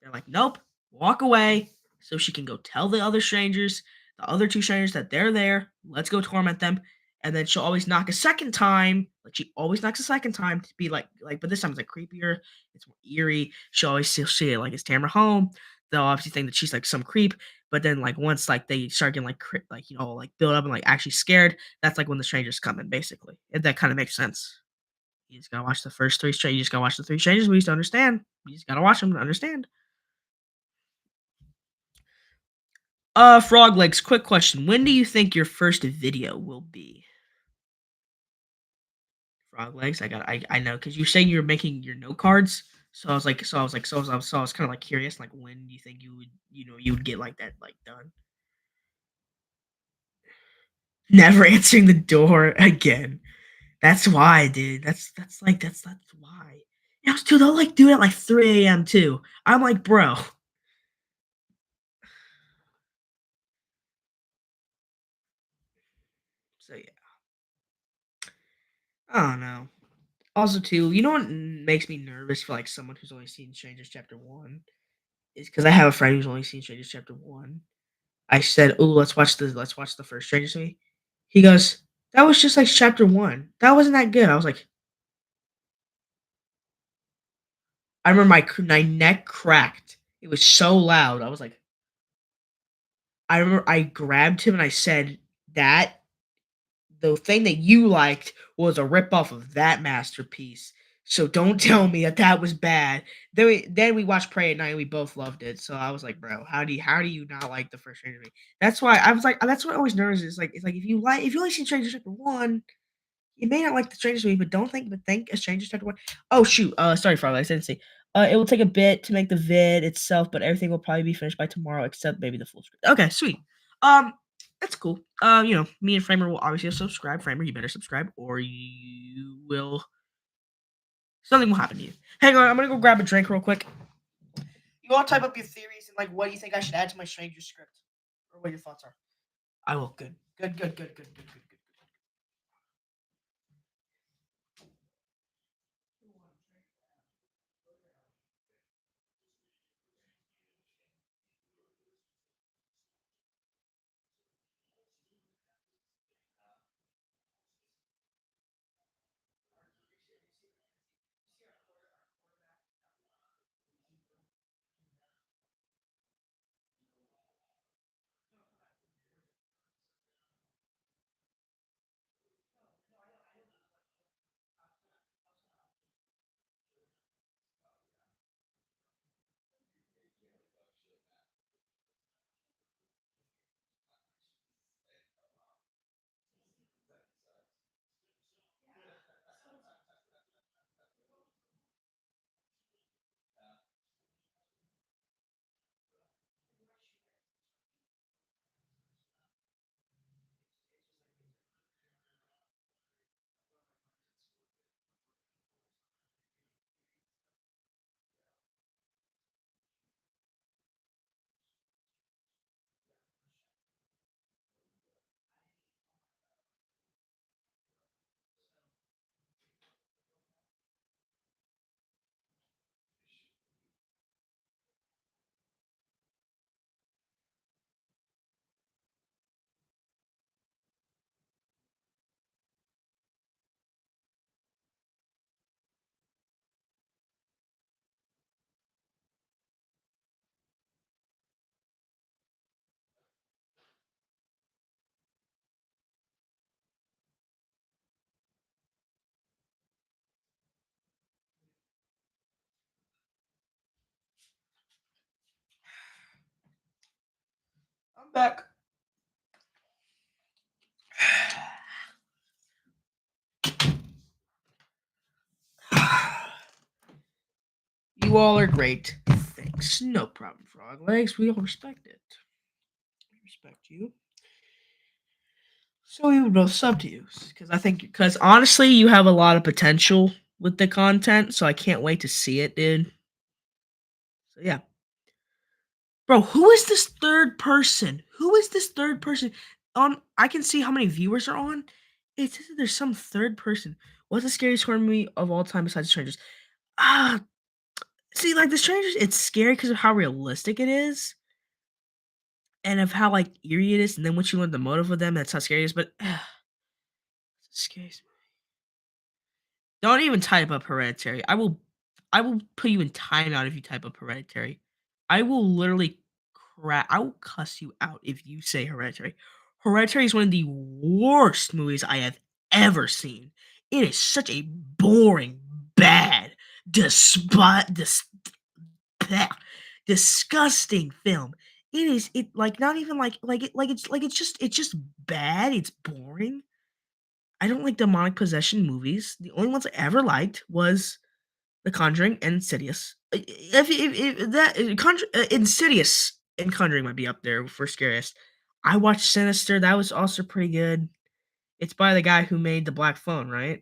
They're like, "Nope, walk away," so she can go tell the other two strangers that they're there. Let's go torment them. And then she'll always knock a second time. Like she always knocks a second time to be but this time it's like creepier. It's more eerie. She'll see it like it's Tamara home. They'll obviously think that she's like some creep. But then like once like they start getting like like build up and like actually scared, that's like when the strangers come in basically. And that kind of makes sense. You just gotta watch the first three strangers. You just gotta watch the three strangers movies to understand. You just gotta watch them to understand. Frog Legs, quick question. When do you think your first video will be? Frog Legs, I know because you're saying you're making your note cards. So I was kind of like curious, like when do you think you would get like that like done? Never answering the door again. That's why, dude. That's why. Yeah, dude, they'll like do it at like 3 a.m. too. I'm like, bro. So yeah, I don't know. Also, too, you know what makes me nervous for like someone who's only seen Strangers Chapter One is because I have a friend who's only seen Strangers Chapter One. I said, "Oh, let's watch the first Strangers movie." He goes, "That was just like Chapter One. That wasn't that good." I was like, I remember my neck cracked. It was so loud. I was like, I remember I grabbed him and I said, "That the thing that you liked was a ripoff of that masterpiece. So don't tell me that that was bad." Then we watched Prey at Night and we both loved it. So I was like, bro, how do you not like the first Stranger Things? That's why I was like that's what always nervous is like it's like if you only seen Stranger Chapter One, you may not like the Strangers movie, but think a Stranger Chapter One. Oh shoot, sorry Farley, I didn't see. It will take a bit to make the vid itself, but everything will probably be finished by tomorrow, except maybe the full script. Okay, sweet. Um, that's cool. Me and Framer will obviously subscribe. Framer, you better subscribe, or you will something will happen to you. Hang on, I'm gonna go grab a drink real quick. You all type up your theories and like what do you think I should add to my Stranger script, or what your thoughts are. I will. Good. Good. Good. Good. Good. Good. Good. Good. back. You all are great. Thanks. No problem, Frog Legs. We all respect it. We respect you. So we would both sub to you because honestly, you have a lot of potential with the content. So I can't wait to see it, dude. So yeah, bro. Who is this third person? Who is this third person? On I can see how many viewers are on. It says that there's some third person. What's the scariest horror movie of all time besides Strangers? Ah, see, like The Strangers, it's scary because of how realistic it is and of how like eerie it is. And then once you learn the motive of them, that's how scary it is. But scary. Don't even type up Hereditary. I will put you in timeout if you type up Hereditary. I will literally I will cuss you out if you say Hereditary. Hereditary is one of the worst movies I have ever seen. It is such a boring, bad, despot dis bleh, disgusting film. It is it like not even it's just bad, it's boring. I don't like demonic possession movies. The only ones I ever liked was The Conjuring and Insidious. If that Insidious and Conjuring might be up there for scariest. I watched Sinister. That was also pretty good. It's by the guy who made the Black Phone, right?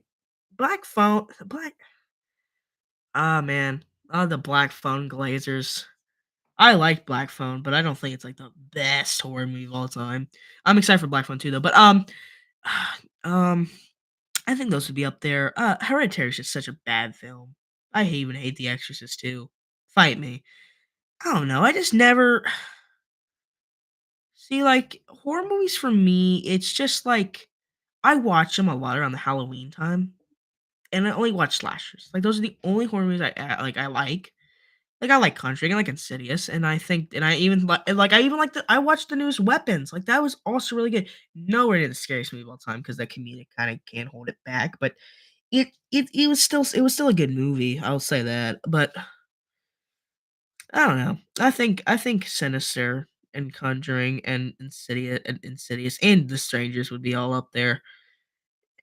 Black Phone, Black. Ah man, the Black Phone Glazers. I like Black Phone, but I don't think it's like the best horror movie of all time. I'm excited for Black Phone too, though. But um, I think those would be up there. Hereditary is just such a bad film. I even hate The Exorcist too. Fight me. I don't know. I just never see like horror movies for me. It's just like I watch them a lot around the Halloween time, and I only watch slashers. Like those are the only horror movies I like. I like. Like I like Conjuring, I like Insidious, and I think, and I even like I even like the I watched the newest Weapons. Like that was also really good. Nowhere near the scariest movie of all time because that comedic kind of can't hold it back, but it was still a good movie, I'll say that, but I don't know. I think Sinister and Conjuring and Insidious and The Strangers would be all up there.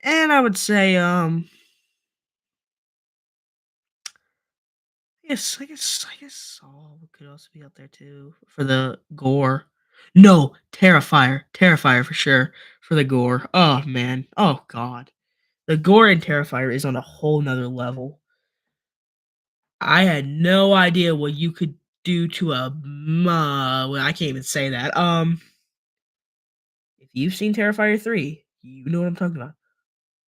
And I would say, I guess Saw could also be up there too for the gore. No, Terrifier for sure for the gore. Oh man, oh god, the gore in Terrifier is on a whole nother level. I had no idea what you could do to a well, I can't even say that. If you've seen Terrifier 3, you know what I'm talking about.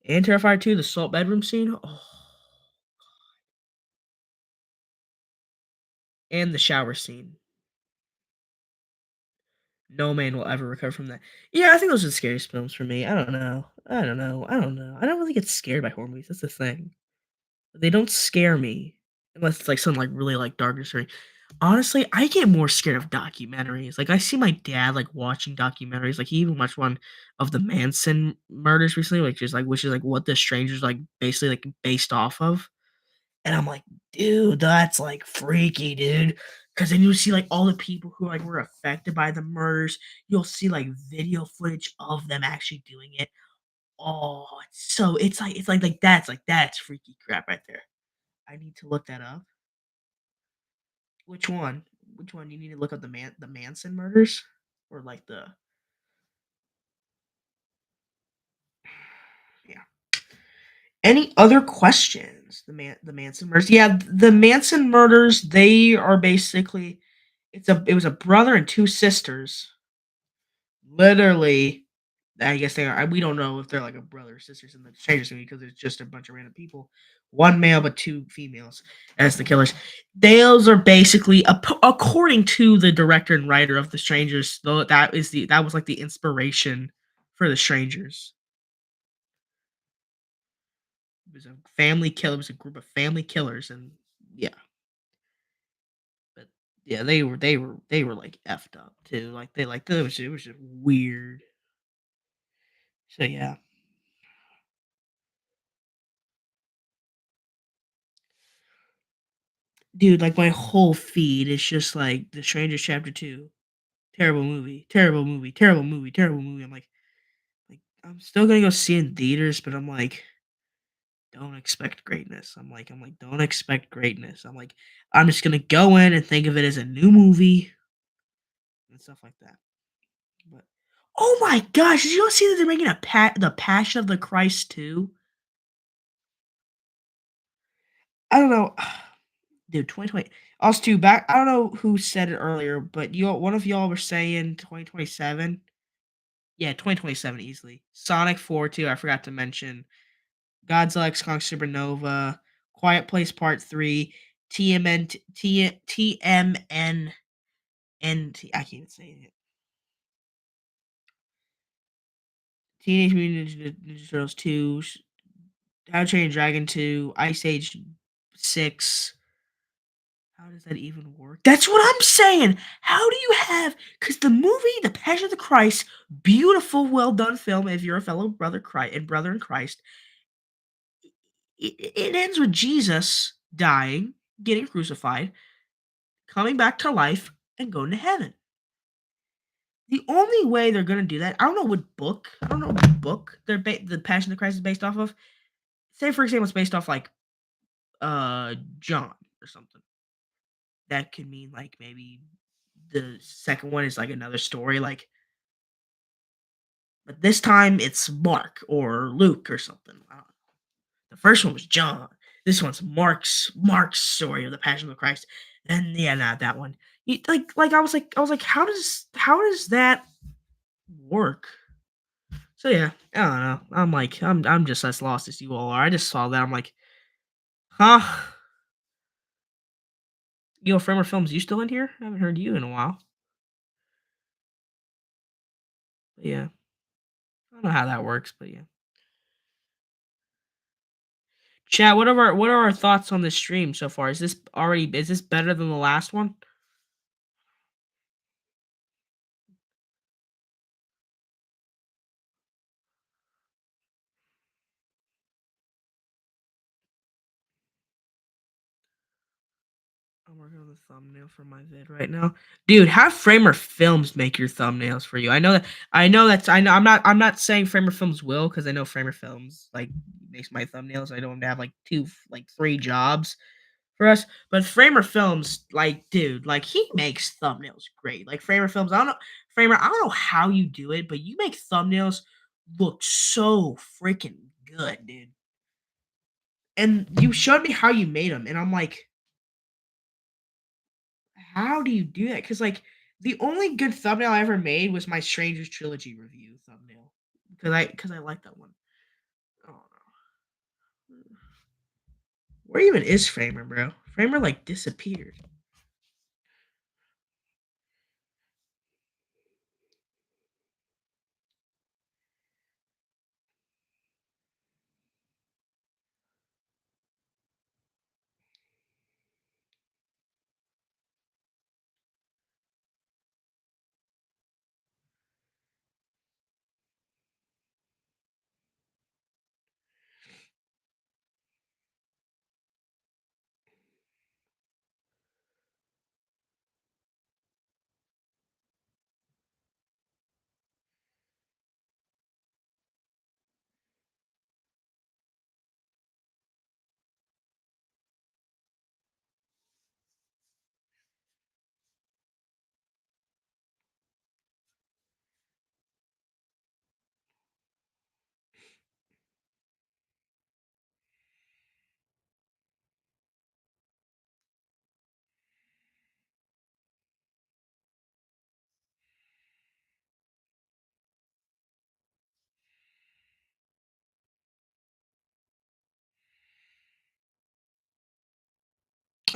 And Terrifier 2, the salt bedroom scene. Oh, and the shower scene. No man will ever recover from that. Yeah, I think those are the scariest films for me. I don't know. I don't know. I don't know. I don't really get scared by horror movies. That's the thing. They don't scare me unless it's like something like really like dark or scary. Honestly, I get more scared of documentaries. Like I see my dad like watching documentaries. Like he even watched one of the Manson murders recently, which is like what the strangers like basically like based off of. And I'm like, dude, that's like freaky, dude. Cause then you see like all the people who like were affected by the murders. You'll see like video footage of them actually doing it. Oh, it's like that's freaky crap right there. I need to look that up. Which one? Which one? You need to look up the Manson murders, or like the yeah. Any other questions? The Manson murders. Yeah, the Manson murders. They are basically it was a brother and two sisters. Literally, I guess they are. We don't know if they're like a brother or sisters in the Strangers movie because it's just a bunch of random people. One male but two females as the killers. Those are basically, according to the director and writer of The Strangers, though that was like the inspiration for The Strangers. It was a family killer. It was a group of family killers, and yeah, but yeah, they were like effed up too. Like it was just weird. So yeah. Dude, like my whole feed is just like The Strangers Chapter 2, terrible movie, terrible movie, terrible movie, terrible movie. Like I'm still gonna go see it in theaters, but I'm like, don't expect greatness. I'm like, don't expect greatness. I'm like, I'm just gonna go in and think of it as a new movie and stuff like that. But oh my gosh, did you all see that they're making the Passion of the Christ too? I don't know. Dude, 2020. Also, too, back. I don't know who said it earlier, but one of y'all were saying 2027. Yeah, 2027 easily. Sonic 4 too. I forgot to mention Godzilla X Kong Supernova, Quiet Place Part 3, TMN, TMNNT. I can't even say it. Teenage Mutant Ninja Turtles 2, How to Train Your Dragon 2, Ice Age 6. How does that even work? That's what I'm saying. How do you have? Because the movie, The Passion of the Christ, beautiful, well done film. If you're a fellow brother Christ and brother in Christ, it ends with Jesus dying, getting crucified, coming back to life, and going to heaven. The only way they're gonna do that, I don't know what book. I don't know what book the Passion of the Christ is based off of. Say, for example, it's based off like John or something. That could mean like maybe the second one is like another story, like but this time it's Mark or Luke or something. I don't know. The first one was John. This one's Mark's story of the Passion of the Christ. And yeah, not that one. Like I was like, how does that work? So yeah, I don't know. I'm just as lost as you all are. I just saw that. I'm like, huh? Yo, Framer Films, you still in here? I haven't heard you in a while. But yeah, I don't know how that works, but yeah. Chat, what are our thoughts on this stream so far? Is this better than the last one? I'm working on the thumbnail for my vid right now. Dude, have Framer Films make your thumbnails for you. I know I'm not saying Framer Films will, because I know Framer Films like makes my thumbnails. I don't have like three jobs for us. But Framer Films, like, dude, like he makes thumbnails great. Like Framer Films, I don't know how you do it, but you make thumbnails look so freaking good, dude. And you showed me how you made them, and I'm like, how do you do that? Because like the only good thumbnail I ever made was my Strangers Trilogy review thumbnail. Because I like that one. Oh no. Where even is Framer, bro? Framer like disappeared.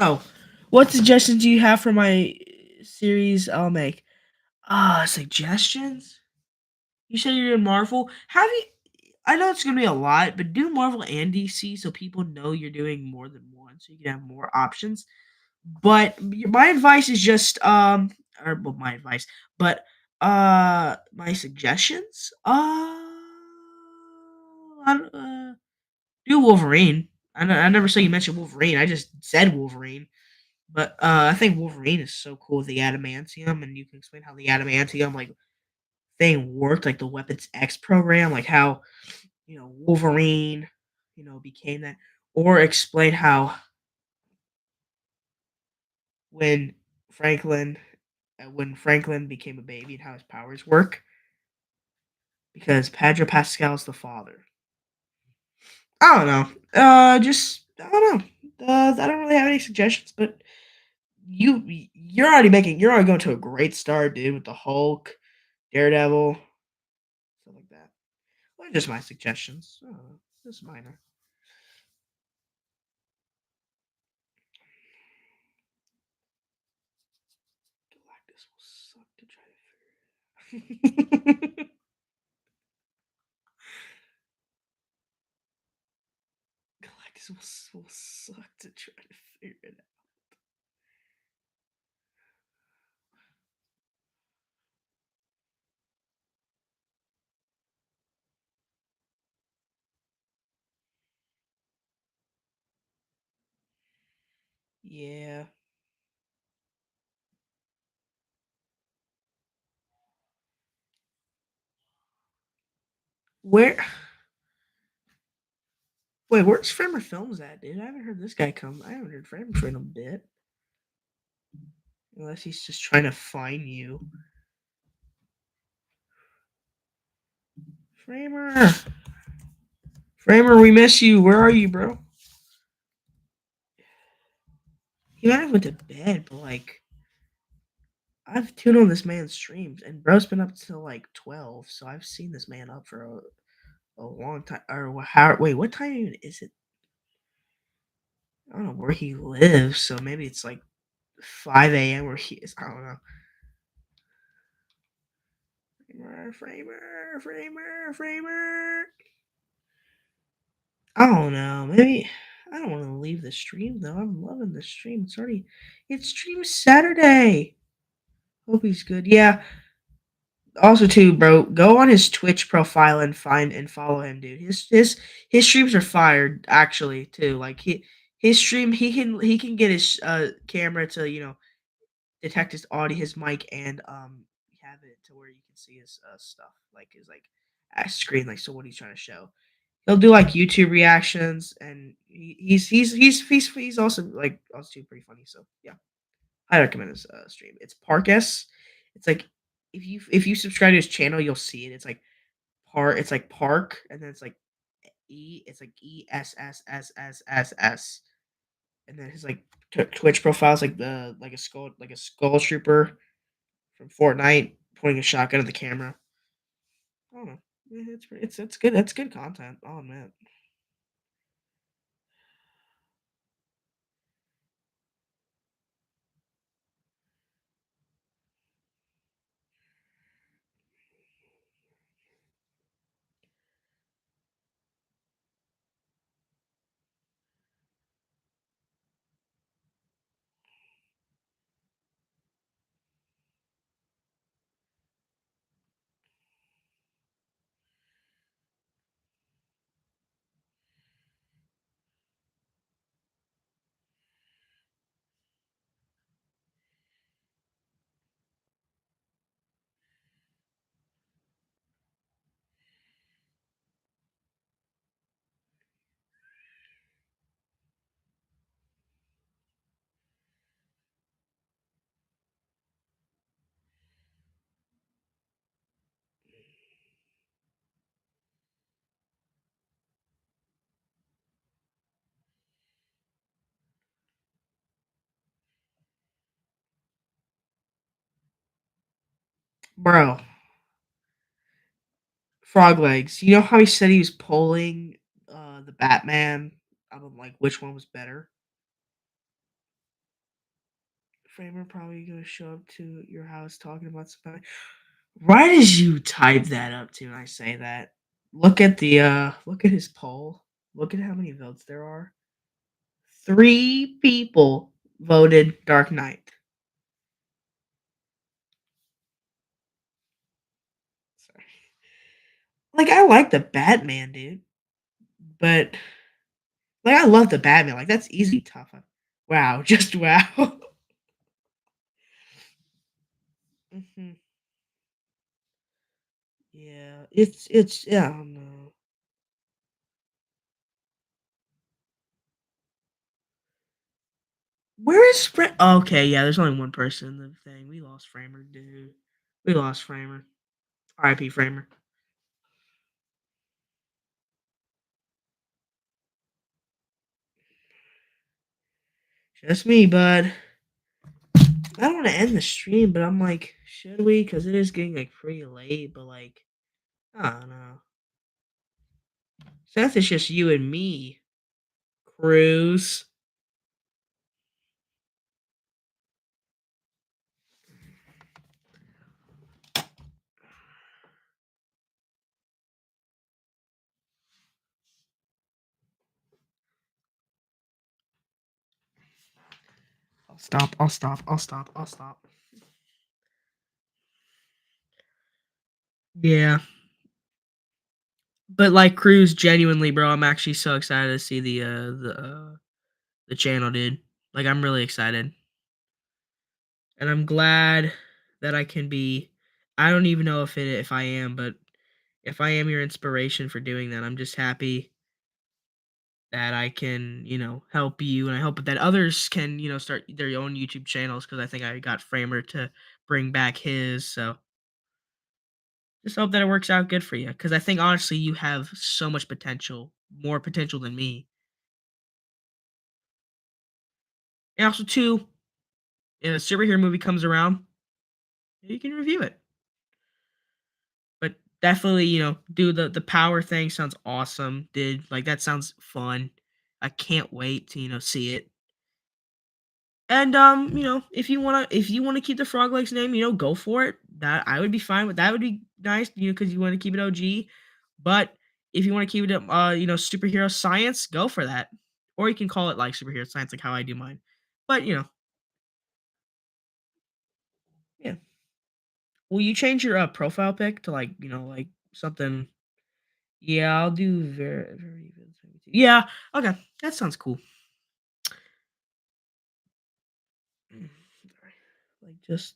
Oh, what suggestions do you have for my series I'll make? Suggestions? You said you're in Marvel. Have you? I know it's gonna be a lot, but do Marvel and DC so people know you're doing more than one, so you can have more options. But my advice is just or well, my advice, but my suggestions. Do Wolverine. I never saw you mention Wolverine. I just said Wolverine. But I think Wolverine is so cool with the adamantium, and you can explain how the adamantium thing worked, like the Weapons X program, like how Wolverine became that, or explain how when Franklin when Franklin became a baby and how his powers work because Pedro Pascal's the father. I don't know. Just I don't know. I don't really have any suggestions, but you're already going to a great start, dude, with the Hulk, Daredevil, stuff like that. Well, just my suggestions. Just minor. Galactus will suck to try to figure. Galactus will suck to try to figure it out. Yeah. Where? Wait, where's Framer Films at, dude? I haven't heard this guy come. I haven't heard Framer for a bit. Unless he's just trying to find you. Framer! Framer, we miss you. Where are you, bro? He might have went to bed, but I've tuned on this man's streams, and bro's been up till like 12, so I've seen this man up for a long time. Or how? Wait, what time even is it? I don't know where he lives, so maybe it's like 5 a.m. where he is. I don't know. Framer. I don't know. Maybe I don't want to leave the stream though. I'm loving the stream. It's stream Saturday. Hope he's good. Yeah. Also, too, bro, go on his Twitch profile and find and follow him, dude. His streams are fired, actually, too. Like his stream, he can get his camera to detect his audio, his mic, and have it to where you can see his stuff, like his screen, like so what he's trying to show. He'll do like YouTube reactions, and he's also also pretty funny. So yeah, I recommend his stream. It's Park S. It's like if you subscribe to his channel, you'll see it. It's like It's like Park, and then it's like E. It's like ESSSSSS, and then his Twitch profile is like a skull trooper from Fortnite pointing a shotgun at the camera. I don't know. It's good. That's good content. I'll admit. Bro, Frog Legs. You know how he said he was polling the Batman out of which one was better? Framer probably gonna show up to your house talking about something. Why did you type that up to when I say that? Look at his poll. Look at how many votes there are. 3 people voted Dark Knight. Sorry. I like the Batman, dude. But I love the Batman. That's easy tough. Wow, just wow. Mhm. Yeah, it's yeah, I don't know. Where is okay, yeah, there's only one person in the thing. We lost Framer, dude. We lost Framer. RIP Framer. Just me, bud. I don't want to end the stream, but I'm like, should we? Because it is getting like pretty late. But like, I don't know. Seth, it's just you and me. Cruz. I'll stop. I'll stop. I'll stop. I'll stop. Yeah, but like Cruz, genuinely, bro, I'm actually so excited to see the channel, dude. Like, I'm really excited, and I'm glad that I can be. I don't even know if I am, but if I am your inspiration for doing that, I'm just happy that I can, help you, and I hope that others can, start their own YouTube channels because I think I got Framer to bring back his. So just hope that it works out good for you because I think honestly you have so much potential, more potential than me. And also, too, if a superhero movie comes around, you can review it. But definitely, do the power thing sounds awesome. Did like that sounds fun. I can't wait to see it. And if you wanna keep the Frog Legs name, go for it. That I would be fine with that would be nice, because you wanna keep it OG. But if you wanna keep it superhero science, go for that. Or you can call it like superhero science, like how I do mine. But yeah. Will you change your profile pic to like, like something? Yeah, I'll do very yeah, okay. That sounds cool. Like just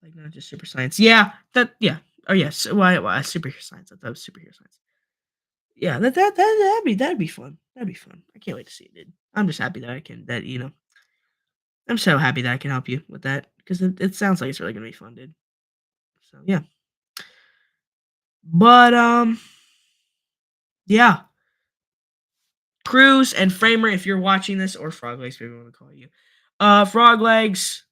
like not just super science. Yeah, yeah. Oh yes. Why superhero science? I thought it was superhero science. Yeah, that'd be fun. That'd be fun. I can't wait to see it, dude. I'm just happy that I can that I'm so happy that I can help you with that because it sounds like it's really gonna be fun, dude. So yeah. But yeah. Cruz and Framer, if you're watching this, or Frog Legs, whatever you want to call you. Frog Legs,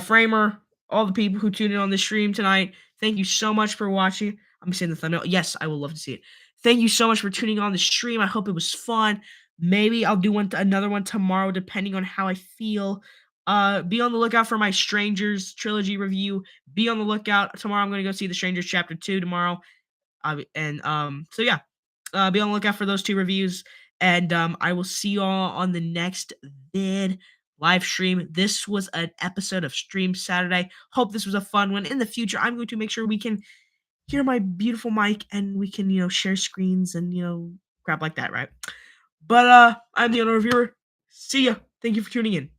Framer, all the people who tuned in on the stream tonight. Thank you so much for watching. I'm seeing the thumbnail. Yes, I would love to see it. Thank you so much for tuning on the stream. I hope it was fun. Maybe I'll do another one tomorrow, depending on how I feel. Be on the lookout for my Strangers trilogy review. Be on the lookout tomorrow. I'm gonna go see the Strangers chapter 2 tomorrow. So yeah, be on the lookout for those two reviews, and I will see you all on the next vid live stream. This was an episode of Stream Saturday. Hope this was a fun one. In the future, I'm going to make sure we can hear my beautiful mic and we can share screens and crap like that, right? But I'm the owner reviewer. See ya. Thank you for tuning in.